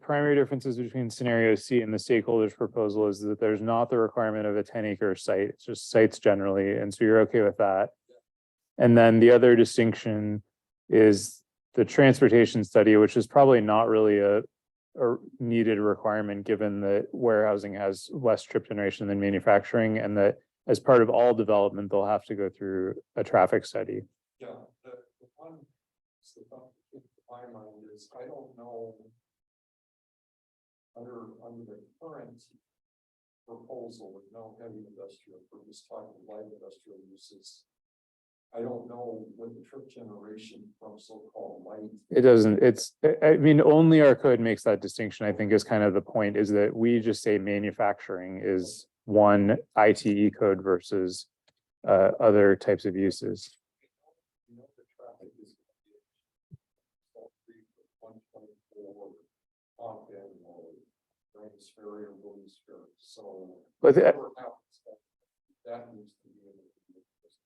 primary differences between scenario C and the stakeholders proposal is that there's not the requirement of a 10-acre site. It's just sites generally. And so you're okay with that. And then the other distinction is the transportation study, which is probably not really a needed requirement given that warehousing has less trip generation than manufacturing, and that as part of all development, they'll have to go through a traffic study. Yeah, the one that in my mind is I don't know under the current proposal with no heavy industrial, we're just talking light industrial uses. I don't know what the trip generation from so-called light. It doesn't, I mean, only our code makes that distinction, I think is kind of the point, is that we just say manufacturing is one ITE code versus other types of uses. You know, the traffic is gonna be 124, Tonkin, or Grace Ferry or Williams Ferry, so. But whatever happens, that needs to be.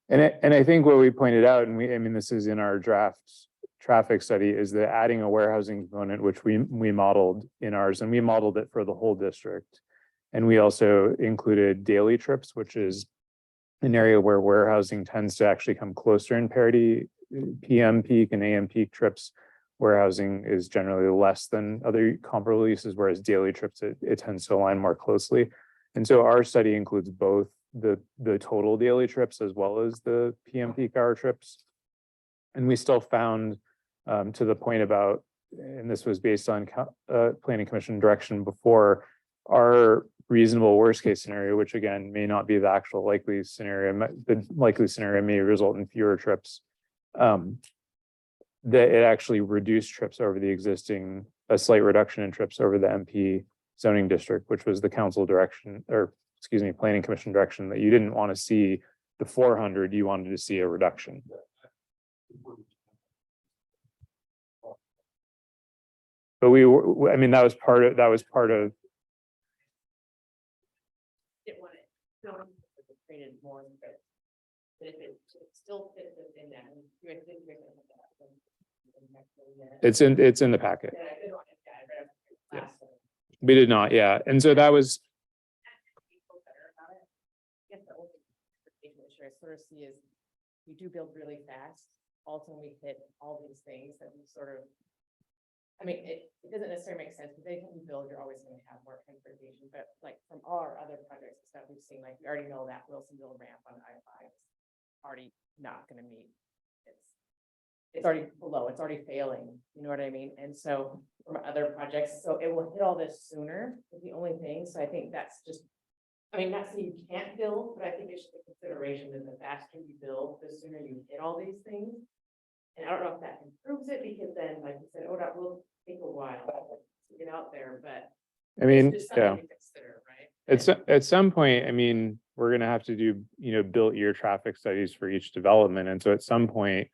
And I think what we pointed out, and I mean, this is in our draft traffic study, is that adding a warehousing component, which we modeled in ours, and we modeled it for the whole district. And we also included daily trips, which is an area where warehousing tends to actually come closer in parity. PM peak and AM peak trips, warehousing is generally less than other comparable uses, whereas daily trips, it tends to align more closely. And so our study includes both the total daily trips as well as the PM peak hour trips. And we still found, to the point about, and this was based on planning commission direction before, our reasonable worst case scenario, which again may not be the actual likely scenario, the likely scenario may result in fewer trips, that it actually reduced trips over the existing, a slight reduction in trips over the MP zoning district, which was the council direction, or excuse me, planning commission direction, that you didn't want to see the 400, you wanted to see a reduction. But we were, I mean, that was part of, Didn't want it, no, created more, but if it still fits within that. and you guys didn't make it like that, then- it's in the packet. Yeah, I didn't want to add, but I was last one. We did not, yeah. And so that was, I guess the only issue I sort of see is we do build really fast. Also, we hit all these things that we sort of. I mean, it doesn't necessarily make sense because anytime you build, you're always going to have more transportation. But like from our other projects and stuff we've seen, like we already know that Wilsonville ramp on I-5 is already not going to meet. It's already below. It's already failing. You know what I mean? And so from other projects, so it will hit all this sooner. Is the only thing. So I think that's just. I mean, not saying you can't build, but I think it's just a consideration that the faster you build, the sooner you hit all these things. And I don't know if that improves it because then, like you said, oh, that will take a while to get out there, but. I mean, it's just something yeah. to consider, right? At some point, I mean, we're gonna have to do, built year traffic studies for each development. And so at some point,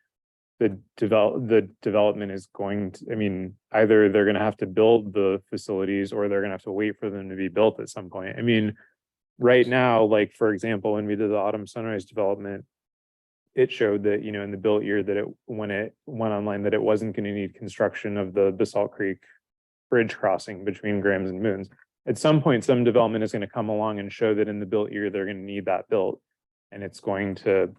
the development is going to, I mean, either they're gonna have to build the facilities or they're gonna have to wait for them to be built at some point. I mean, right now, like, for example, when we did the Autumn Sunrise development, it showed that, in the built year that when it went online, that it wasn't going to need construction of the Basalt Creek bridge crossing between Grams and Moons. At some point, some development is going to come along and show that in the built year, they're going to need that built. And it's going to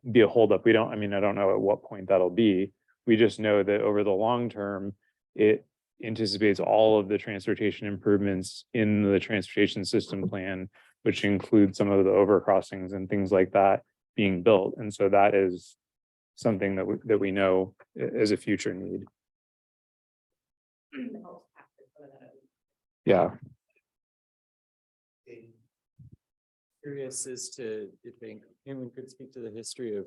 be a holdup. I don't know at what point that'll be. We just know that over the long term, it anticipates all of the transportation improvements in the transportation system plan, which include some of the overcrossings and things like that being built. And so that is something that we know as a future need. Yeah. Curious as to if anyone could speak to the history of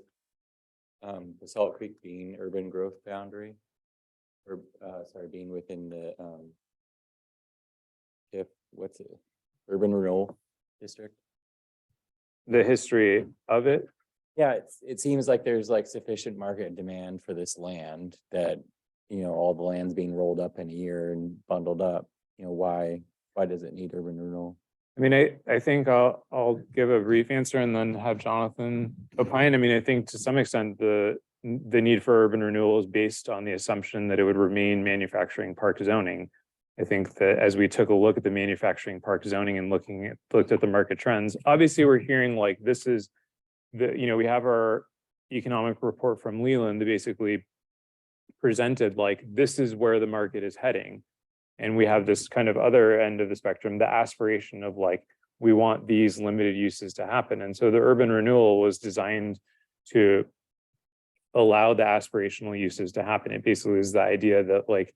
Basalt Creek being urban growth boundary, or being within the urban renewal district. The history of it. Yeah, it seems like there's like sufficient market demand for this land that, all the land's being rolled up in a year and bundled up. Why does it need urban renewal? I mean, I think I'll give a brief answer and then have Jonathan opine. I mean, I think to some extent the need for urban renewal is based on the assumption that it would remain manufacturing park zoning. I think that as we took a look at the manufacturing park zoning and looked at the market trends, obviously we're hearing like this is we have our economic report from Leland that basically presented like this is where the market is heading. And we have this kind of other end of the spectrum, the aspiration of like, we want these limited uses to happen. And so the urban renewal was designed to allow the aspirational uses to happen. It basically is the idea that like,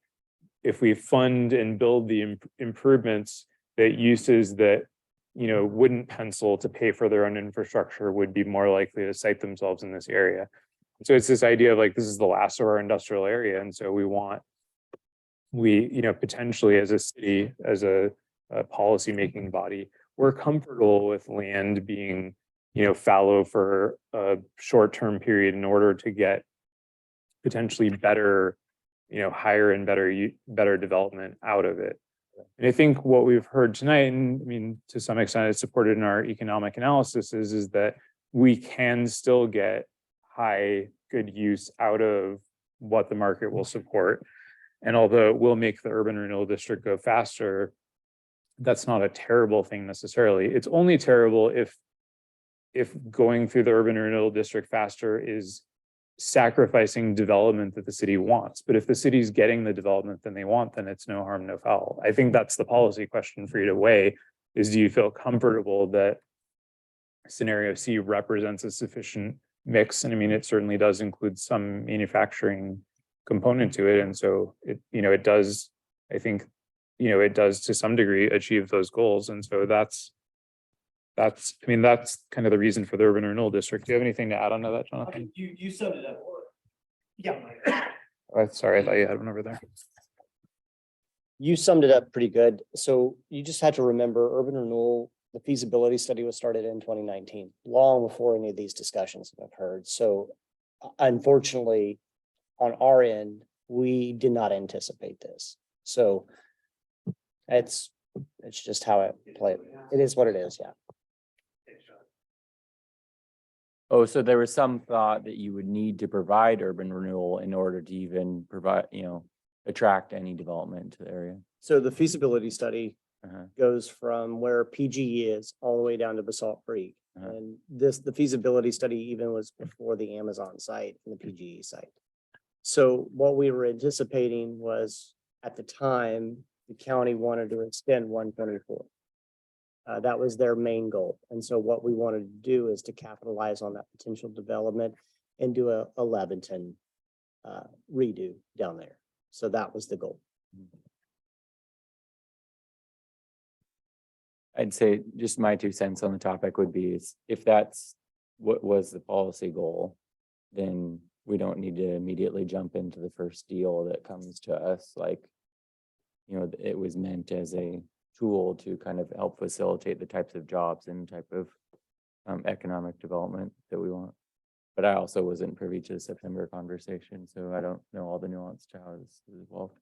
if we fund and build the improvements, that uses that wouldn't pencil to pay for their own infrastructure would be more likely to site themselves in this area. So it's this idea of like, this is the last of our industrial area. And so potentially as a city, as a policy-making body, we're comfortable with land being, fallow for a short-term period in order to get potentially better, higher and better development out of it. And I think what we've heard tonight, and I mean, to some extent it's supported in our economic analysis, is that we can still get high good use out of what the market will support. And although it will make the urban renewal district go faster, that's not a terrible thing necessarily. It's only terrible if going through the urban renewal district faster is sacrificing development that the city wants. But if the city's getting the development that they want, then it's no harm, no foul. I think that's the policy question for you to weigh is, do you feel comfortable that scenario C represents a sufficient mix? And I mean, it certainly does include some manufacturing component to it. And so it does, I think, it does to some degree achieve those goals. And so that's kind of the reason for the urban renewal district. Do you have anything to add on to that, Jonathan? You summed it up. Yeah. Oh, sorry, I thought you had one over there. You summed it up pretty good. So you just had to remember urban renewal, the feasibility study was started in 2019, long before any of these discussions have occurred. So unfortunately, on our end, we did not anticipate this. So it's just how it played. It is what it is, yeah. Oh, so there was some thought that you would need to provide urban renewal in order to even provide, attract any development to the area. So the feasibility study goes from where PG is all the way down to Basalt Creek. And the feasibility study even was before the Amazon site and the PGE site. So what we were anticipating was, at the time, the county wanted to extend 124. That was their main goal. And so what we wanted to do is to capitalize on that potential development and do a Leventon redo down there. So that was the goal. I'd say just my 2 cents on the topic would be is if that's what was the policy goal, then we don't need to immediately jump into the first deal that comes to us. Like, it was meant as a tool to kind of help facilitate the types of jobs and type of economic development that we want. But I also wasn't privy to the September conversation, so I don't know all the nuance to how this is evolved.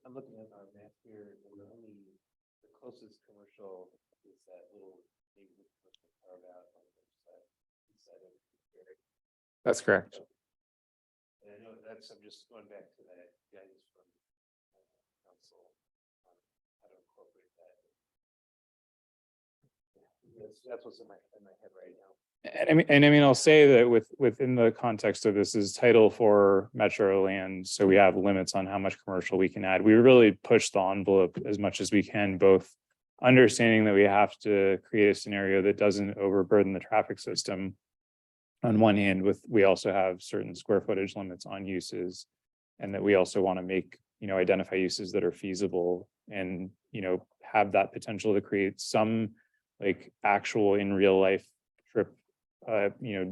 I'm looking at our map here, and the closest commercial is that little neighborhood commercial carved out on the east side of Berry. That's correct. And I know I'm just going back to that guidance from council on how to incorporate that. That's what's in my head right now. And I mean, I'll say that within the context of this is Title IV Metro land, so we have limits on how much commercial we can add. We really push the envelope as much as we can, both understanding that we have to create a scenario that doesn't overburden the traffic system. On one hand, we also have certain square footage limits on uses, and that we also want to make, identify uses that are feasible and, have that potential to create some like actual in real life trip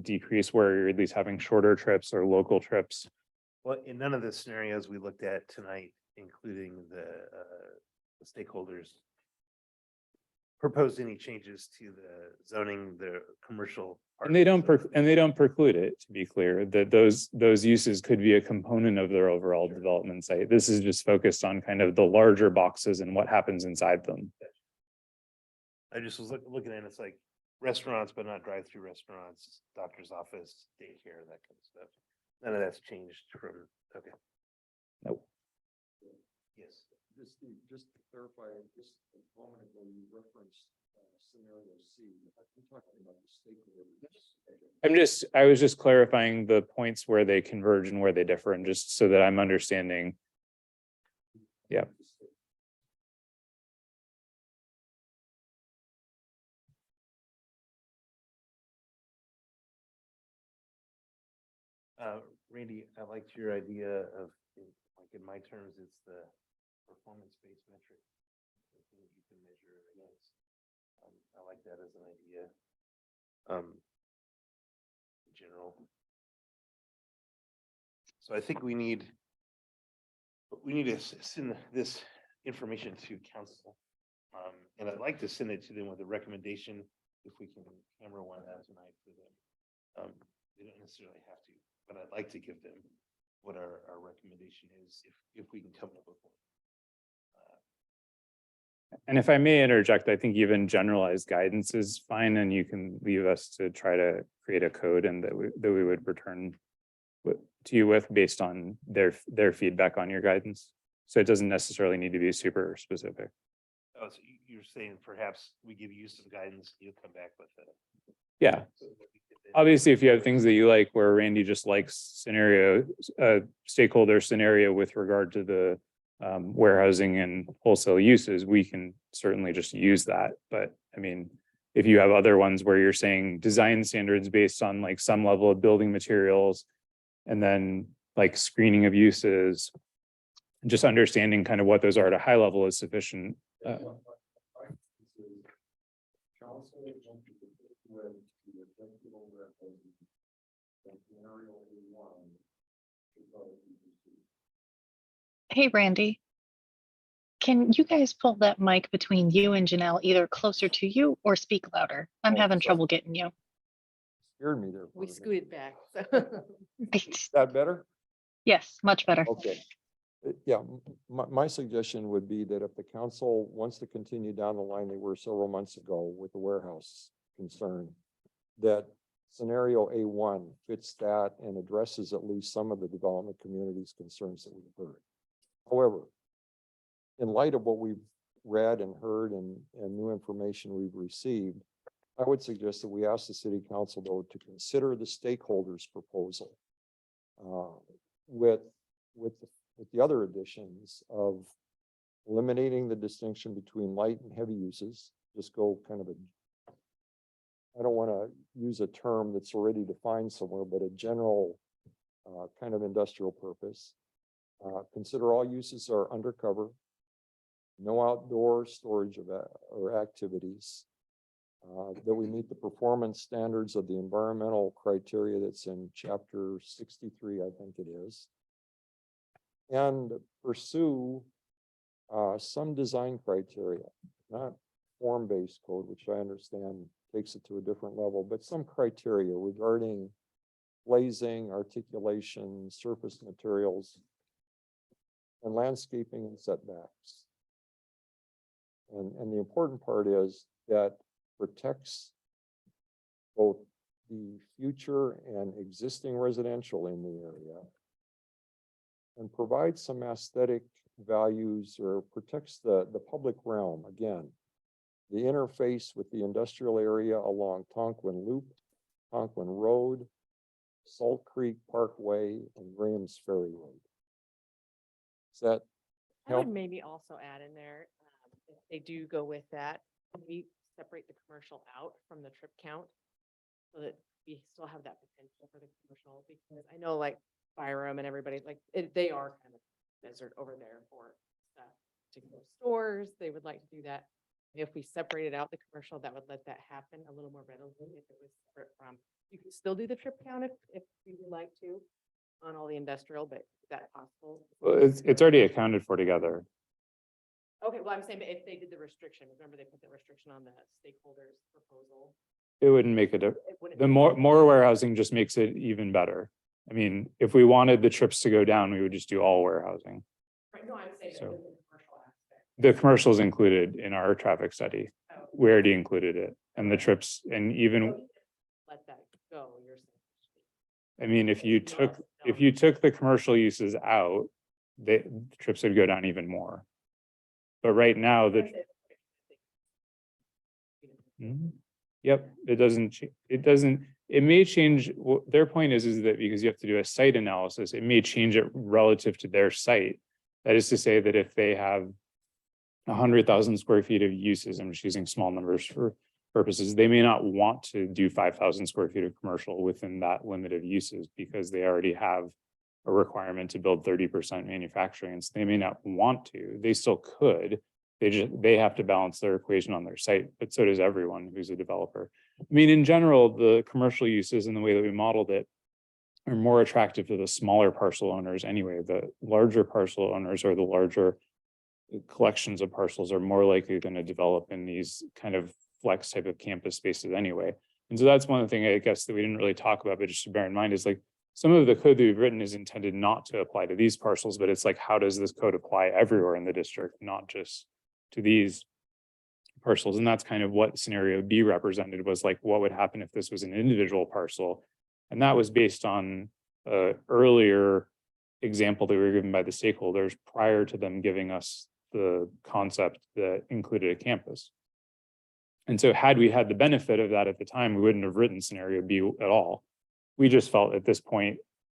decrease where you're at least having shorter trips or local trips. Well, in none of the scenarios we looked at tonight, including the stakeholders, proposed any changes to the zoning, the commercial. And they don't preclude it, to be clear, that those uses could be a component of their overall development site. This is just focused on kind of the larger boxes and what happens inside them. I just was looking at it, it's like restaurants, but not drive-through restaurants, doctor's office, daycare, that kind of stuff. None of that's changed from, okay. Nope. Yes. Just to clarify, just a moment ago, you referenced scenario C. I'm talking about the stakeholders. I was just clarifying the points where they converge and where they differ, and just so that I'm understanding. Yeah. Randy, I liked your idea of like like in my terms, it's the performance-based metric. The thing that you can measure it against. I like that as an idea. In general. So I think we need to send this information to council. And I'd like to send it to them with a recommendation if we can hammer one out tonight for them. They don't necessarily have to, but I'd like to give them what our recommendation is if we can come up with one. And if I may interject, I think even generalized guidance is fine, and you can leave us to try to create a code and that we would return to you with based on their feedback on your guidance. So it doesn't necessarily need to be super specific. Oh, so you're saying perhaps we give you some guidance, you'll come back with it. Yeah. Obviously, if you have things that you like where Randy just likes stakeholder scenario with regard to the warehousing and wholesale uses, we can certainly just use that. But I mean, if you have other ones where you're saying design standards based on like some level of building materials and then like screening of uses, just understanding kind of what those are at a high level is sufficient. Hey, Randy. Can you guys pull that mic between you and Janelle either closer to you or speak louder? I'm having trouble getting you. Scared me there. We scooted back. Is that better? Yes, much better. Okay. Yeah, my suggestion would be that if the council wants to continue down the line they were several months ago with the warehouse concern, that scenario A1 fits that and addresses at least some of the development community's concerns that we've heard. However, in light of what we've read and heard and new information we've received, I would suggest that we ask the city council though to consider the stakeholders' proposal with the other additions of eliminating the distinction between light and heavy uses. Just go kind of I don't want to use a term that's already defined somewhere, but a general kind of industrial purpose. Consider all uses are undercover, no outdoor storage of or activities, that we meet the performance standards of the environmental criteria that's in chapter 63, I think it is, and pursue some design criteria, not form-based code, which I understand takes it to a different level, but some criteria regarding glazing, articulation, surface materials, and landscaping and setbacks. And the important part is that protects both the future and existing residential in the area and provides some aesthetic values or protects the public realm. Again, the interface with the industrial area along Tonquin Loop, Tonquin Road, Salt Creek Parkway, and Graham's Ferry Road. Does that I would help? maybe also add in there, if they do go with that, we separate the commercial out from the trip count so that we still have that potential for the commercial, because I know like Byram and everybody, like they are kind of desert over there for stuff to go stores. They would like to do that. If we separated out the commercial, that would let that happen a little more readily if it was separate from, you can still do the trip count if you would like to on all the industrial, but is that possible? Well, it's already accounted for together. Okay, well, I'm saying, but if they did the restriction, remember they put the restriction on the stakeholders proposal. It wouldn't make a difference. The more warehousing just makes it even better. I mean, if we wanted the trips to go down, we would just do all warehousing. Right, no, I'm saying So- the commercial aspect. The commercial is included in our traffic study. We already included it, and the trips, and even, Let that go, you're saying. I mean, if you took the commercial uses out, the trips would go down even more. But right now, yep, it may change. Their point is that because you have to do a site analysis, it may change it relative to their site. That is to say that if they have 100,000 square feet of uses, I'm just using small numbers for purposes, they may not want to do 5,000 square feet of commercial within that limit of uses because they already have a requirement to build 30% manufacturing, and so they may not want to, they still could. They have to balance their equation on their site, but so does everyone who's a developer. I mean, in general, the commercial uses and the way that we modeled it are more attractive to the smaller parcel owners anyway. The larger parcel owners or the larger collections of parcels are more likely going to develop in these kind of flex type of campus spaces anyway. And so that's one thing I guess that we didn't really talk about, but just to bear in mind is like some of the code that we've written is intended not to apply to these parcels, but it's like, how does this code apply everywhere in the district, not just to these parcels? And that's kind of what scenario B represented, was like, what would happen if this was an individual parcel? And that was based on a earlier example that we were given by the stakeholders prior to them giving us the concept that included a campus. And so had we had the benefit of that at the time, we wouldn't have written scenario B at all. We just felt at this point,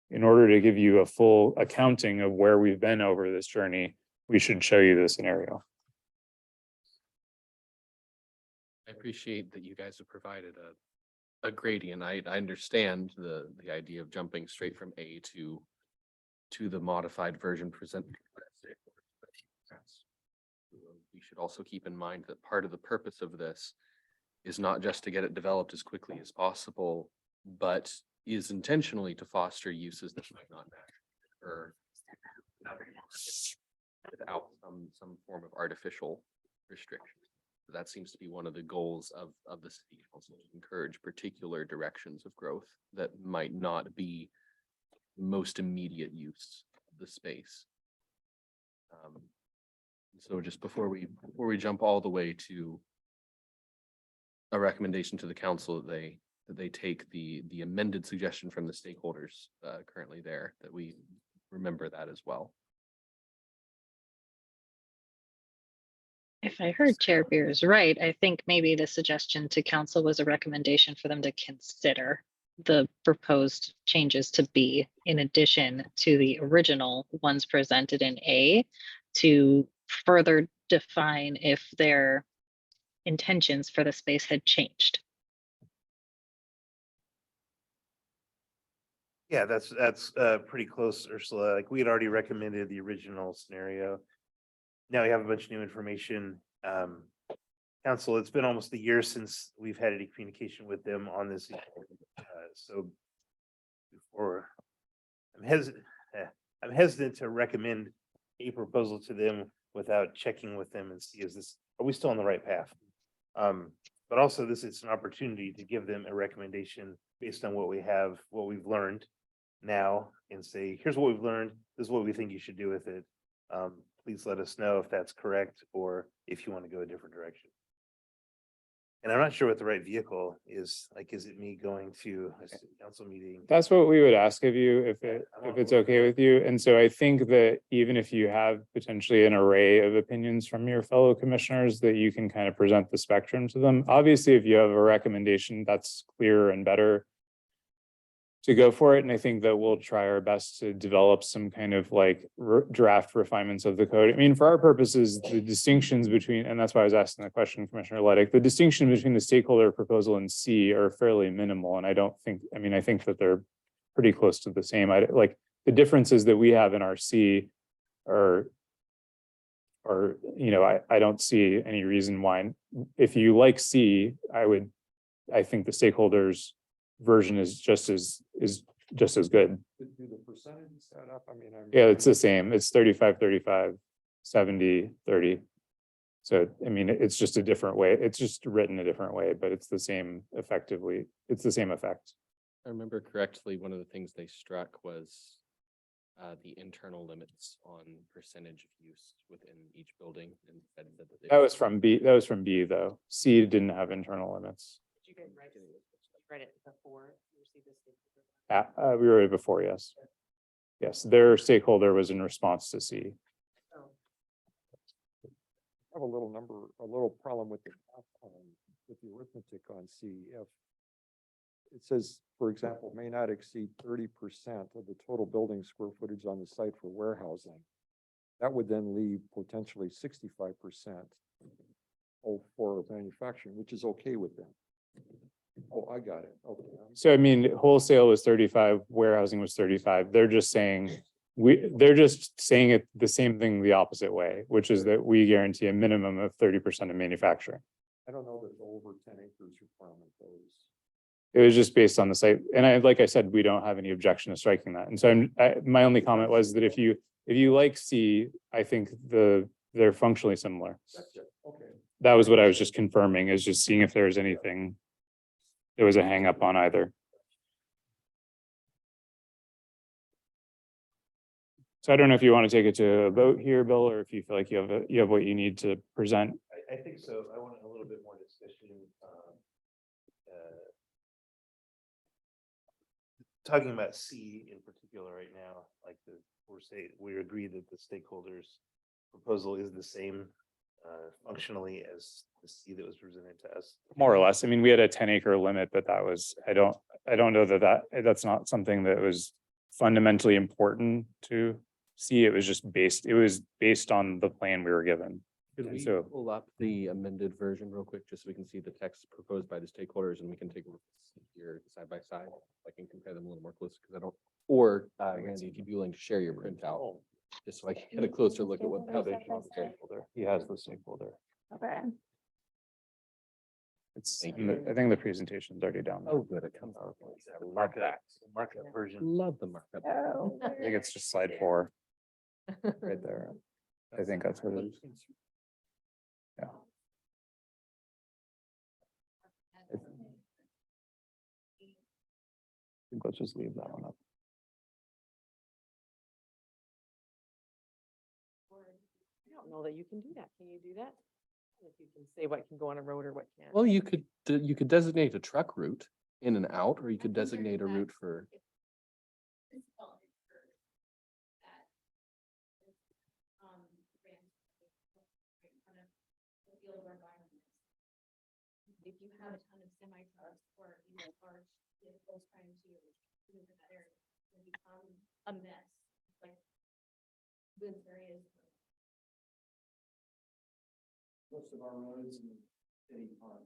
in order to give you a full accounting of where we've been over this journey, we should show you the scenario. I appreciate that you guys have provided a gradient. I understand the idea of jumping straight from A to the modified version presented. We should also keep in mind that part of the purpose of this is not just to get it developed as quickly as possible, but is intentionally to foster uses that might not match or without some form of artificial restriction. That seems to be one of the goals of the city council, to encourage particular directions of growth that might not be the most immediate use of the space. So just before we jump all the way to a recommendation to the council that they take the amended suggestion from the stakeholders currently there, that we remember that as well. If I heard Chair Beers right, I think maybe the suggestion to council was a recommendation for them to consider the proposed changes to B in addition to the original ones presented in A, to further define if their intentions for the space had changed. Yeah, that's pretty close, Ursula. Like we had already recommended the original scenario. Now we have a bunch of new information. Council, it's been almost a year since we've had any communication with them on this. So before I'm hesitant to recommend a proposal to them without checking with them and see, are we still on the right path? But also this is an opportunity to give them a recommendation based on what we've learned now, and say, here's what we've learned. This is what we think you should do with it. Please let us know if that's correct or if you want to go a different direction. And I'm not sure what the right vehicle is. Like, is it me going to a city council meeting? That's what we would ask of you if it's okay with you. And so I think that even if you have potentially an array of opinions from your fellow commissioners, that you can kind of present the spectrum to them. Obviously, if you have a recommendation that's clearer and better, to go for it. And I think that we'll try our best to develop some kind of like draft refinements of the code. I mean, for our purposes, the distinctions between, and that's why I was asking the question, Commissioner Leddick, the distinction between the stakeholder proposal and C are fairly minimal. And I don't think, I mean, I think that they're pretty close to the same. Like the differences that we have in our C are, you know, I don't see any reason why, if you like C, I think the stakeholders version is just as good. Do the percentage set up? I mean, Yeah, it's the same. It's 35, 35, 70, 30. So, I mean, it's just a different way. It's just written a different way, but it's the same effectively. It's the same effect. If I remember correctly, one of the things they struck was the internal limits on percentage of use within each building. And said that That was from B. That was from B though. C didn't have internal limits. Did you guys write it before you received this? We wrote it before, yes. Yes, their stakeholder was in response to C. Oh. I have a little problem with the arithmetic on C. If it says, for example, may not exceed 30% of the total building square footage on the site for warehousing, that would then leave potentially 65% for manufacturing, which is okay with them. Oh, I got it. Okay. So I mean, wholesale was 35, warehousing was 35. They're just saying, they're just saying it the same thing the opposite way, which is that we guarantee a minimum of 30% of manufacturing. I don't know that the over 10 acres requirement goes. It was just based on the site. And like I said, we don't have any objection to striking that. And so my only comment was that if you like C, I think they're functionally similar. That's it. Okay. That was what I was just confirming, is just seeing if there was anything. There was a hang up on either. So I don't know if you want to take it to a vote here, Bill, or if you feel like you have what you need to present. I think so. I want a little bit more discussion. Talking about C in particular right now, like we agree that the stakeholders' proposal is the same functionally as the C that was presented to us. More or less. I mean, we had a 10-acre limit, but that was, I don't know that's not something that was fundamentally important to see. It was just based on the plan we were given. Could we So- pull up the amended version real quick, just so we can see the text proposed by the stakeholders, and we can take a look here side by side. I can compare them a little more close, because I don't, or Randy, if you'd be willing to share your printout, just so I can get a closer look at what. How they draw the stakeholder. He has the stakeholder. Okay. It's, I think the presentation's already down there. Oh, good, it comes out. Markup version. Love the markup. Oh. I think it's just slide 4. Right there. I think that's what it is. Yeah. I think let's just leave that one up. I don't know that you can do that. Can you do that? If you can say what can go on a road or what can't. Well, you could designate a truck route in and out, or you could designate a route for. If you have a ton of semi trucks or large vehicles trying to move in that area, it will become a mess. Like this area is. Most of our roads in the city are.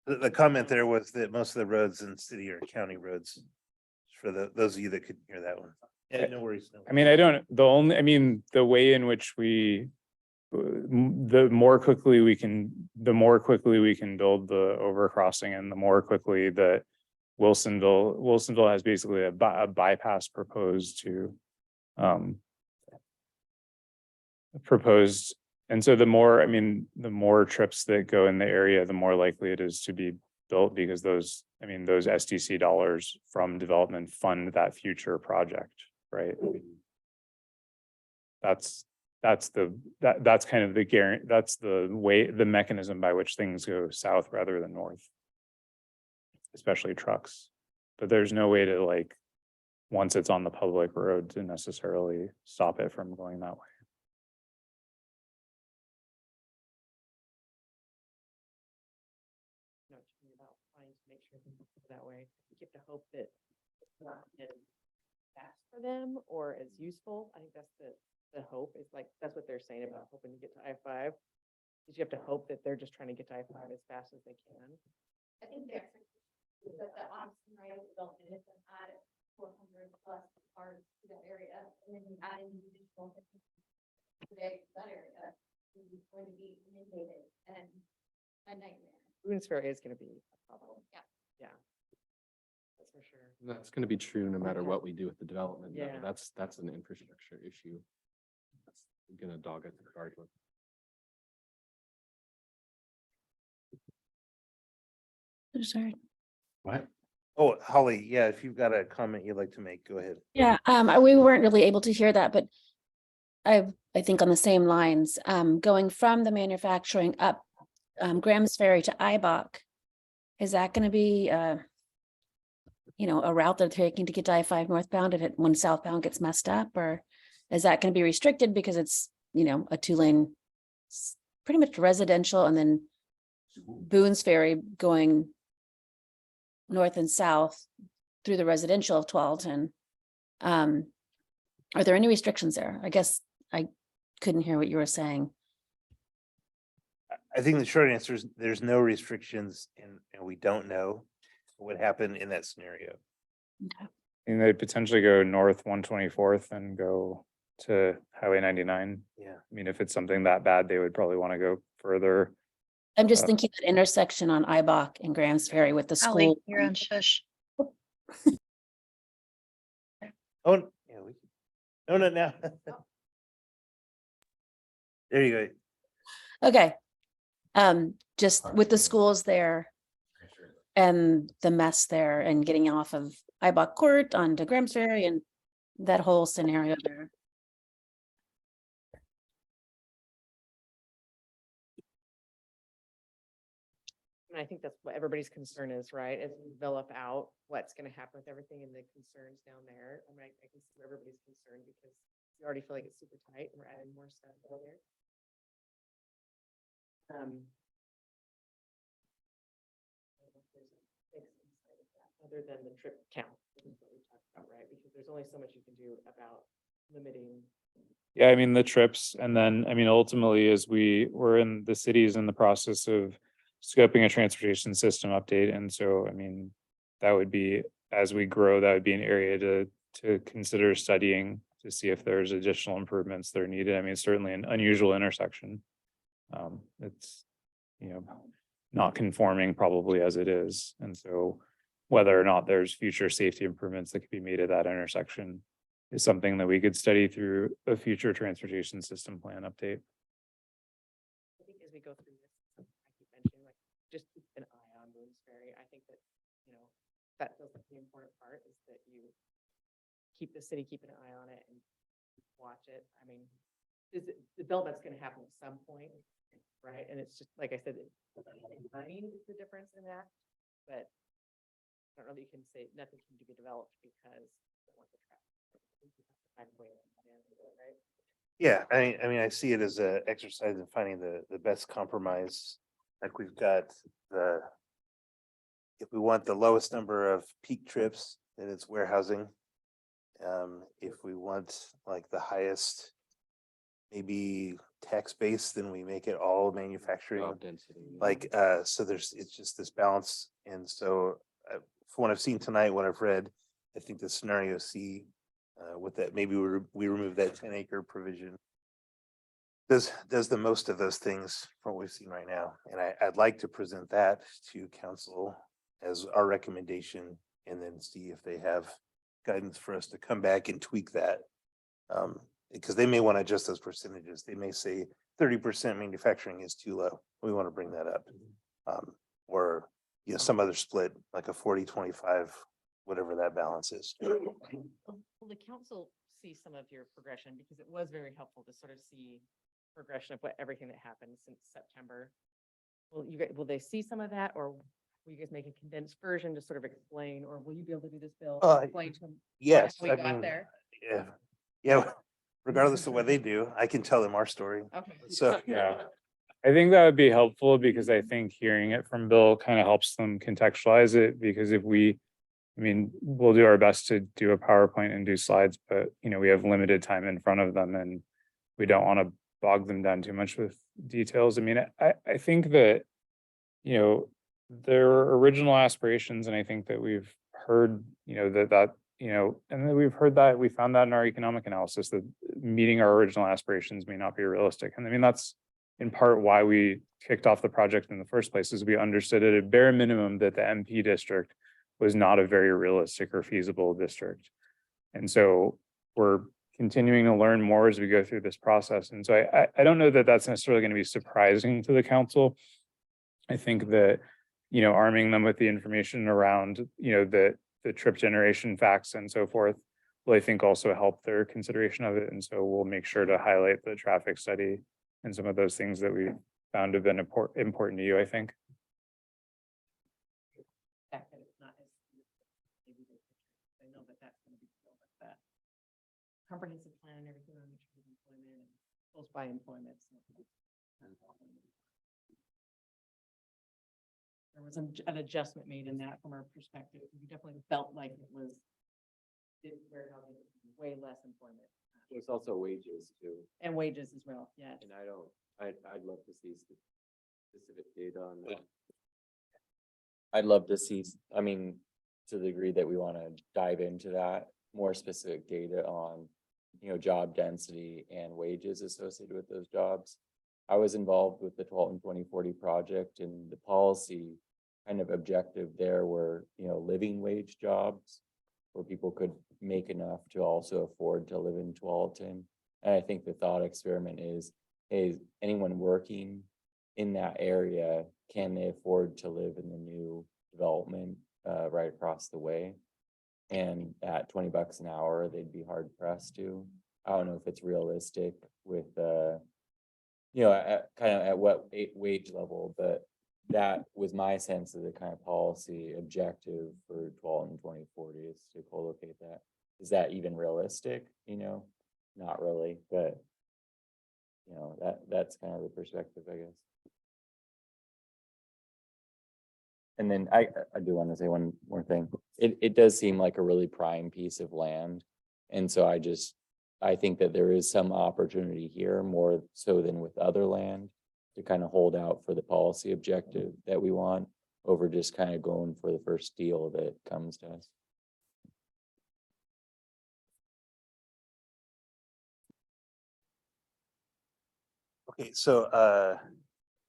The comment there was that most of the roads in city are county roads. For those of you that couldn't hear that one. Yeah, no worries. I mean, the way in which the more quickly we can build the overcrossing, and the more quickly that Wilsonville has basically a bypass proposed. And so the more trips that go in the area, the more likely it is to be built, because those SDC dollars from development fund that future project, right? That's kind of the guarantee, that's the mechanism by which things go south rather than north. Especially trucks, but there's no way to once it's on the public road, to necessarily stop it from going that way. About trying to make sure things go that way. You have to hope that it's not as fast for them or as useful. I think that's the hope. It's like, that's what they're saying about hoping to get to I-5. Is you have to hope that they're just trying to get to I-5 as fast as they can. I think the expectation is that the Austin Riley development is going to add 400 plus cars to that area, and then you add in the additional today to that area, it's going to be inundated and a nightmare. Boone's Ferry is going to be a problem. Yeah. Yeah. That's for sure. That's gonna be true no matter what we do with the development. though. Yeah. That's an infrastructure issue. That's gonna dog it regardless. Sorry. What? Oh, Holly, yeah, if you've got a comment you'd like to make, go ahead. Yeah, we weren't really able to hear that, but I think on the same lines, going from the manufacturing up Graham's Ferry to Ibach, is that going to be a route they're taking to get to I-5 northbound if when southbound gets messed up, or is that going to be restricted because it's a 2-lane, pretty much residential, and then Boone's Ferry going north and south through the residential of Tualatin? Are there any restrictions there? I guess I couldn't hear what you were saying. I think the short answer is there's no restrictions and we don't know what would happen in that scenario. And they potentially go north 124th and go to Highway 99. Yeah. I mean, if it's something that bad, they would probably want to go further. I'm just Uh, thinking that intersection on Ibach and Grams Ferry with the Ally, school. you're on shush. Oh, yeah, no, no. There you go. Okay. Just with the schools there and the mess there and getting off of Ibach Court onto Grams Ferry and that whole scenario there. And I think that's what everybody's concern is, right? As we develop out what's gonna happen with everything and the concerns down there. I mean, I can see everybody's concern because we already feel like it's super tight and we're adding more stuff over there. Other than the trip count, which is what we talked about, right? Because there's only so much you can do about limiting. Yeah, I mean, the trips, and then, I mean, ultimately, as we're in the cities in the process of scoping a transportation system update, and so, I mean, that would be, as we grow, that would be an area to consider studying to see if there's additional improvements that are needed. I mean, it's certainly an unusual intersection. It's, you know, not conforming probably as it is, and so whether or not there's future safety improvements that could be made at that intersection is something that we could study through a future transportation system plan update. I think as we go through this, I keep mentioning, like, just keep an eye on Boone's Ferry. I think that, you know, that feels like the important part is that you keep the city, keep an eye on it and watch it. I mean, the development's gonna happen at some point, right? And it's just, like I said, money is the difference in that, but I don't know that you can say nothing can be developed because they want the traffic. Find a way to manage it, right? Yeah, I mean, I see it as a exercise in finding the best compromise. Like we've got if we want the lowest number of peak trips, then it's warehousing. If we want like the highest, maybe tax base, then we make it all manufacturing. Job density. Like, so it's just this balance. And so from what I've seen tonight, what I've read, I think the scenario C with that, maybe we remove that 10-acre provision. Does the most of those things from what we've seen right now. And I'd like to present that to council as our recommendation and then see if they have guidance for us to come back and tweak that. Because they may want to adjust those percentages. They may say 30% manufacturing is too low. We want to bring that up. Or, you know, some other split, like a 40-25, whatever that balance is. Will the council see some of your progression? Because it was very helpful to sort of see progression of everything that happened since September. Will they see some of that, or will you guys make a condensed version to sort of explain, or will you be able to do this, Bill? Explain to them Yes, how we I got mean, there? yeah. Regardless of what they do, I can tell them our story. Okay. So, Yeah. I think that would be helpful because I think hearing it from Bill kind of helps them contextualize it, because if I mean, we'll do our best to do a PowerPoint and do slides, but you know, we have limited time in front of them and we don't want to bog them down too much with details. I mean, I think that, you know, their original aspirations, and I think that we've heard, you know, that, you know, and then we've heard that, we found that in our economic analysis that meeting our original aspirations may not be realistic. And I mean, that's in part why we kicked off the project in the first place, is we understood at a bare minimum that the MP district was not a very realistic or feasible district. And so we're continuing to learn more as we go through this process. And so I don't know that that's necessarily going to be surprising to the council. I think that, you know, arming them with the information around, you know, the trip generation facts and so forth will, I think, also help their consideration of it. And so we'll make sure to highlight the traffic study and some of those things that we found have been important to you, I think. Fact that it's not as maybe they picture. I know that that's going to be built like that. Comprehensive plan and everything on which is employment and close by employment. There was an adjustment made in that from our perspective. We definitely felt like it was warehousing, way less employment There's also wages too, And wages as well, yes. and I'd love to see specific data on that. I'd love to see, I mean, to the degree that we want to dive into that, more specific data on, you know, job density and wages associated with those jobs. I was involved with the Tualatin 2040 project, and the policy kind of objective there were, you know, living wage jobs where people could make enough to also afford to live in Tualatin. And I think the thought experiment is anyone working in that area, can they afford to live in the new development right across the way? And at $20 an hour, they'd be hard pressed to. I don't know if it's realistic with you know, kind of at what wage level, but that was my sense of the kind of policy objective for Tualatin 2040 is to co-locate that. Is that even realistic? You know, not really, but you know, that's kind of the perspective, I guess. And then I do want to say one more thing. It does seem like a really prime piece of land. And so I think that there is some opportunity here, more so than with other land, to kind of hold out for the policy objective that we want over just kind of going for the first deal that comes to us. Okay, so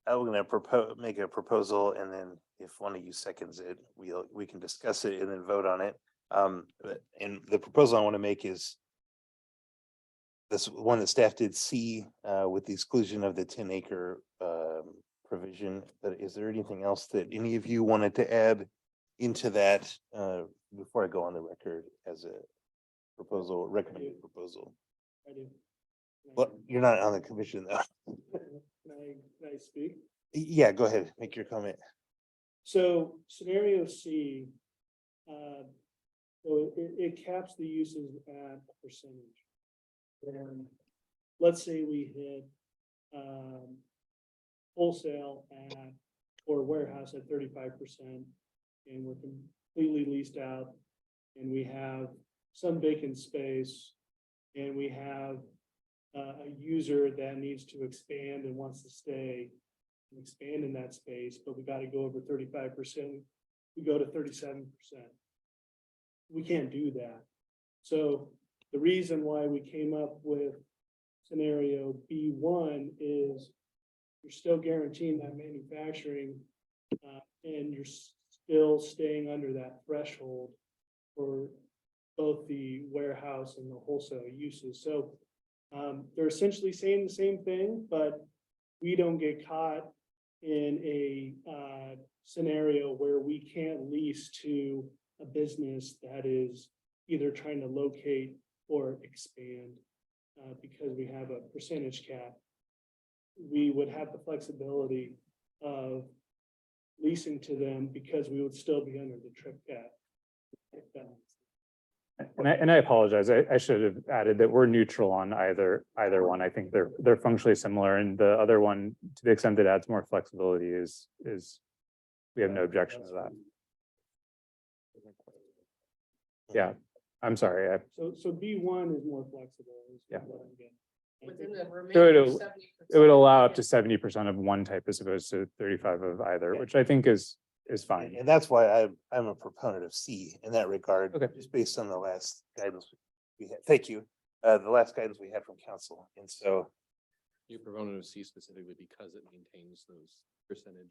I'm gonna make a proposal, and then if one of you seconds it, we can discuss it and then vote on it. And the proposal I want to make is this one that staff did see with the exclusion of the 10-acre provision. But is there anything else that any of you wanted to add into that before I go on the record as a proposal, recommended proposal? I do. Well, you're not on the commission though. Can I speak? Yeah, go ahead, make your comment. So scenario C, so it caps the uses at a percentage. And let's say we hit wholesale at, or warehouse at 35%, and we're completely leased out, and we have some vacant space, and we have a user that needs to expand and wants to stay and expand in that space, but we got to go over 35%. We go to 37%. We can't do that. So the reason why we came up with scenario B1 is you're still guaranteeing that manufacturing and you're still staying under that threshold for both the warehouse and the wholesale uses. So they're essentially saying the same thing, but we don't get caught in a scenario where we can't lease to a business that is either trying to locate or expand because we have a percentage cap. We would have the flexibility of leasing to them because we would still be under the trip cap. If that makes sense. And I apologize. I should have added that we're neutral on either one. I think they're functionally similar, and the other one, to the extent that adds more flexibility, is we have no objection to that. Yeah, I'm sorry. So B1 is more flexible. is Yeah. what I'm getting. Within the So remaining 70%. it would allow up to 70% of one type as opposed to 35 of either, which I think is fine. And that's why I'm a proponent of C in that regard. Okay. Just based on the last guidance we had. Thank you. The last guidance we had from council. And so, You proponent of C specifically because it maintains those percentage.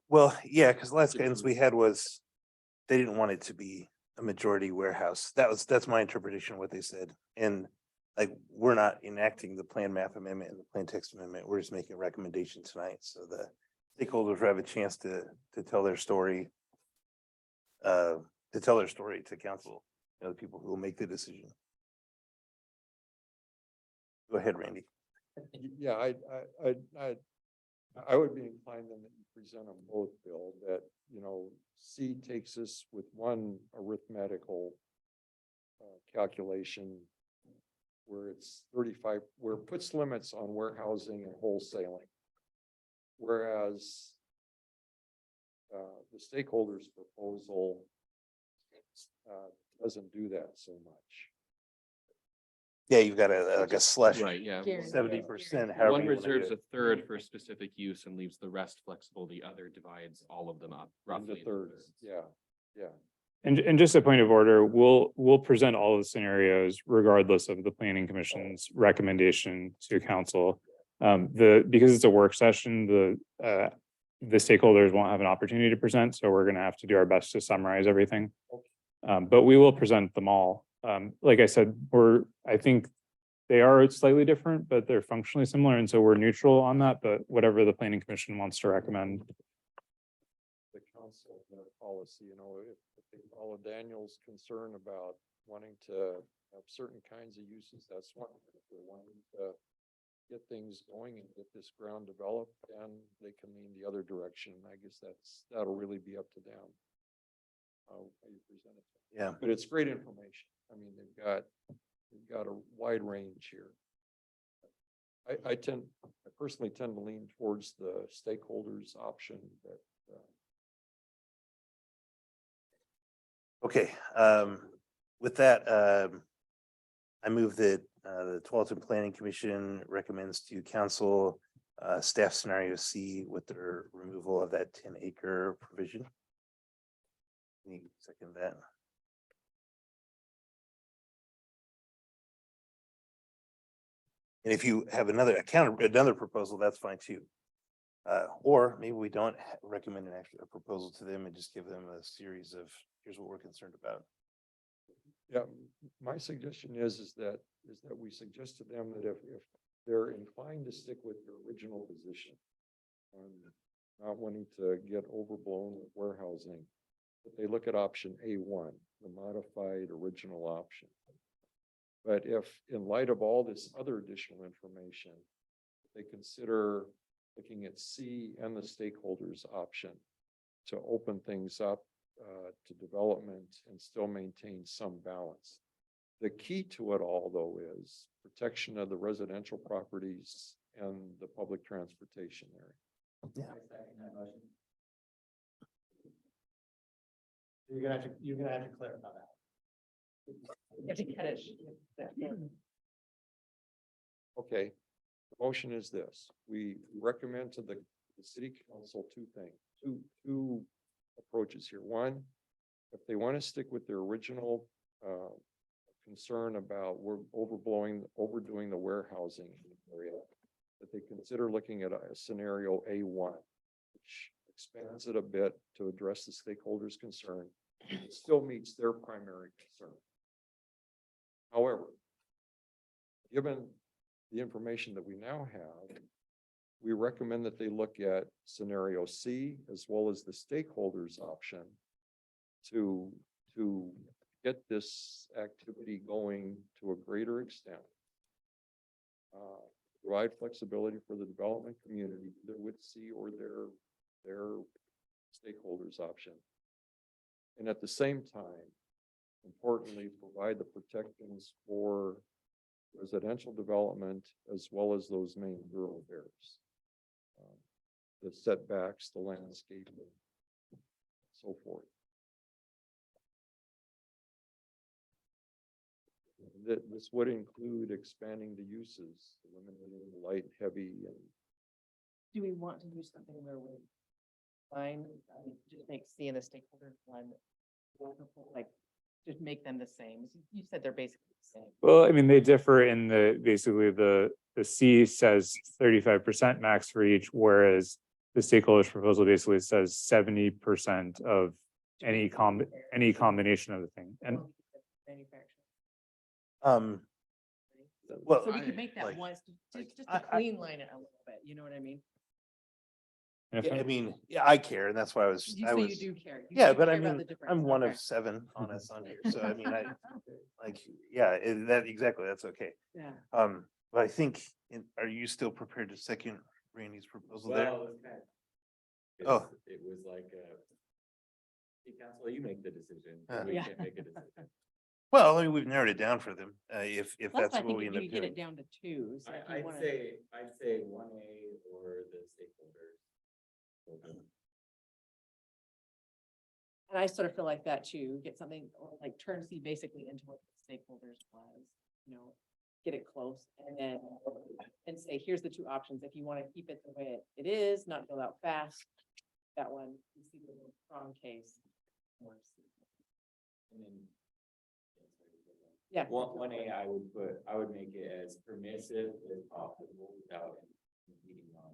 well, yeah, because the last guidance we had was they didn't want it to be a majority warehouse. That's my interpretation of what they said. And like, we're not enacting the plan map amendment and the plan text amendment. We're just making a recommendation tonight. So the stakeholders have a chance to tell their story. To tell their story to council, you know, the people who will make the decision. Go ahead, Randy. Yeah, I would be inclined then that you present them both, Bill, that, you know, C takes us with one arithmetical calculation where it's 35, where it puts limits on warehousing and wholesaling. Whereas the stakeholders' proposal doesn't do that so much. Yeah, you've got like a slush. Right, yeah. 70%, however One you wanna do reserves it. a third for specific use and leaves the rest flexible. The other divides all of them up roughly. into thirds, yeah, yeah. And just a point of order, we'll present all the scenarios regardless of the planning commission's recommendation to council. Because it's a work session, the stakeholders won't have an opportunity to present, so we're gonna have to do our best to summarize everything. But we will present them all. Like I said, I think they are slightly different, but they're functionally similar, and so we're neutral on that, but whatever the planning commission wants to recommend. The council, their policy, if they follow Daniel's concern about wanting to have certain kinds of uses, that's one. If they're wanting to get things going and get this ground developed, then they can lean the other direction. I guess that'll really be up to them. How you present it. Yeah. But it's great information. I mean, they've got a wide range here. I personally tend to lean towards the stakeholders option, but Okay, with that, I move that the Tualatin Planning Commission recommends to council staff scenario C with their removal of that 10-acre provision. Can you second that? And if you have another proposal, that's fine too. Or maybe we don't recommend a proposal to them and just give them a series of, here's what we're concerned about. yeah, my suggestion is that we suggest to them that if they're inclined to stick with their original position, not wanting to get overblown with warehousing, that they look at option A1, the modified original option. But if, in light of all this other additional information, they consider looking at C and the stakeholders option to open things up to development and still maintain some balance. The key to it all, though, is protection of the residential properties and the public transportation area. Yeah. You're gonna have to clarify that. You have to get it. Okay, the motion is this. We recommend to the city council two approaches here. One, if they want to stick with their original concern about overdoing the warehousing area, that they consider looking at a scenario A1, which expands it a bit to address the stakeholders' concern. It still meets their primary concern. However, given the information that we now have, we recommend that they look at scenario C as well as the stakeholders option to get this activity going to a greater extent. Provide flexibility for the development community either with C or their stakeholders option. And at the same time, importantly, provide the protections for residential development as well as those main thoroughfares. The setbacks, the landscaping, so forth. This would include expanding the uses, eliminating the light, heavy, and Do we want to do something where we find, just make C and the stakeholder one, like, just make them the same? You said they're basically the same. Well, I mean, they differ in basically the C says 35% max for each, whereas the stakeholders proposal basically says 70% of any combination of the thing. And well, So we could make that like, once, just to clean line it a little bit, you know what I mean? yeah, I mean, yeah, I care, and that's why I was. You I say was you do care. You Yeah, do but I care about mean, the difference. I'm one Okay. of 7 on us on here, so I mean, yeah, that exactly, that's okay. Yeah. But I think, are you still prepared to second Randy's proposal there? Oh. It was like, council, you make the decision. Yeah. We Yeah. can't make a decision. Well, I mean, we've narrowed it down for them, if Plus, that's I what think we if end up you get doing. it down to 2. So if you I'd wanna- say 1A or the stakeholders. And I sort of feel like that too, get something or like turn C basically into what the stakeholders was, you know, get it close and say, here's the two options. If you want to keep it the way it is, not build out fast, that one, you see the strong case. Yeah. One A, I would make it as permissive as possible without impeding on.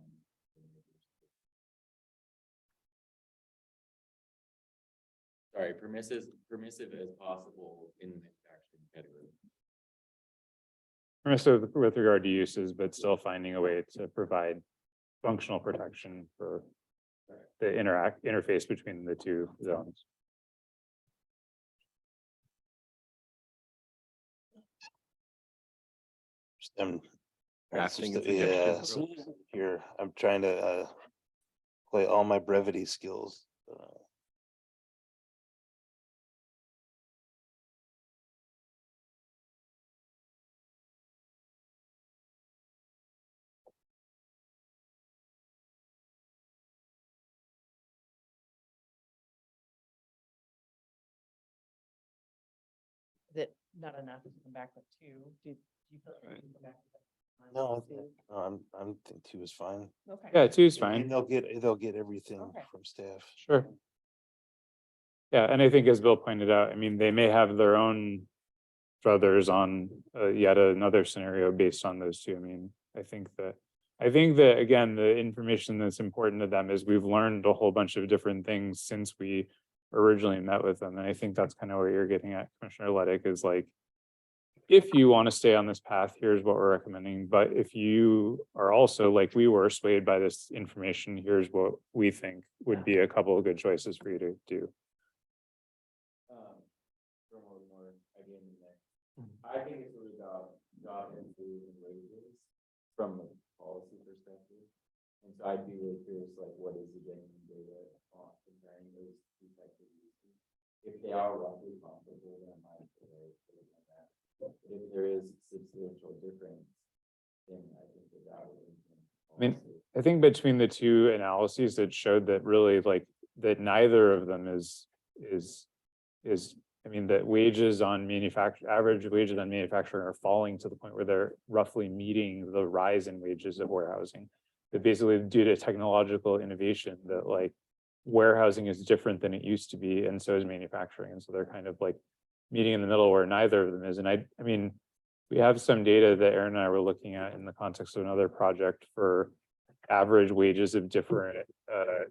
Sorry, permissive as possible in the manufacturing category. Permissive with regard to uses, but still finding a way to provide functional protection for the interface between the two zones. Drafting Just, and yeah, suggestions. here, I'm trying to play all my brevity skills. Is it not enough to come back with two? Do you feel like you can come back with that? No, I'm think two is fine. Okay. Yeah, two is And fine. they'll get everything Okay. from staff. Sure. Yeah, and I think as Bill pointed out, I mean, they may have their own druthers on yet another scenario based on those two. I mean, I think that again, the information that's important to them is we've learned a whole bunch of different things since we originally met with them. And I think that's kind of where you're getting at, Commissioner Ledick, is like, if you want to stay on this path, here's what we're recommending. But if you are also, like we were, swayed by this information, here's what we think would be a couple of good choices for you to do. I think it's really about job and food and wages from a policy perspective. And so I'd be really curious, like, what is the genuine data on comparing those two types of uses? If they are roughly comparable, then I might say that. But if there is substantial difference, then I think that would. I mean, I think between the two analyses, it showed that really like that neither of them is, I mean, that wages on average wages on manufacturing are falling to the point where they're roughly meeting the rise in wages of warehousing. That basically due to technological innovation that like warehousing is different than it used to be, and so is manufacturing. And so they're kind of like meeting in the middle where neither of them is. And I mean, we have some data that Aaron and I were looking at in the context of another project for average wages of different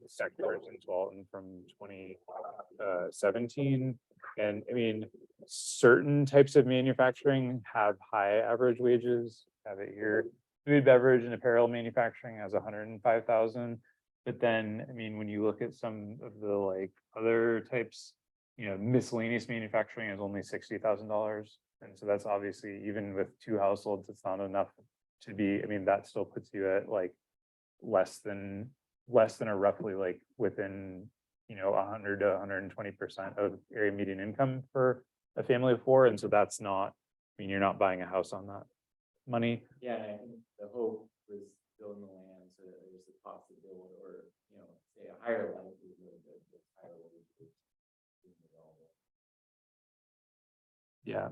sectors in Tualatin from 2017. And I mean, certain types of manufacturing have high average wages. Have it here. Food, beverage, and apparel manufacturing has 105,000. But then, I mean, when you look at some of the like other types, you know, miscellaneous manufacturing is only $60,000. And so that's obviously, even with two households, it's not enough to be, I mean, that still puts you at like less than or roughly like within, you know, 100 to 120% of area median income for a family of four. And so that's not, I mean, you're not buying a house on that money. Yeah, and I think the hope was building the land so that there's a possibility, or, you know, say a higher likelihood that the higher wages being available. Yeah.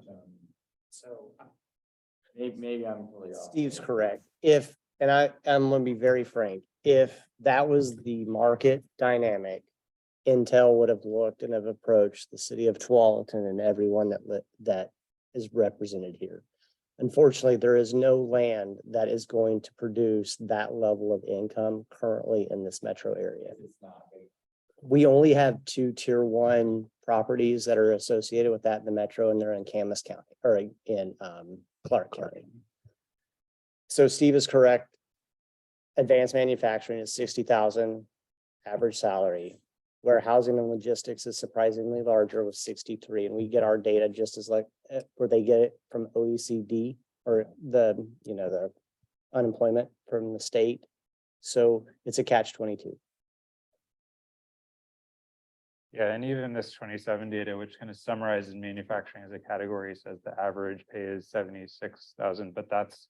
So Maybe I'm totally off. Steve's correct. And I'm gonna be very frank, if that was the market dynamic, Intel would have looked and have approached the city of Tualatin and everyone that is represented here. Unfortunately, there is no land that is going to produce that level of income currently in this metro area. We only have two tier one properties that are associated with that in the metro, and they're in Camas County or in Clark County. So Steve is correct. Advanced manufacturing is 60,000 average salary. Warehousing and logistics is surprisingly larger with 63, and we get our data just as like where they get it from OECD or the, you know, the unemployment from the state. So it's a catch-22. Yeah, and even this 27 data, which kind of summarizes manufacturing as a category, says the average pay is 76,000, but that's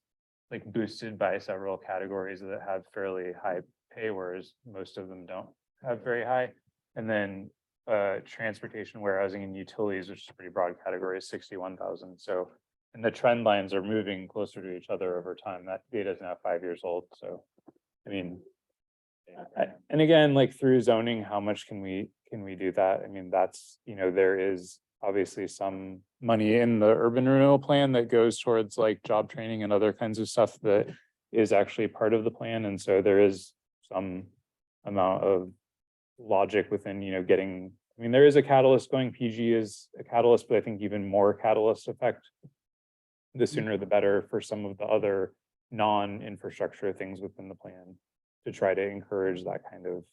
like boosted by several categories that have fairly high pay, whereas most of them don't have very high. And then transportation, warehousing, and utilities, which is a pretty broad category, is 61,000. So And the trend lines are moving closer to each other over time. That data is now 5 years old, so, I mean. And again, like through zoning, how much can we do that? I mean, that's, there is obviously some money in the urban renewal plan that goes towards like job training and other kinds of stuff that is actually part of the plan. And so there is some amount of logic within, getting, I mean, there is a catalyst going, PG is a catalyst, but I think even more catalyst effect. The sooner the better for some of the other non-infrastructure things within the plan to try to encourage that kind of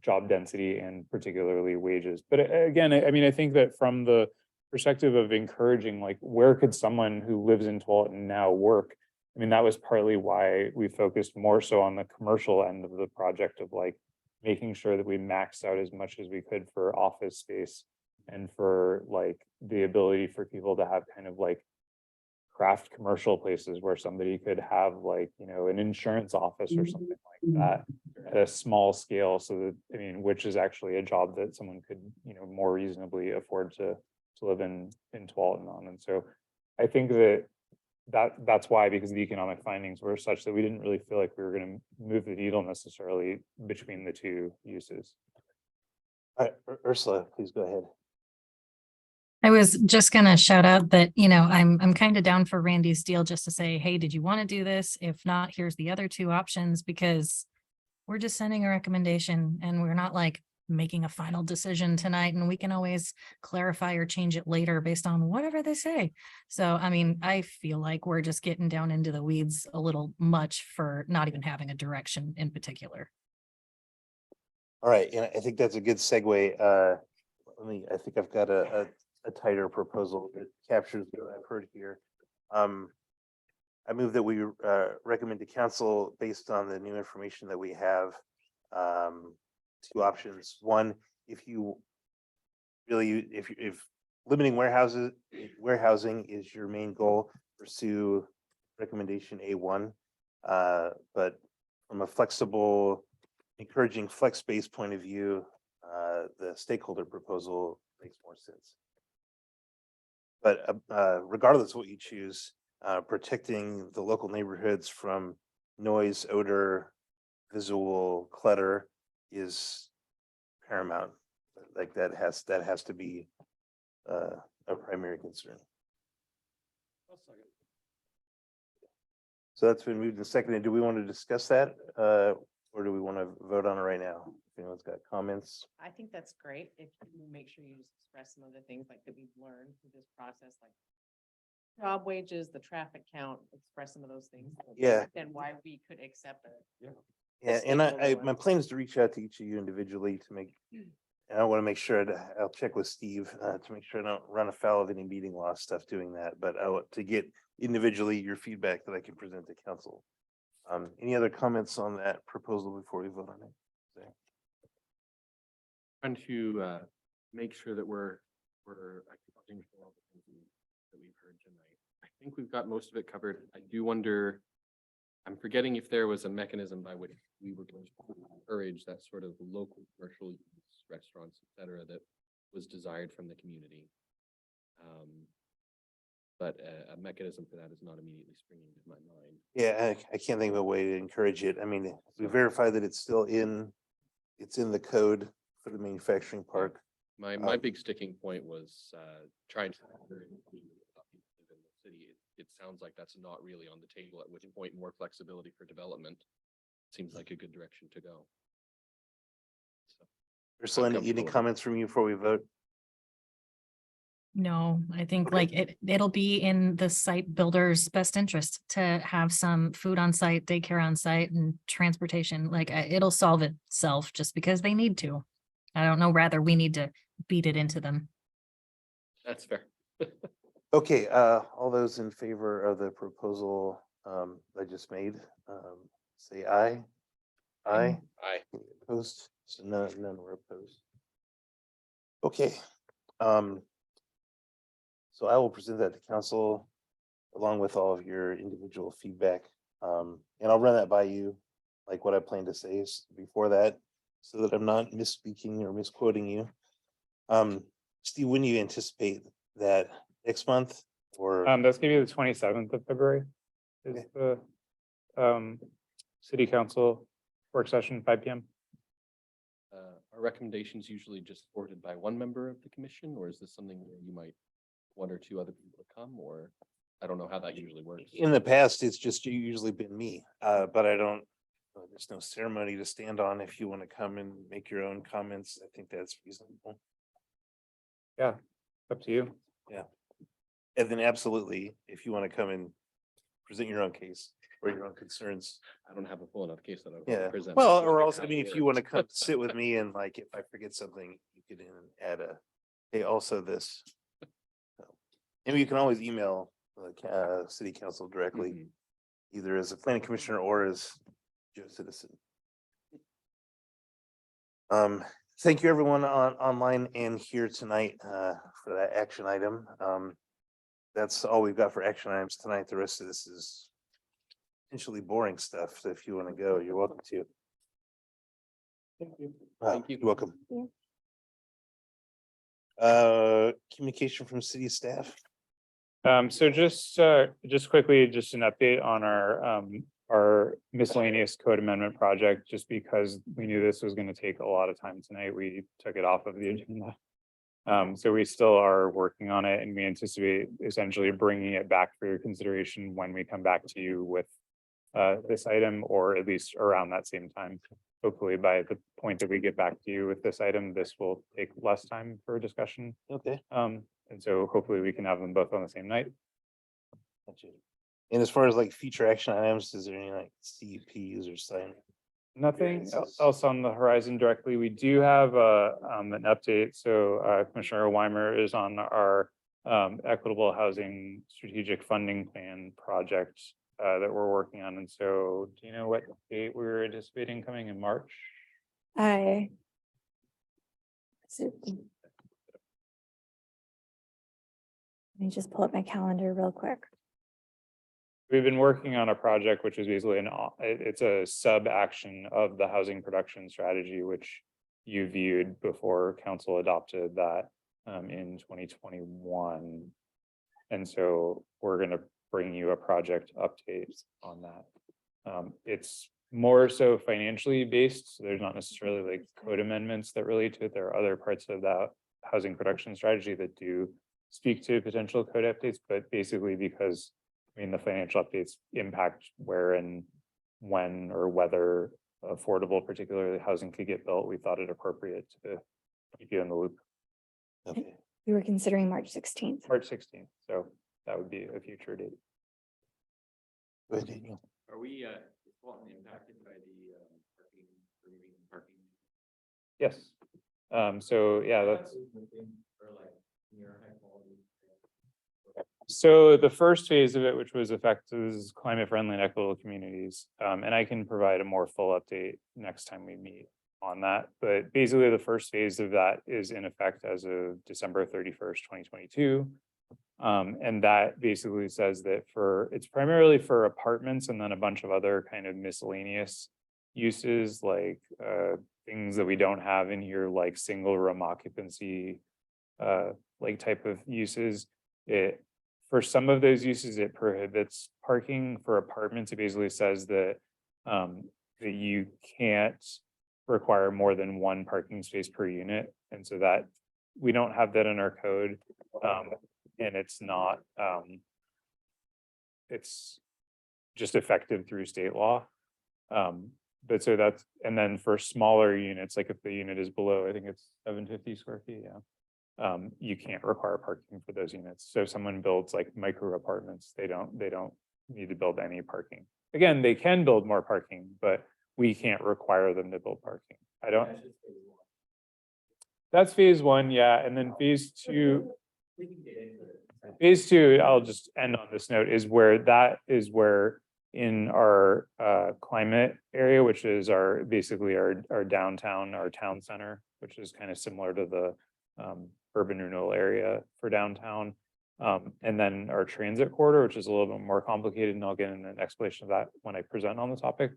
job density and particularly wages. But again, I mean, I think that from the perspective of encouraging, like, where could someone who lives in Tualatin now work? I mean, that was partly why we focused more so on the commercial end of the project of like making sure that we maxed out as much as we could for office space and for like the ability for people to have kind of like craft commercial places where somebody could have like, an insurance office or something like that at a small scale. So that, I mean, which is actually a job that someone could, more reasonably afford to live in Tualatin on. And so I think that's why, because the economic findings were such that we didn't really feel like we were going to move the needle necessarily between the two uses. All right, Ursula, please go ahead. I was just gonna shout out that, I'm kind of down for Randy's deal just to say, hey, did you want to do this? If not, here's the other two options, because we're just sending a recommendation and we're not like making a final decision tonight, and we can always clarify or change it later based on whatever they say. So, I mean, I feel like we're just getting down into the weeds a little much for not even having a direction in particular. All right, and I think that's a good segue. I think I've got a tighter proposal that captures what I've heard here. I move that we recommend to council, based on the new information that we have, two options. One, if limiting warehousing is your main goal, pursue recommendation A1. But from a flexible, encouraging flex space point of view, the stakeholder proposal makes more sense. But regardless of what you choose, protecting the local neighborhoods from noise, odor, visual clutter is paramount. Like that has to be a primary concern. So that's been moved and seconded. Do we want to discuss that, or do we want to vote on it right now? If anyone's got comments. I think that's great if you make sure you just express some of the things like that we've learned through this process, like job wages, the traffic count, express some of those things. Yeah. And why we could accept it. Yeah, and my plan is to reach out to each of you individually to make, and I want to make sure that I'll check with Steve to make sure I don't run afoul of any meeting law stuff doing that, but I want to get individually your feedback that I can present to council. Any other comments on that proposal before we vote on it? Trying to make sure that we're accounting for all the things that we've heard tonight. I think we've got most of it covered. I do wonder, I'm forgetting if there was a mechanism by which we were going to encourage that sort of local commercial use, restaurants, et cetera, that was desired from the community. But a mechanism for that is not immediately springing to my mind. Yeah, I can't think of a way to encourage it. I mean, we verify that it's still it's in the code for the manufacturing park. My big sticking point was trying to encourage people in the city. It sounds like that's not really on the table, at which point more flexibility for development seems like a good direction to go. So, Ursula, any comments from you before we vote? No, I think like it'll be in the site builder's best interest to have some food on site, daycare on site, and transportation. Like it'll solve itself just because they need to. I don't know, rather we need to beat it into them. That's fair. Okay, all those in favor of the proposal I just made, say aye. Aye. Aye. Opposed? So none were opposed. Okay. So I will present that to council along with all of your individual feedback. And I'll run that by you, like what I plan to say is before that, so that I'm not misspeaking or misquoting you. Steve, when you anticipate that next month or? That's gonna be the 27th of February. Is the city council work session, 5 PM. Are recommendations usually just forwarded by one member of the commission, or is this something where you might one or two other people to come, or I don't know how that usually works. In the past, it's just usually been me, but I don't, there's no ceremony to stand on. If you want to come and make your own comments, I think that's reasonable. Yeah, up to you. Yeah. And then absolutely, if you want to come and present your own case or your own concerns. I don't have a full enough case that I would Yeah, present. well, That's or just else, I how mean, it if you want to works. come sit with me and like, if I forget something, you could add a, hey, also this. So, and you can always email the city council directly, Mhm. either as a planning commissioner or as Joe citizen. Thank you everyone online and here tonight for that action item. That's all we've got for action items tonight. The rest of this is potentially boring stuff. So if you want to go, you're welcome to. Thank you. Thank you. You're welcome. Communication from city staff. So just quickly, just an update on our miscellaneous code amendment project, just because we knew this was going to take a lot of time tonight, we took it off of the agenda. So we still are working on it, and we anticipate essentially bringing it back for your consideration when we come back to you with this item, or at least around that same time. Hopefully by the point that we get back to you with this item, this will take less time for discussion. Okay. And so hopefully we can have them both on the same night. Gotcha. And as far as like future action items, is there any like CUPs or sign? Nothing else on the horizon directly. We do have an update. So Commissioner Weimer is on our equitable housing strategic funding plan project that we're working on. And so do you know what date we're anticipating coming in March? Let me just pull up my calendar real quick. We've been working on a project which is basically it's a sub action of the housing production strategy, which you viewed before council adopted that in 2021. And so we're going to bring you a project update on that. It's more so financially based. So there's not necessarily like code amendments that relate to it. There are other parts of that housing production strategy that do speak to potential code updates, but basically because the financial updates impact where and when or whether affordable, particularly housing, could get built, we thought it appropriate to keep you in the loop. Okay. We were considering March 16th. March 16th, so that would be a future date. Go ahead, Daniel. Are we impacted by the parking? Yes. So yeah, that's. So the first phase of it, which was effective, is climate friendly and equitable communities. And I can provide a more full update next time we meet on that. But basically the first phase of that is in effect as of December 31st, 2022. And that basically says that it's primarily for apartments and then a bunch of other kind of miscellaneous uses, like things that we don't have in here, like single room occupancy, like type of uses. For some of those uses, it prohibits parking. For apartments, it basically says that that you can't require more than one parking space per unit. And so that we don't have that in our code. And it's not, it's just effective through state law. But so that's, and then for smaller units, like if the unit is below, I think it's 750 square feet, yeah. You can't require parking for those units. So if someone builds like micro apartments, they don't need to build any parking. Again, they can build more parking, but we can't require them to build parking. That's phase one, yeah. And then phase two, I'll just end on this note, is where in our climate area, which is basically our downtown, our town center, which is kind of similar to the urban renewal area for downtown. And then our transit corridor, which is a little bit more complicated, and I'll get into an explanation of that when I present on the topic.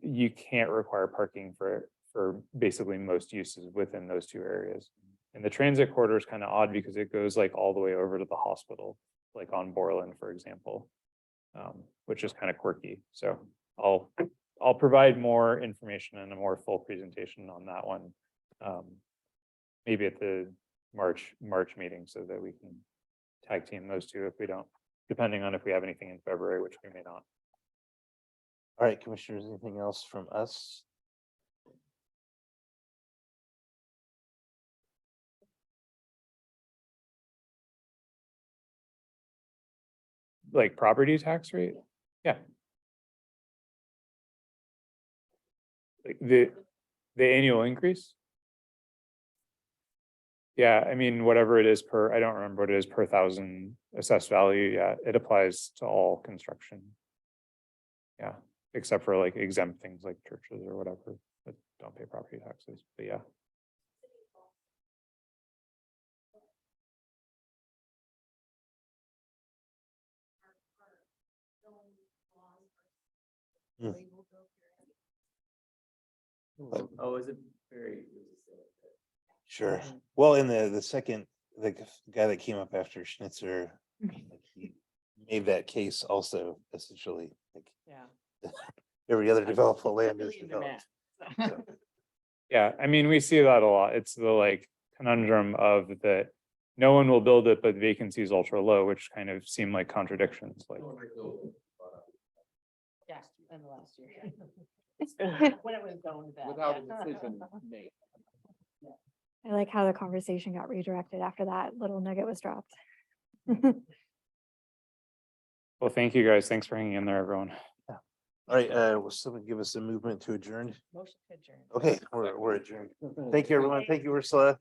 You can't require parking for basically most uses within those two areas. And the transit corridor is kind of odd because it goes like all the way over to the hospital, like on Borland, for example. Which is kind of quirky. So I'll provide more information and a more full presentation on that one. Maybe at the March meeting so that we can tag team those two if we don't, depending on if we have anything in February, which we may not. All right, commissioners, anything else from us? Like property tax rate? Yeah. Like the annual increase? Yeah, I mean, whatever it is per, I don't remember what it is per thousand assessed value. Yeah, it applies to all construction. Yeah, except for like exempt things like churches or whatever that don't pay property taxes, but yeah. Oh, is it very? Sure. Well, in the second, the guy that came up after Schnitzer, like, he made that case also essentially, like Yeah. every other developable land is developed. So, Yeah, I mean, we see that a lot. It's the like conundrum of that no one will build it, but vacancy is ultra low, which kind of seem like contradictions, like. Yes, in the last year. When it was zoned that. Without a yeah. decision made. I like how the conversation got redirected after that little nugget was dropped. Well, thank you guys. Thanks for hanging in there, everyone. all right, will someone give us a movement to adjourn? Motion to adjourn. Okay, we're adjourned. Thank you, everyone. Thank you, Ursula.